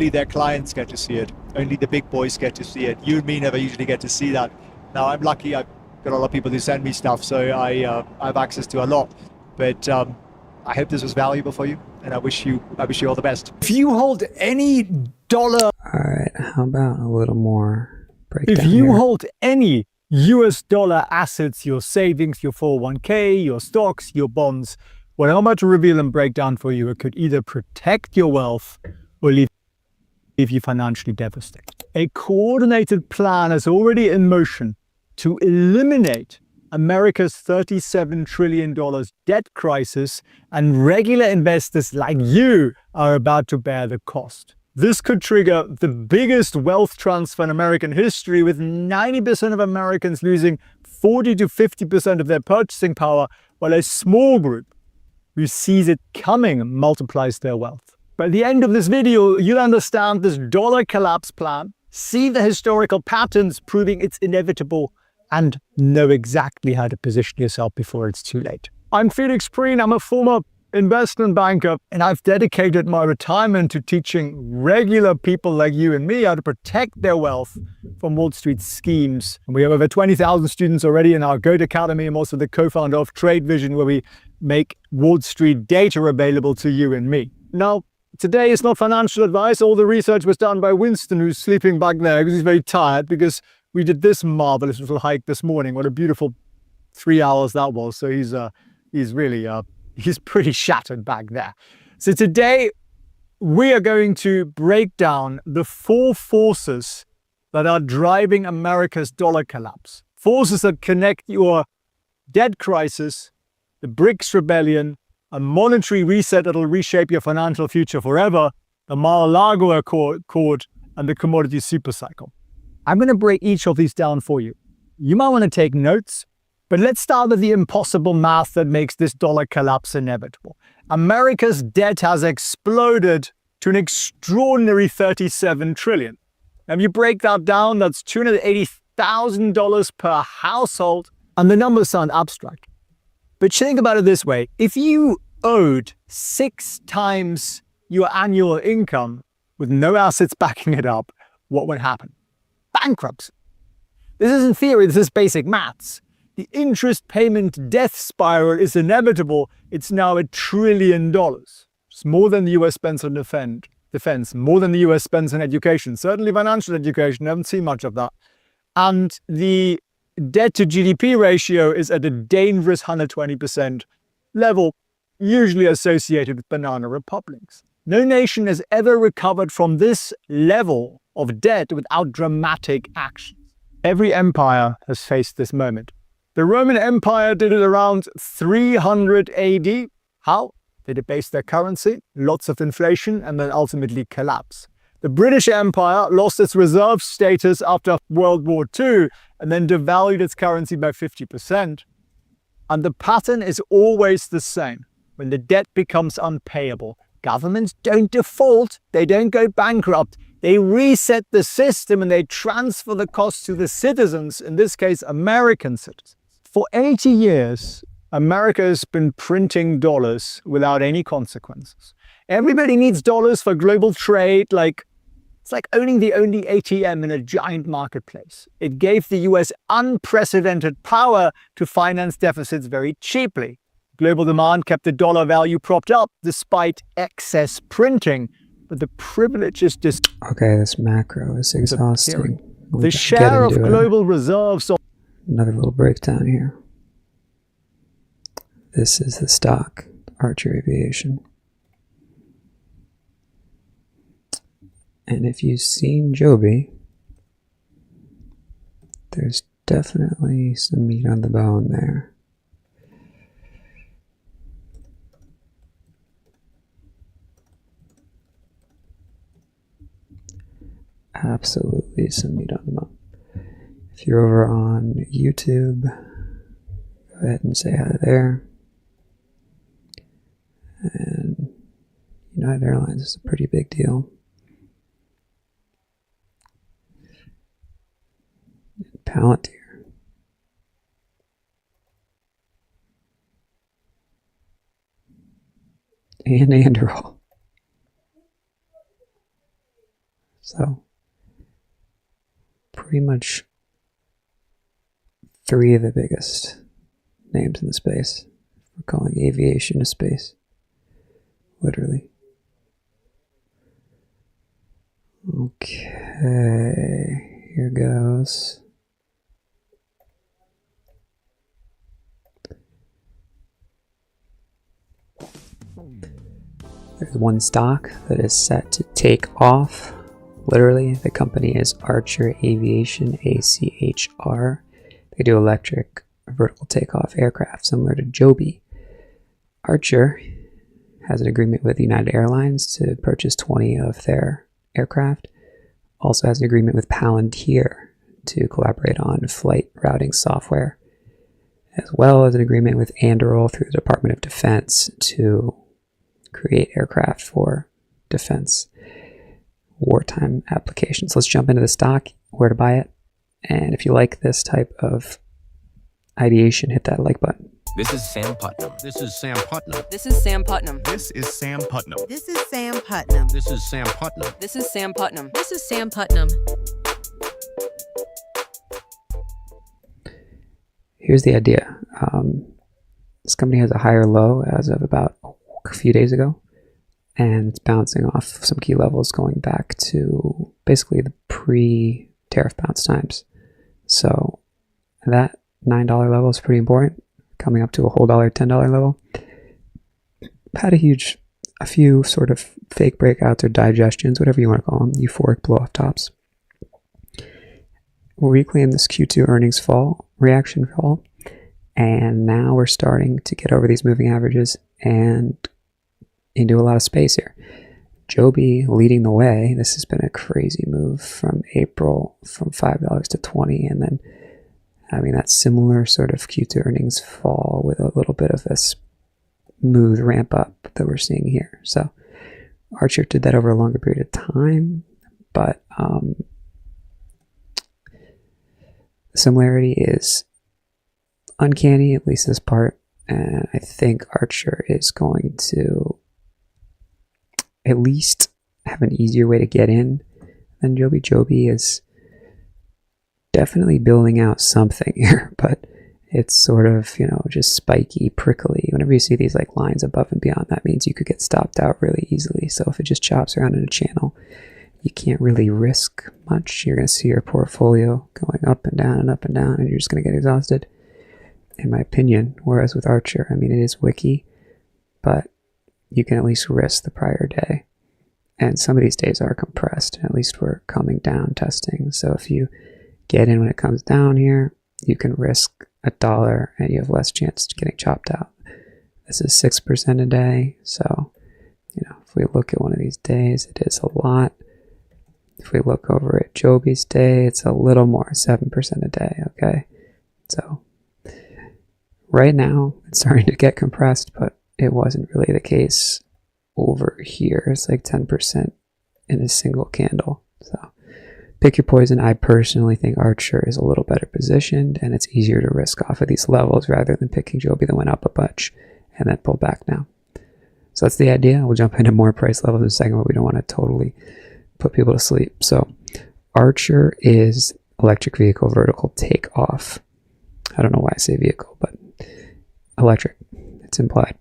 their clients get to see it. Only the big boys get to see it. You and me never usually get to see that. Now, I'm lucky. I've got a lot of people who send me stuff, so I have access to a lot. But I hope this was valuable for you, and I wish you all the best. If you hold any dollar, All right, how about a little more breakdown if you here? hold any US dollar assets, your savings, your 401k, your stocks, your bonds, what I'm about to reveal and break down for you, it could either protect your wealth or leave you financially devastated. A coordinated plan is already in motion to eliminate America's $37 trillion debt crisis, and regular investors like you are about to bear the cost. This could trigger the biggest wealth transfer in American history, with 90% of Americans losing 40 to 50% of their purchasing power, while a small group who sees it coming multiplies their wealth. By the end of this video, you'll understand this dollar collapse plan, see the historical patterns proving it's inevitable, and know exactly how to position yourself before it's too late. I'm Felix Preen. I'm a former investment banker, and I've dedicated my retirement to teaching regular people like you and me how to protect their wealth from Wall Street schemes. And we have over 20,000 students already in our GOAT Academy. I'm also the co-founder of Trade Vision, where we make Wall Street data available to you and me. Now, today is not financial advice. All the research was done by Winston, who's sleeping back there because he's very tired, because we did this marvelous little hike this morning. What a beautiful 3 hours that was. So he's really he's pretty shattered back there. So today we are going to break down the 4 forces that are driving America's dollar collapse. Forces that connect your debt crisis, the BRICS rebellion, a monetary reset that will reshape your financial future forever, the Mar-a-Lago Accord, and the commodity supercycle. I'm going to break each of these down for you. You might want to take notes, but let's start with the impossible math that makes this dollar collapse inevitable. America's debt has exploded to an extraordinary $37 trillion. Now, if you break that down, that's $280,000 per household, and the numbers sound abstract. But think about it this way. If you owed 6 times your annual income with no assets backing it up, what would happen? Bankruptcy. This isn't theory, this is basic maths. The interest payment death spiral is inevitable. It's now $1 trillion. It's more than the US spends on defense, more than the US spends on education, certainly financial education. I haven't seen much of that. And the debt to GDP ratio is at a dangerous 120% level, usually associated with banana republics. No nation has ever recovered from this level of debt without dramatic actions. Every empire has faced this moment. The Roman Empire did it around 300 AD. How? They debased their currency, lots of inflation, and then ultimately collapsed. The British Empire lost its reserve status after World War II and then devalued its currency by 50%. And the pattern is always the same. When the debt becomes unpayable, governments don't default, they don't go bankrupt. They reset the system and they transfer the costs to the citizens, in this case, American citizens. For 80 years, America has been printing dollars without any consequences. Everybody needs dollars for global trade. It's like owning the only ATM in a giant marketplace. It gave the US unprecedented power to finance deficits very cheaply. Global demand kept the dollar value propped up despite excess printing. But the privilege is just... Okay, this macro is exhausting. The share of global reserves... Another little breakdown here. This is the stock, Archer Aviation. And if you've seen Joby, there's definitely some meat on the bone there. Absolutely some meat on the bone. If you're over on YouTube, go ahead and say hi there. And United Airlines is a pretty big deal. Palantir. And Anduril. So, pretty much 3 of the biggest names in the space. We're calling aviation a space. Literally. Okay, here goes. There's one stock that is set to take off. Literally, the company is Archer Aviation, ACHR. They do electric vertical takeoff aircraft, similar to Joby. Archer has an agreement with United Airlines to purchase 20 of their aircraft. Also has an agreement with Palantir to collaborate on flight routing software, as well as an agreement with Anduril through the Department of Defense to create aircraft for defense wartime applications. Let's jump into the stock, where to buy it, and if you like this type of ideation, hit that like button. This is Sam Putnam. This is Sam Putnam. This is Sam Putnam. This is Sam Putnam. This is Sam Putnam. This is Sam Putnam. This is Sam Putnam. This is Sam Putnam. Here's the idea. This company has a higher low as of about a few days ago, and it's bouncing off some key levels going back to basically the pre-tariff bounce times. So that $9 level is pretty important, coming up to a whole $10 level. Had a few sort of fake breakouts or digestions, whatever you want to call them, euphoric blow-off tops. We'll reclaim this Q2 earnings reaction fall, and now we're starting to get over these moving averages and into a lot of space here. Joby leading the way. This has been a crazy move from April, from $5 to 20, and then having that similar sort of Q2 earnings fall with a little bit of a smooth ramp up that we're seeing here. So Archer did that over a longer period of time, but the similarity is uncanny, at least this part, and I think Archer is going to at least have an easier way to get in than Joby. Joby is definitely building out something here, but it's sort of, just spiky, prickly. Whenever you see these like lines above and beyond, that means you could get stopped out really easily. So if it just chops around in a channel, you can't really risk much. You're going to see your portfolio going up and down and up and down, and you're just going to get exhausted, in my opinion. Whereas with Archer, it is wiki, but you can at least risk the prior day. And some of these days are compressed, and at least we're coming down testing. So if you get in when it comes down here, you can risk $1 and you have less chance of getting chopped out. This is 6% a day. So, if we look at one of these days, it is a lot. If we look over at Joby's day, it's a little more, 7% a day, okay? So right now, it's starting to get compressed, but it wasn't really the case over here. It's like 10% in a single candle. So pick your poison. I personally think Archer is a little better positioned, and it's easier to risk off of these levels rather than picking Joby that went up a bunch and then pull back now. So that's the idea. We'll jump into more price levels in a second, but we don't want to totally put people to sleep. So Archer is electric vehicle vertical takeoff. I don't know why I say vehicle, but electric. It's implied.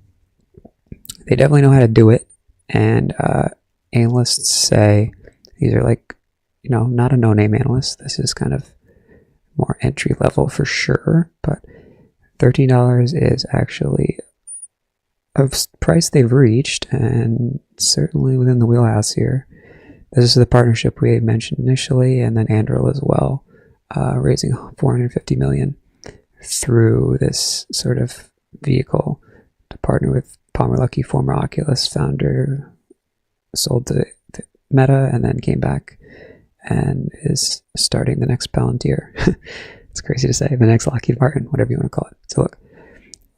They definitely know how to do it, and analysts say these are like, not a no-name analyst. This is kind of more entry level for sure, but $13 is actually a price they've reached, and certainly within the wheelhouse here. This is the partnership we mentioned initially, and then Anduril as well, raising $450 million through this sort of vehicle to partner with Palmer Luckey, former Oculus founder, sold to Meta and then came back and is starting the next Palantir. It's crazy to say, the next Lockheed Martin, whatever you want to call it. So look,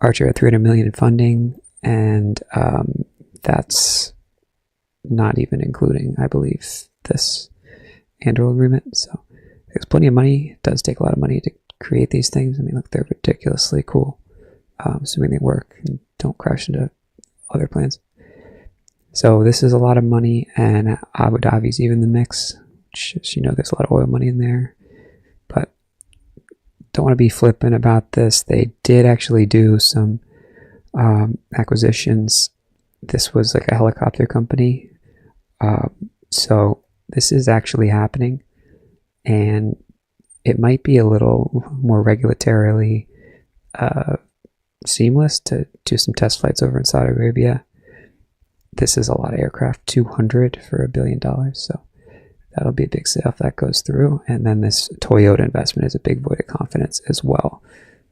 Archer at $300 million in funding, and that's not even including, I believe, this Anduril agreement. So there's plenty of money. It does take a lot of money to create these things. Look, they're ridiculously cool, assuming they work and don't crash into other plans. So this is a lot of money, and Abu Dhabi's even the mix, which, there's a lot of oil money in there. But don't want to be flippant about this. They did actually do some acquisitions. This was like a helicopter company. So this is actually happening, and it might be a little more regulatorily seamless to do some test flights over in Saudi Arabia. This is a lot of aircraft, 200 for $1 billion. So that'll be a big sale if that goes through. And then this Toyota investment is a big vote of confidence as well.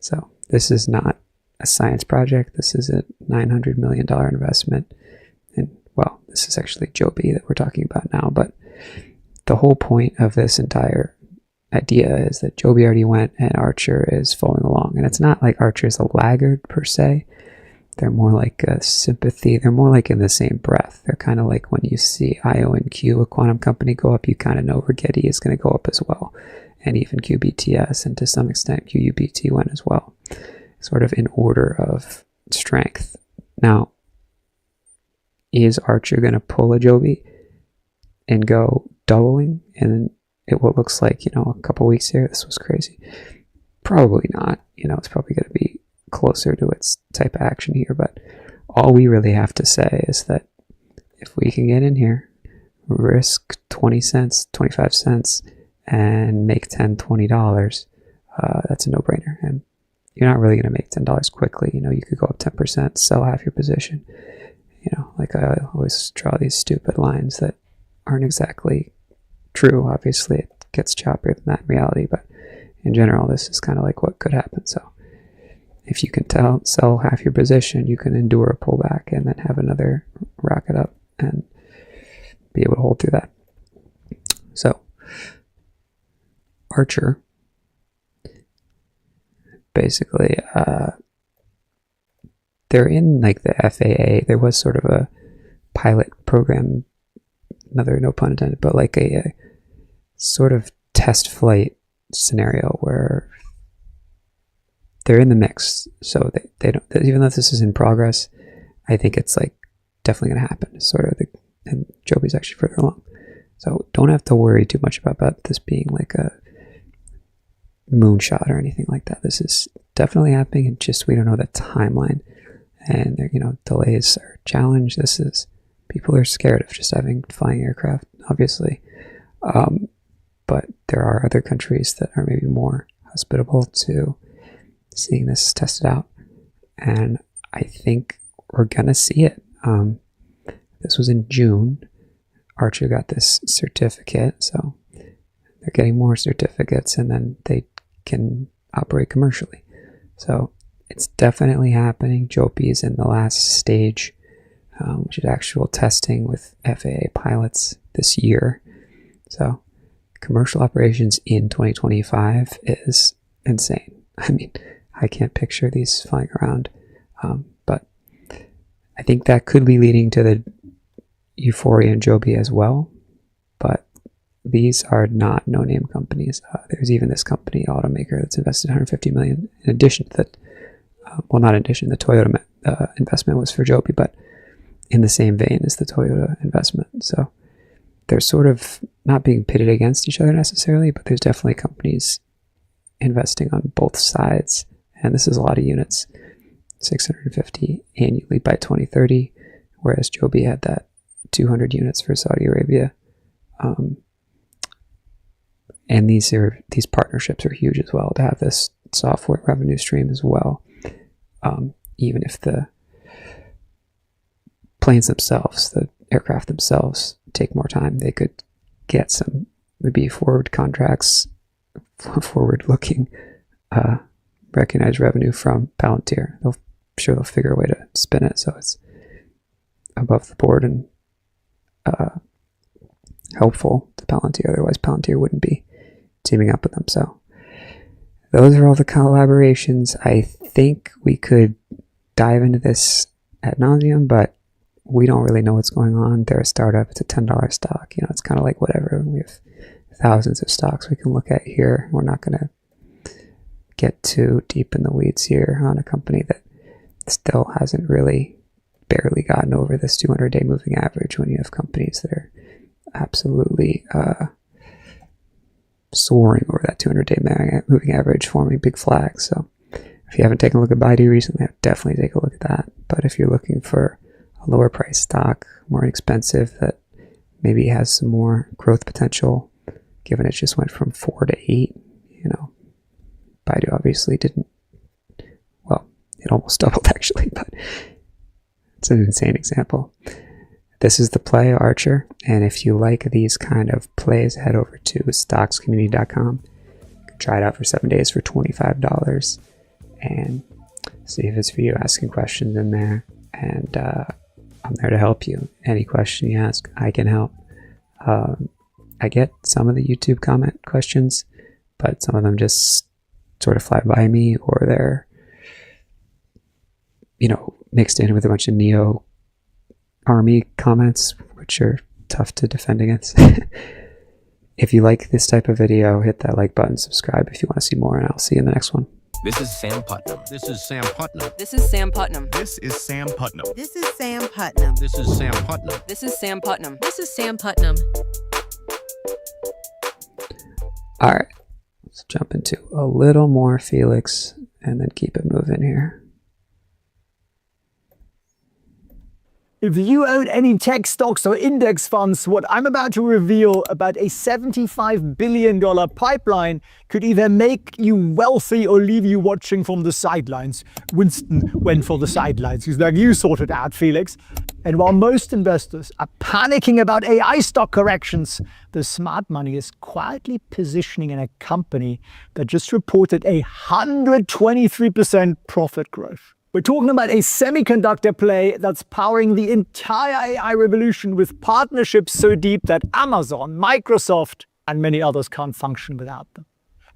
So this is not a science project. This is a $900 million investment. And well, this is actually Joby that we're talking about now. But the whole point of this entire idea is that Joby already went and Archer is following along. And it's not like Archer is a laggard per se. They're more like a sympathy. They're more like in the same breath. They're kind of like when you see IO and Q, a quantum company, go up, you kind of know Rigetti is going to go up as well. And even QBTS, and to some extent QUBT went as well. sort of in order of strength. Now, is Archer going to pull a Joby and go doubling in what looks like, a couple weeks here? This was crazy. Probably not. It's probably going to be closer to its type of action here, but all we really have to say is that if we can get in here, risk 20 cents, 25 cents, and make $10, $20, that's a no-brainer. And you're not really going to make $10 quickly. You could go up 10%, sell half your position. Like I always draw these stupid lines that aren't exactly true. Obviously, it gets choppier than that in reality, but in general, this is kind of like what could happen. So if you can sell half your position, you can endure a pullback and then have another rocket up and be able to hold through that. So Archer, basically, they're in like the FAA. There was sort of a pilot program, another no pun intended, but like a sort of test flight scenario where they're in the mix. So they don't, even though this is in progress, I think it's like definitely going to happen. And Joby's actually further along. So don't have to worry too much about this being like a moonshot or anything like that. This is definitely happening, and just we don't know the timeline. And delays are a challenge. People are scared of just having flying aircraft, obviously. But there are other countries that are maybe more hospitable to seeing this tested out. And I think we're going to see it. This was in June. Archer got this certificate, so they're getting more certificates, and then they can operate commercially. So it's definitely happening. Joby is in the last stage, which is actual testing with FAA pilots this year. So commercial operations in 2025 is insane. I mean, I can't picture these flying around, but I think that could be leading to the euphoria in Joby as well. But these are not no-name companies. There's even this company, automaker, that's invested $150 million in addition to that. Well, not in addition, the Toyota investment was for Joby, but in the same vein as the Toyota investment. So they're sort of not being pitted against each other necessarily, but there's definitely companies investing on both sides. And this is a lot of units, 650 annually by 2030, whereas Joby had that 200 units for Saudi Arabia. And these partnerships are huge as well, to have this software revenue stream as well. Even if the planes themselves, the aircraft themselves, take more time, they could get some maybe forward contracts, forward-looking recognized revenue from Palantir. I'm sure they'll figure a way to spin it so it's above the board and helpful to Palantir. Otherwise, Palantir wouldn't be teaming up with them. So those are all the collaborations. I think we could dive into this ad nauseum, but we don't really know what's going on. They're a startup. It's a $10 stock. It's kind of like whatever. We have thousands of stocks we can look at here. We're not going to get too deep in the weeds here on a company that still hasn't really barely gotten over this 200-day moving average, when you have companies that are absolutely soaring over that 200-day moving average, forming big flags. So if you haven't taken a look at Baidu recently, I'd definitely take a look at that. But if you're looking for a lower price stock, more inexpensive, that maybe has some more growth potential, given it just went from 4 to 8, Baidu obviously didn't, well, it almost doubled actually, but it's an insane example. This is the play, Archer, and if you like these kind of plays, head over to stockscommunity.com. Try it out for 7 days for $25 and see if it's for you. Asking questions in there, and I'm there to help you. Any question you ask, I can help. I get some of the YouTube comment questions, but some of them just sort of fly by me, or they're mixed in with a bunch of Neo Army comments, which are tough to defend against. If you like this type of video, hit that like button, subscribe if you want to see more, and I'll see you in the next one. This is Sam Putnam. This is Sam Putnam. This is Sam Putnam. This is Sam Putnam. This is Sam Putnam. This is Sam Putnam. This is Sam Putnam. This is Sam Putnam. All right, let's jump into a little more Felix and then keep it moving here. If you own any tech stocks or index funds, what I'm about to reveal about a $75 billion pipeline could either make you wealthy or leave you watching from the sidelines. Winston went for the sidelines. He's like, you sorted out, Felix. And while most investors are panicking about AI stock corrections, the smart money is quietly positioning in a company that just reported a 123% profit growth. We're talking about a semiconductor play that's powering the entire AI revolution with partnerships so deep that Amazon, Microsoft, and many others can't function without them.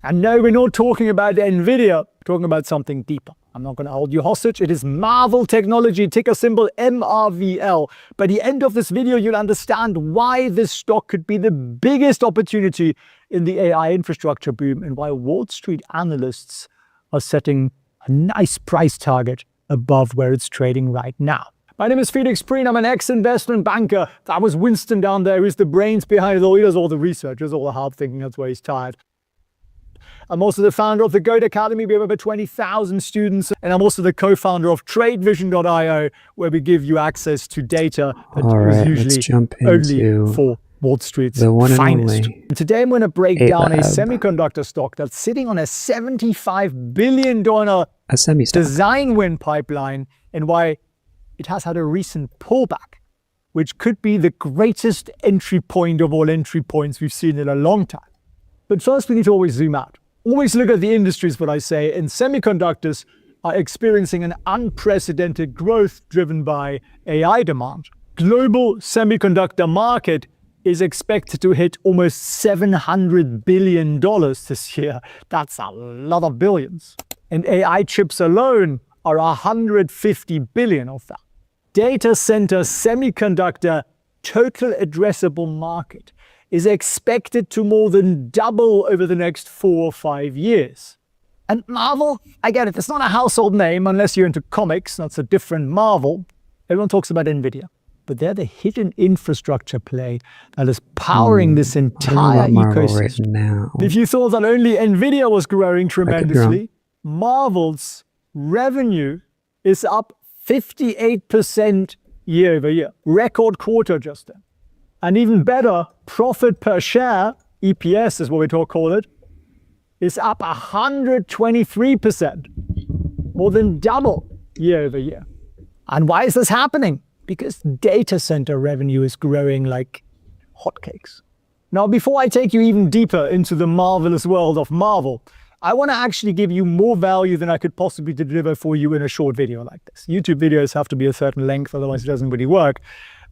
And no, we're not talking about NVIDIA, we're talking about something deeper. I'm not going to hold you hostage. It is Marvel Technology, ticker symbol MRVL. By the end of this video, you'll understand why this stock could be the biggest opportunity in the AI infrastructure boom and why Wall Street analysts are setting a nice price target above where it's trading right now. My name is Felix Preen. I'm an ex-investment banker. That was Winston down there, who's the brains behind it all. He does all the research, does all the hard thinking. That's why he's tired. I'm also the founder of the Goat Academy. We have over 20,000 students. And I'm also the co-founder of TradeVision.io, where we give you access to data that is usually only for Wall Street's finest. And today I'm going to break down a semiconductor stock that's sitting on a $75 billion design win pipeline and why it has had a recent pullback, which could be the greatest entry point of all entry points we've seen in a long time. But first, we need to always zoom out. Always look at the industries, what I say, and semiconductors are experiencing an unprecedented growth driven by AI demand. Global semiconductor market is expected to hit almost $700 billion this year. That's a lot of billions. And AI chips alone are 150 billion of that. Data center semiconductor total addressable market is expected to more than double over the next 4 or 5 years. And Marvel, I get it, it's not a household name unless you're into comics. That's a different Marvel. Everyone talks about NVIDIA. But they're the hidden infrastructure play that is powering this entire ecosystem. Right now. If you thought that only NVIDIA was growing tremendously, Marvel's revenue is up 58% year over year. Record quarter just then. And even better, profit per share, EPS is what we call it, is up 123%. More than double year over year. And why is this happening? Because data center revenue is growing like hotcakes. Now, before I take you even deeper into the marvelous world of Marvel, I want to actually give you more value than I could possibly deliver for you in a short video like this. YouTube videos have to be a certain length, otherwise it doesn't really work.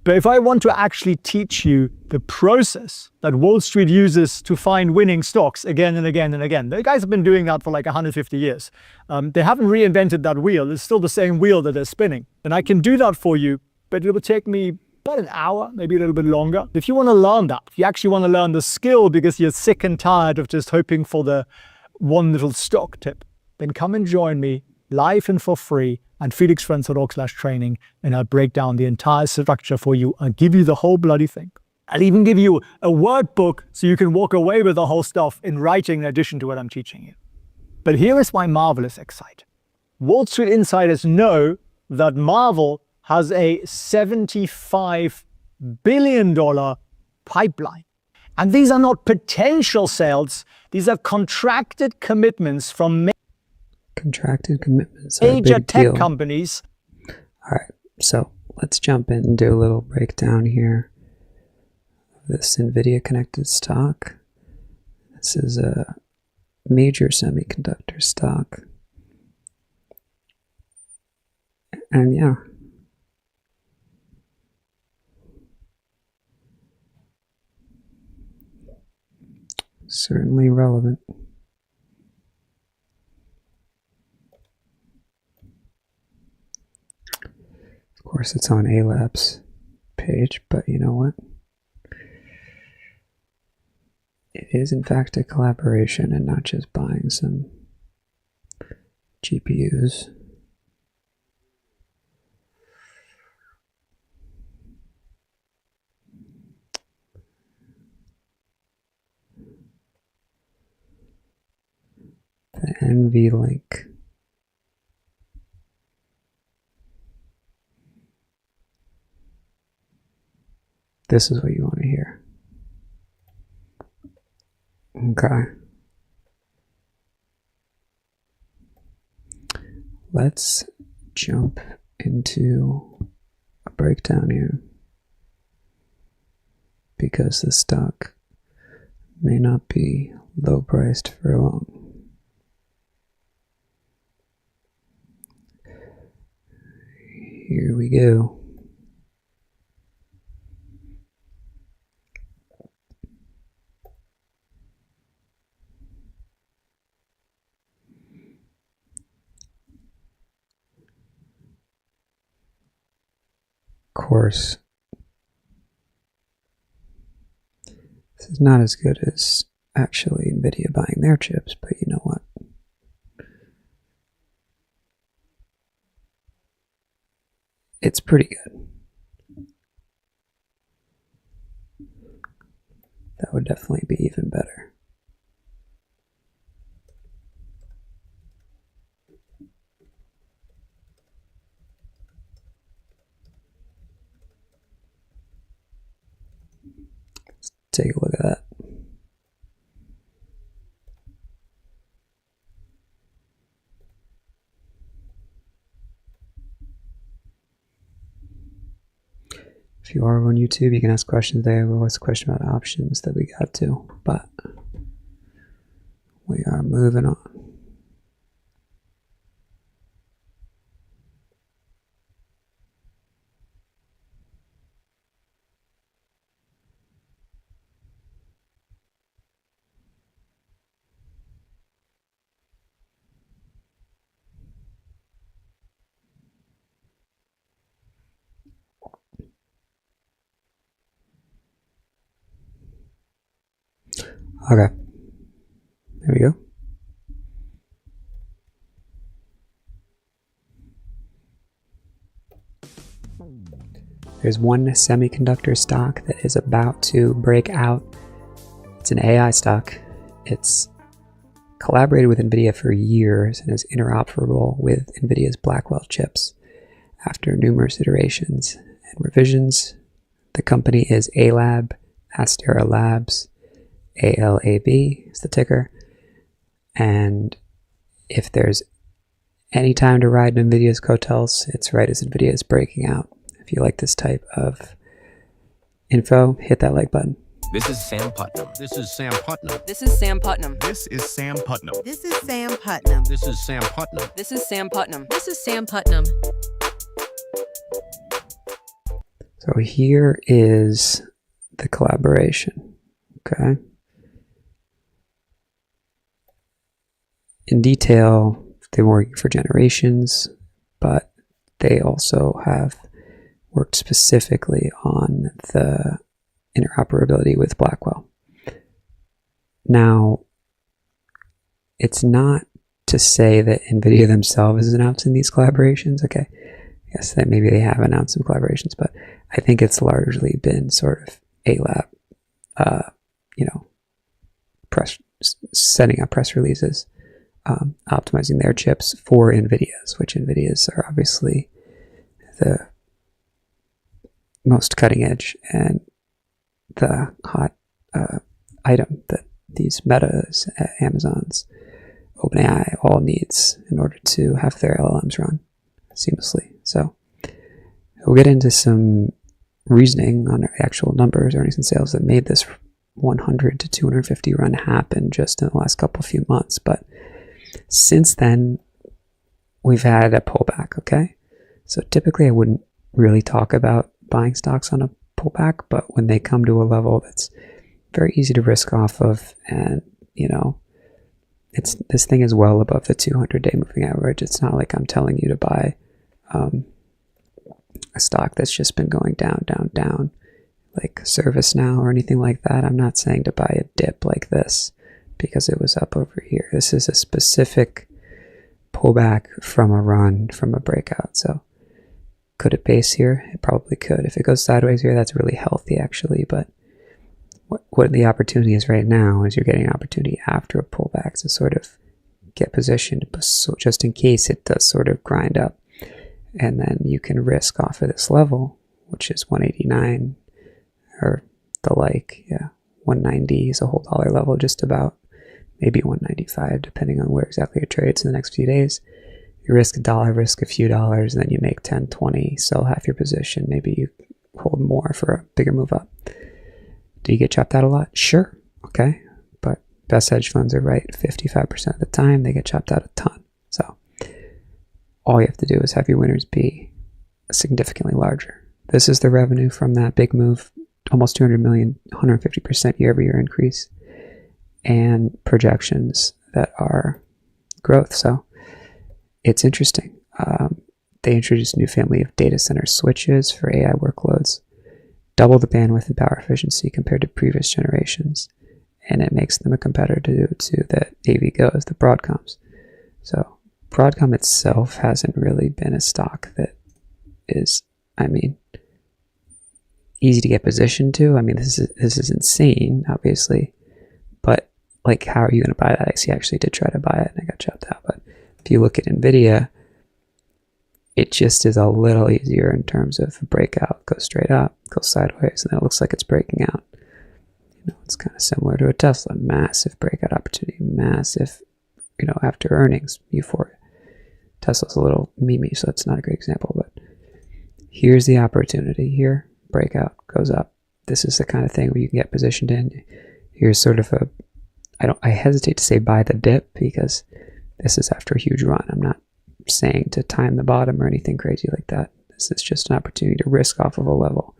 But if I want to actually teach you the process that Wall Street uses to find winning stocks again and again and again, the guys have been doing that for like 150 years. They haven't reinvented that wheel. It's still the same wheel that they're spinning. And I can do that for you, but it will take me about an hour, maybe a little bit longer. If you want to learn that, if you actually want to learn the skill because you're sick and tired of just hoping for the one little stock tip, then come and join me live and for free at felixfriends.org/training, and I'll break down the entire structure for you. I'll give you the whole bloody thing. I'll even give you a workbook so you can walk away with the whole stuff in writing in addition to what I'm teaching you. But here is why Marvel is exciting. Wall Street insiders know that Marvel has a $75 billion pipeline. And these are not potential sales. These are contracted commitments from major tech companies. All right, so let's jump in and do a little breakdown here of this NVIDIA connected stock. This is a major semiconductor stock. And yeah. Certainly relevant. Of course, it's on ALAB's page, but you know what? It is in fact a collaboration and not just buying some GPUs. The NVLink. This is what you want to hear. Okay. Let's jump into a breakdown here, because the stock may not be low priced for long. Here we go. Of course, this is not as good as actually NVIDIA buying their chips, but you know what? It's pretty good. That would definitely be even better. Let's take a look at that. If you are on YouTube, you can ask questions there. There was a question about options that we got to, but we are moving on. Okay, there we go. There's one semiconductor stock that is about to break out. It's an AI stock. It's collaborated with NVIDIA for years and is interoperable with NVIDIA's Blackwell chips. After numerous iterations and revisions, the company is ALAB, Astera Labs. ALAB is the ticker. And if there's any time to ride NVIDIA's coattails, it's right as NVIDIA is breaking out. If you like this type of info, hit that like button. This is Sam Putnam. This is Sam Putnam. This is Sam Putnam. This is Sam Putnam. This is Sam Putnam. This is Sam Putnam. This is Sam Putnam. This is Sam Putnam. So here is the collaboration. Okay. In detail, they've been working for generations, but they also have worked specifically on the interoperability with Blackwell. Now, it's not to say that NVIDIA themselves is announcing these collaborations. Okay, yes, that maybe they have announced some collaborations, but I think it's largely been sort of ALAB, setting up press releases, optimizing their chips for NVIDIA's, which NVIDIA's are obviously the most cutting edge and the hot item that these Metas, Amazons, OpenAI all needs in order to have their LLMs run seamlessly. So we'll get into some reasoning on actual numbers, earnings and sales that made this 100 to 250 run happen just in the last few months. But since then, we've had a pullback, okay? So typically I wouldn't really talk about buying stocks on a pullback, but when they come to a level that's very easy to risk off of, and this thing is well above the 200-day moving average. It's not like I'm telling you to buy a stock that's just been going down, down, down, like ServiceNow or anything like that. I'm not saying to buy a dip like this because it was up over here. This is a specific pull back from a run, from a breakout. So could it base here? It probably could. If it goes sideways here, that's really healthy actually. But what the opportunity is right now is you're getting an opportunity after a pullback to sort of get positioned, so just in case it does sort of grind up. And then you can risk off of this level, which is 189 or the like. Yeah, 190 is a whole dollar level, just about. Maybe 195, depending on where exactly it trades in the next few days. You risk a dollar, risk a few dollars, and then you make 10, 20, sell half your position. Maybe you hold more for a bigger move up. Do you get chopped out a lot? Sure. Okay. But best hedge funds are right 55% of the time. They get chopped out a ton. So all you have to do is have your winners be significantly larger. This is the revenue from that big move, almost 200 million, 150% year-over-year increase, and projections that are growth. So it's interesting. They introduced a new family of data center switches for AI workloads, double the bandwidth and power efficiency compared to previous generations, and it makes them a competitor to the AVGos, the Broadcoms. So Broadcom itself hasn't really been a stock that is, I mean, easy to get positioned to. I mean, this is insane, obviously, but like, how are you going to buy that? I actually did try to buy it and I got chopped out. But if you look at NVIDIA, it just is a little easier in terms of a breakout. Goes straight up, goes sideways, and then it looks like it's breaking out. You know, it's kind of similar to a Tesla. Massive breakout opportunity, massive, you know, after earnings, euphoria. Tesla's a little meme, so it's not a great example, but here's the opportunity here. Breakout, goes up. This is the kind of thing where you can get positioned in. Here's sort of a, I hesitate to say buy the dip because this is after a huge run. I'm not saying to time the bottom or anything crazy like that. This is just an opportunity to risk off of a level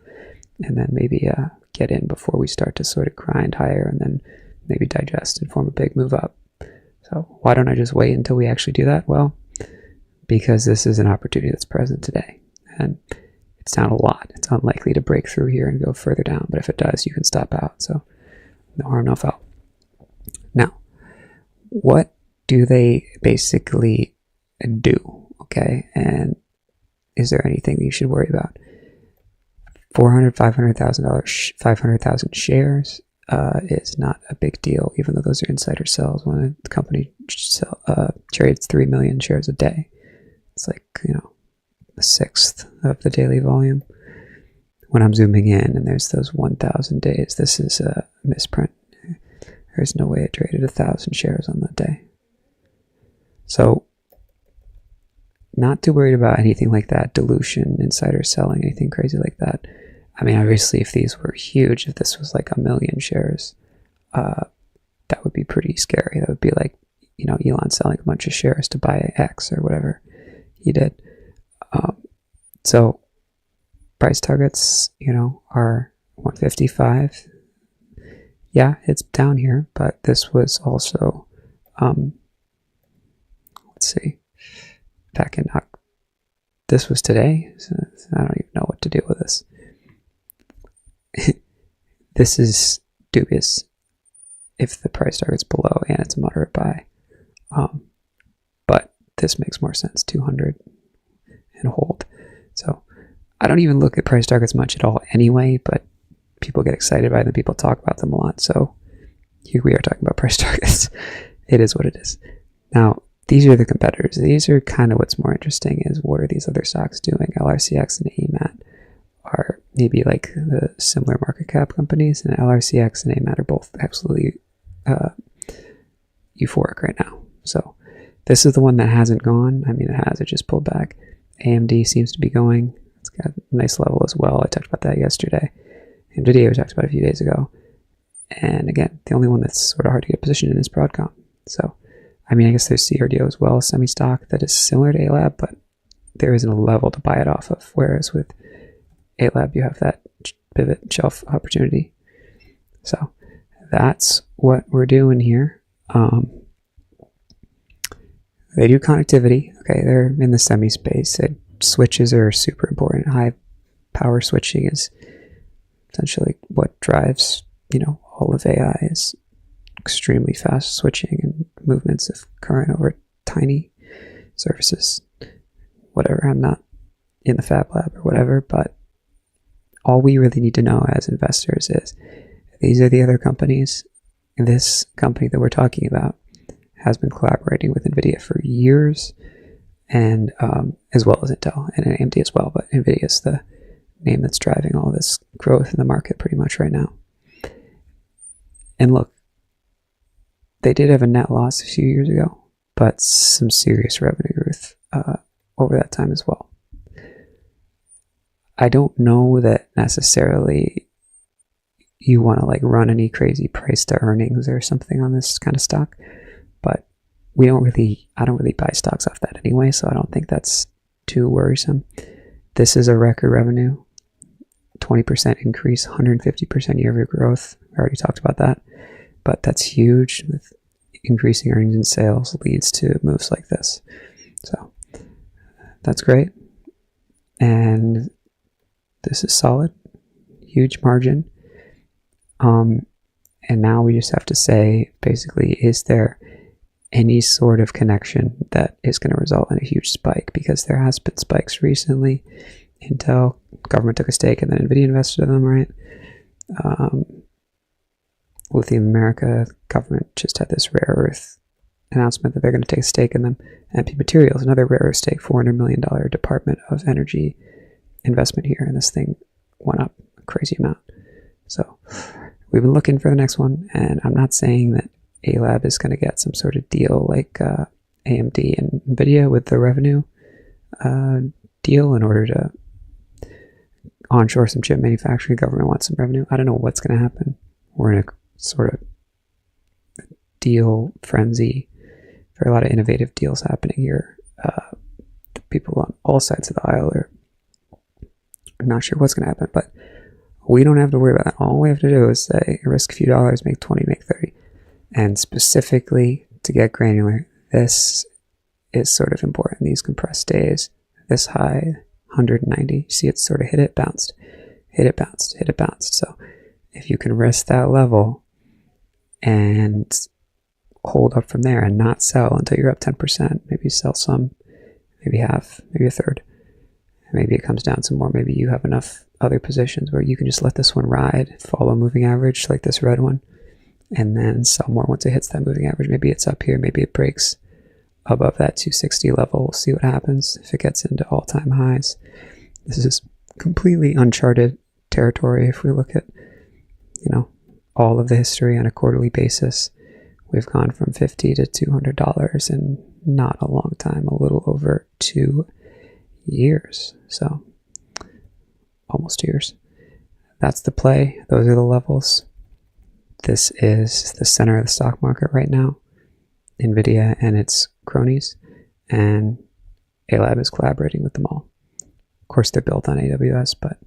and then maybe get in before we start to sort of grind higher and then maybe digest and form a big move up. So why don't I just wait until we actually do that? Well, because this is an opportunity that's present today and it's down a lot. It's unlikely to break through here and go further down, but if it does, you can stop out. So no harm, no foul. Now, what do they basically do? Okay, and is there anything that you should worry about? $500,000 shares is not a big deal, even though those are insider sells. When a company trades 3 million shares a day, it's like, you know, a sixth of the daily volume. When I'm zooming in and there's those 1,000 days, this is a misprint. There's no way it traded 1,000 shares on that day. So not too worried about anything like that, dilution, insider selling, anything crazy like that. I mean, obviously, if these were huge, if this was like 1 million shares, that would be pretty scary. That would be like, you know, Elon selling a bunch of shares to buy X or whatever he did. So price targets, you know, are 155. Yeah, it's down here, but this was also, let's see, back in this was today, so I don't even know what to do with this. This is dubious if the price target's below and it's a moderate buy. But this makes more sense, 200 and hold. So I don't even look at price targets much at all anyway, but people get excited by them, people talk about them a lot. So here we are talking about price targets. It is what it is. Now, these are the competitors. These are kind of what's more interesting is what are these other stocks doing? LRCX and AMAT are maybe like the similar market cap companies, and LRCX and AMAT are both absolutely euphoric right now. So this is the one that hasn't gone. I mean, it has. It just pulled back. AMD seems to be going. It's got a nice level as well. I talked about that yesterday. NVIDIA we talked about a few days ago. And again, the only one that's sort of hard to get positioned in is Broadcom. So, I mean, I guess there's CRDO as well, semi-stock that is similar to ALAB, but there isn't a level to buy it off of. Whereas with ALAB, you have that pivot shelf opportunity. So that's what we're doing here. They do connectivity. Okay, they're in the semi space. Switches are super important. High power switching is essentially what drives, you know, all of AI is extremely fast switching and movements of current over tiny services, whatever. I'm not in the Fab Lab or whatever, but all we really need to know as investors is these are the other companies. This company that we're talking about has been collaborating with NVIDIA for years, and as well as Intel and AMD as well, but NVIDIA is the name that's driving all this growth in the market pretty much right now. And look, they did have a net loss a few years ago, but some serious revenue growth over that time as well. I don't know that necessarily you want to like run any crazy price to earnings or something on this kind of stock, but I don't really buy stocks off that anyway, so I don't think that's too worrisome. This is a record revenue, 20% increase, 150% year-over-year growth. We already talked about that, but that's huge. With increasing earnings and sales leads to moves like this. So that's great. And this is solid, huge margin. And now we just have to say, basically, is there any sort of connection that is going to result in a huge spike? Because there has been spikes recently. Intel, government took a stake and then NVIDIA invested in them, right? Lithium America, government just had this rare earth announcement that they're going to take a stake in them. MP Materials, another rare earth stake, $400 million Department of Energy investment here, and this thing went up a crazy amount. So we've been looking for the next one, and I'm not saying that ALAB is going to get some sort of deal like AMD and NVIDIA with the revenue deal in order to onshore some chip manufacturing. The government wants some revenue. I don't know what's going to happen. We're in a sort of deal frenzy. There are a lot of innovative deals happening here. The people on all sides of the aisle are not sure what's going to happen, but we don't have to worry about that. All we have to do is say, risk a few dollars, make 20, make 30. And specifically, to get granular, this is sort of important. These compressed days, this high, 190, see it sort of hit it, bounced, hit it, bounced, hit it, bounced. So if you can risk that level and hold up from there and not sell until you're up 10%, maybe sell some, maybe half, maybe a third. Maybe it comes down some more. Maybe you have enough other positions where you can just let this one ride, follow moving average like this red one, and then sell more once it hits that moving average. Maybe it's up here, maybe it breaks above that 260 level. We'll see what happens if it gets into all-time highs. This is completely uncharted territory. If we look at, all of the history on a quarterly basis, we've gone from $50 to $200 in not a long time, a little over 2 years. So almost 2 years. That's the play. Those are the levels. This is the center of the stock market right now. NVIDIA and its cronies, and ALAB is collaborating with them all. Of course, they're built on AWS, but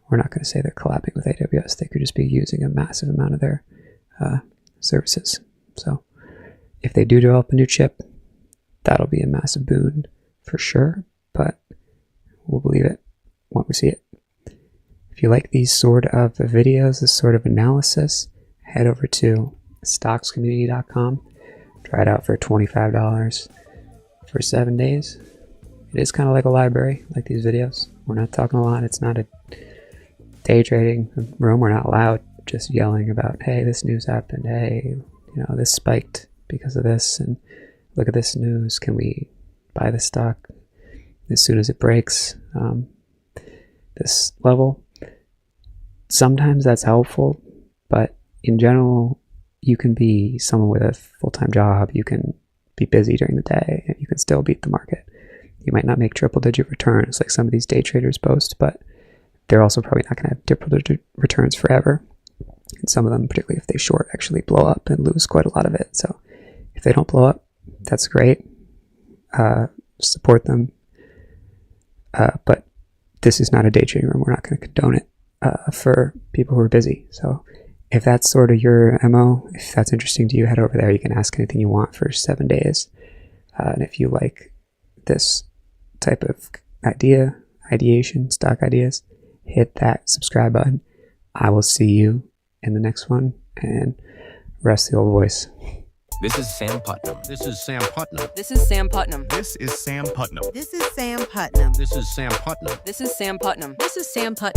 we're not going to say they're collabing with AWS. They could just be using a massive amount of their services. So if they do develop a new chip, that'll be a massive boon for sure, but we'll believe it when we see it. If you like these sort of videos, this sort of analysis, head over to stockscommunity.com. Try it out for $25 for 7 days. It is kind of like a library, like these videos. We're not talking a lot. It's not a day trading room. We're not loud, just yelling about, hey, this news happened. Hey, this spiked because of this. And look at this news. Can we buy the stock as soon as it breaks this level? Sometimes that's helpful, but in general, you can be someone with a full-time job. You can be busy during the day, and you can still beat the market. You might not make triple-digit returns like some of these day traders boast, but they're also probably not going to have triple-digit returns forever. And some of them, particularly if they short, actually blow up and lose quite a lot of it. So if they don't blow up, that's great. Support them. But this is not a day trading room. We're not going to condone it for people who are busy. So if that's sort of your MO, if that's interesting to you, head over there. You can ask anything you want for 7 days. And if you like this type of ideation, stock ideas, hit that subscribe button. I will see you in the next one, and rest the old voice. This is Sam Putnam. This is Sam Putnam. This is Sam Putnam. This is Sam Putnam. This is Sam Putnam. This is Sam Putnam. This is Sam Putnam. This is Sam Putnam.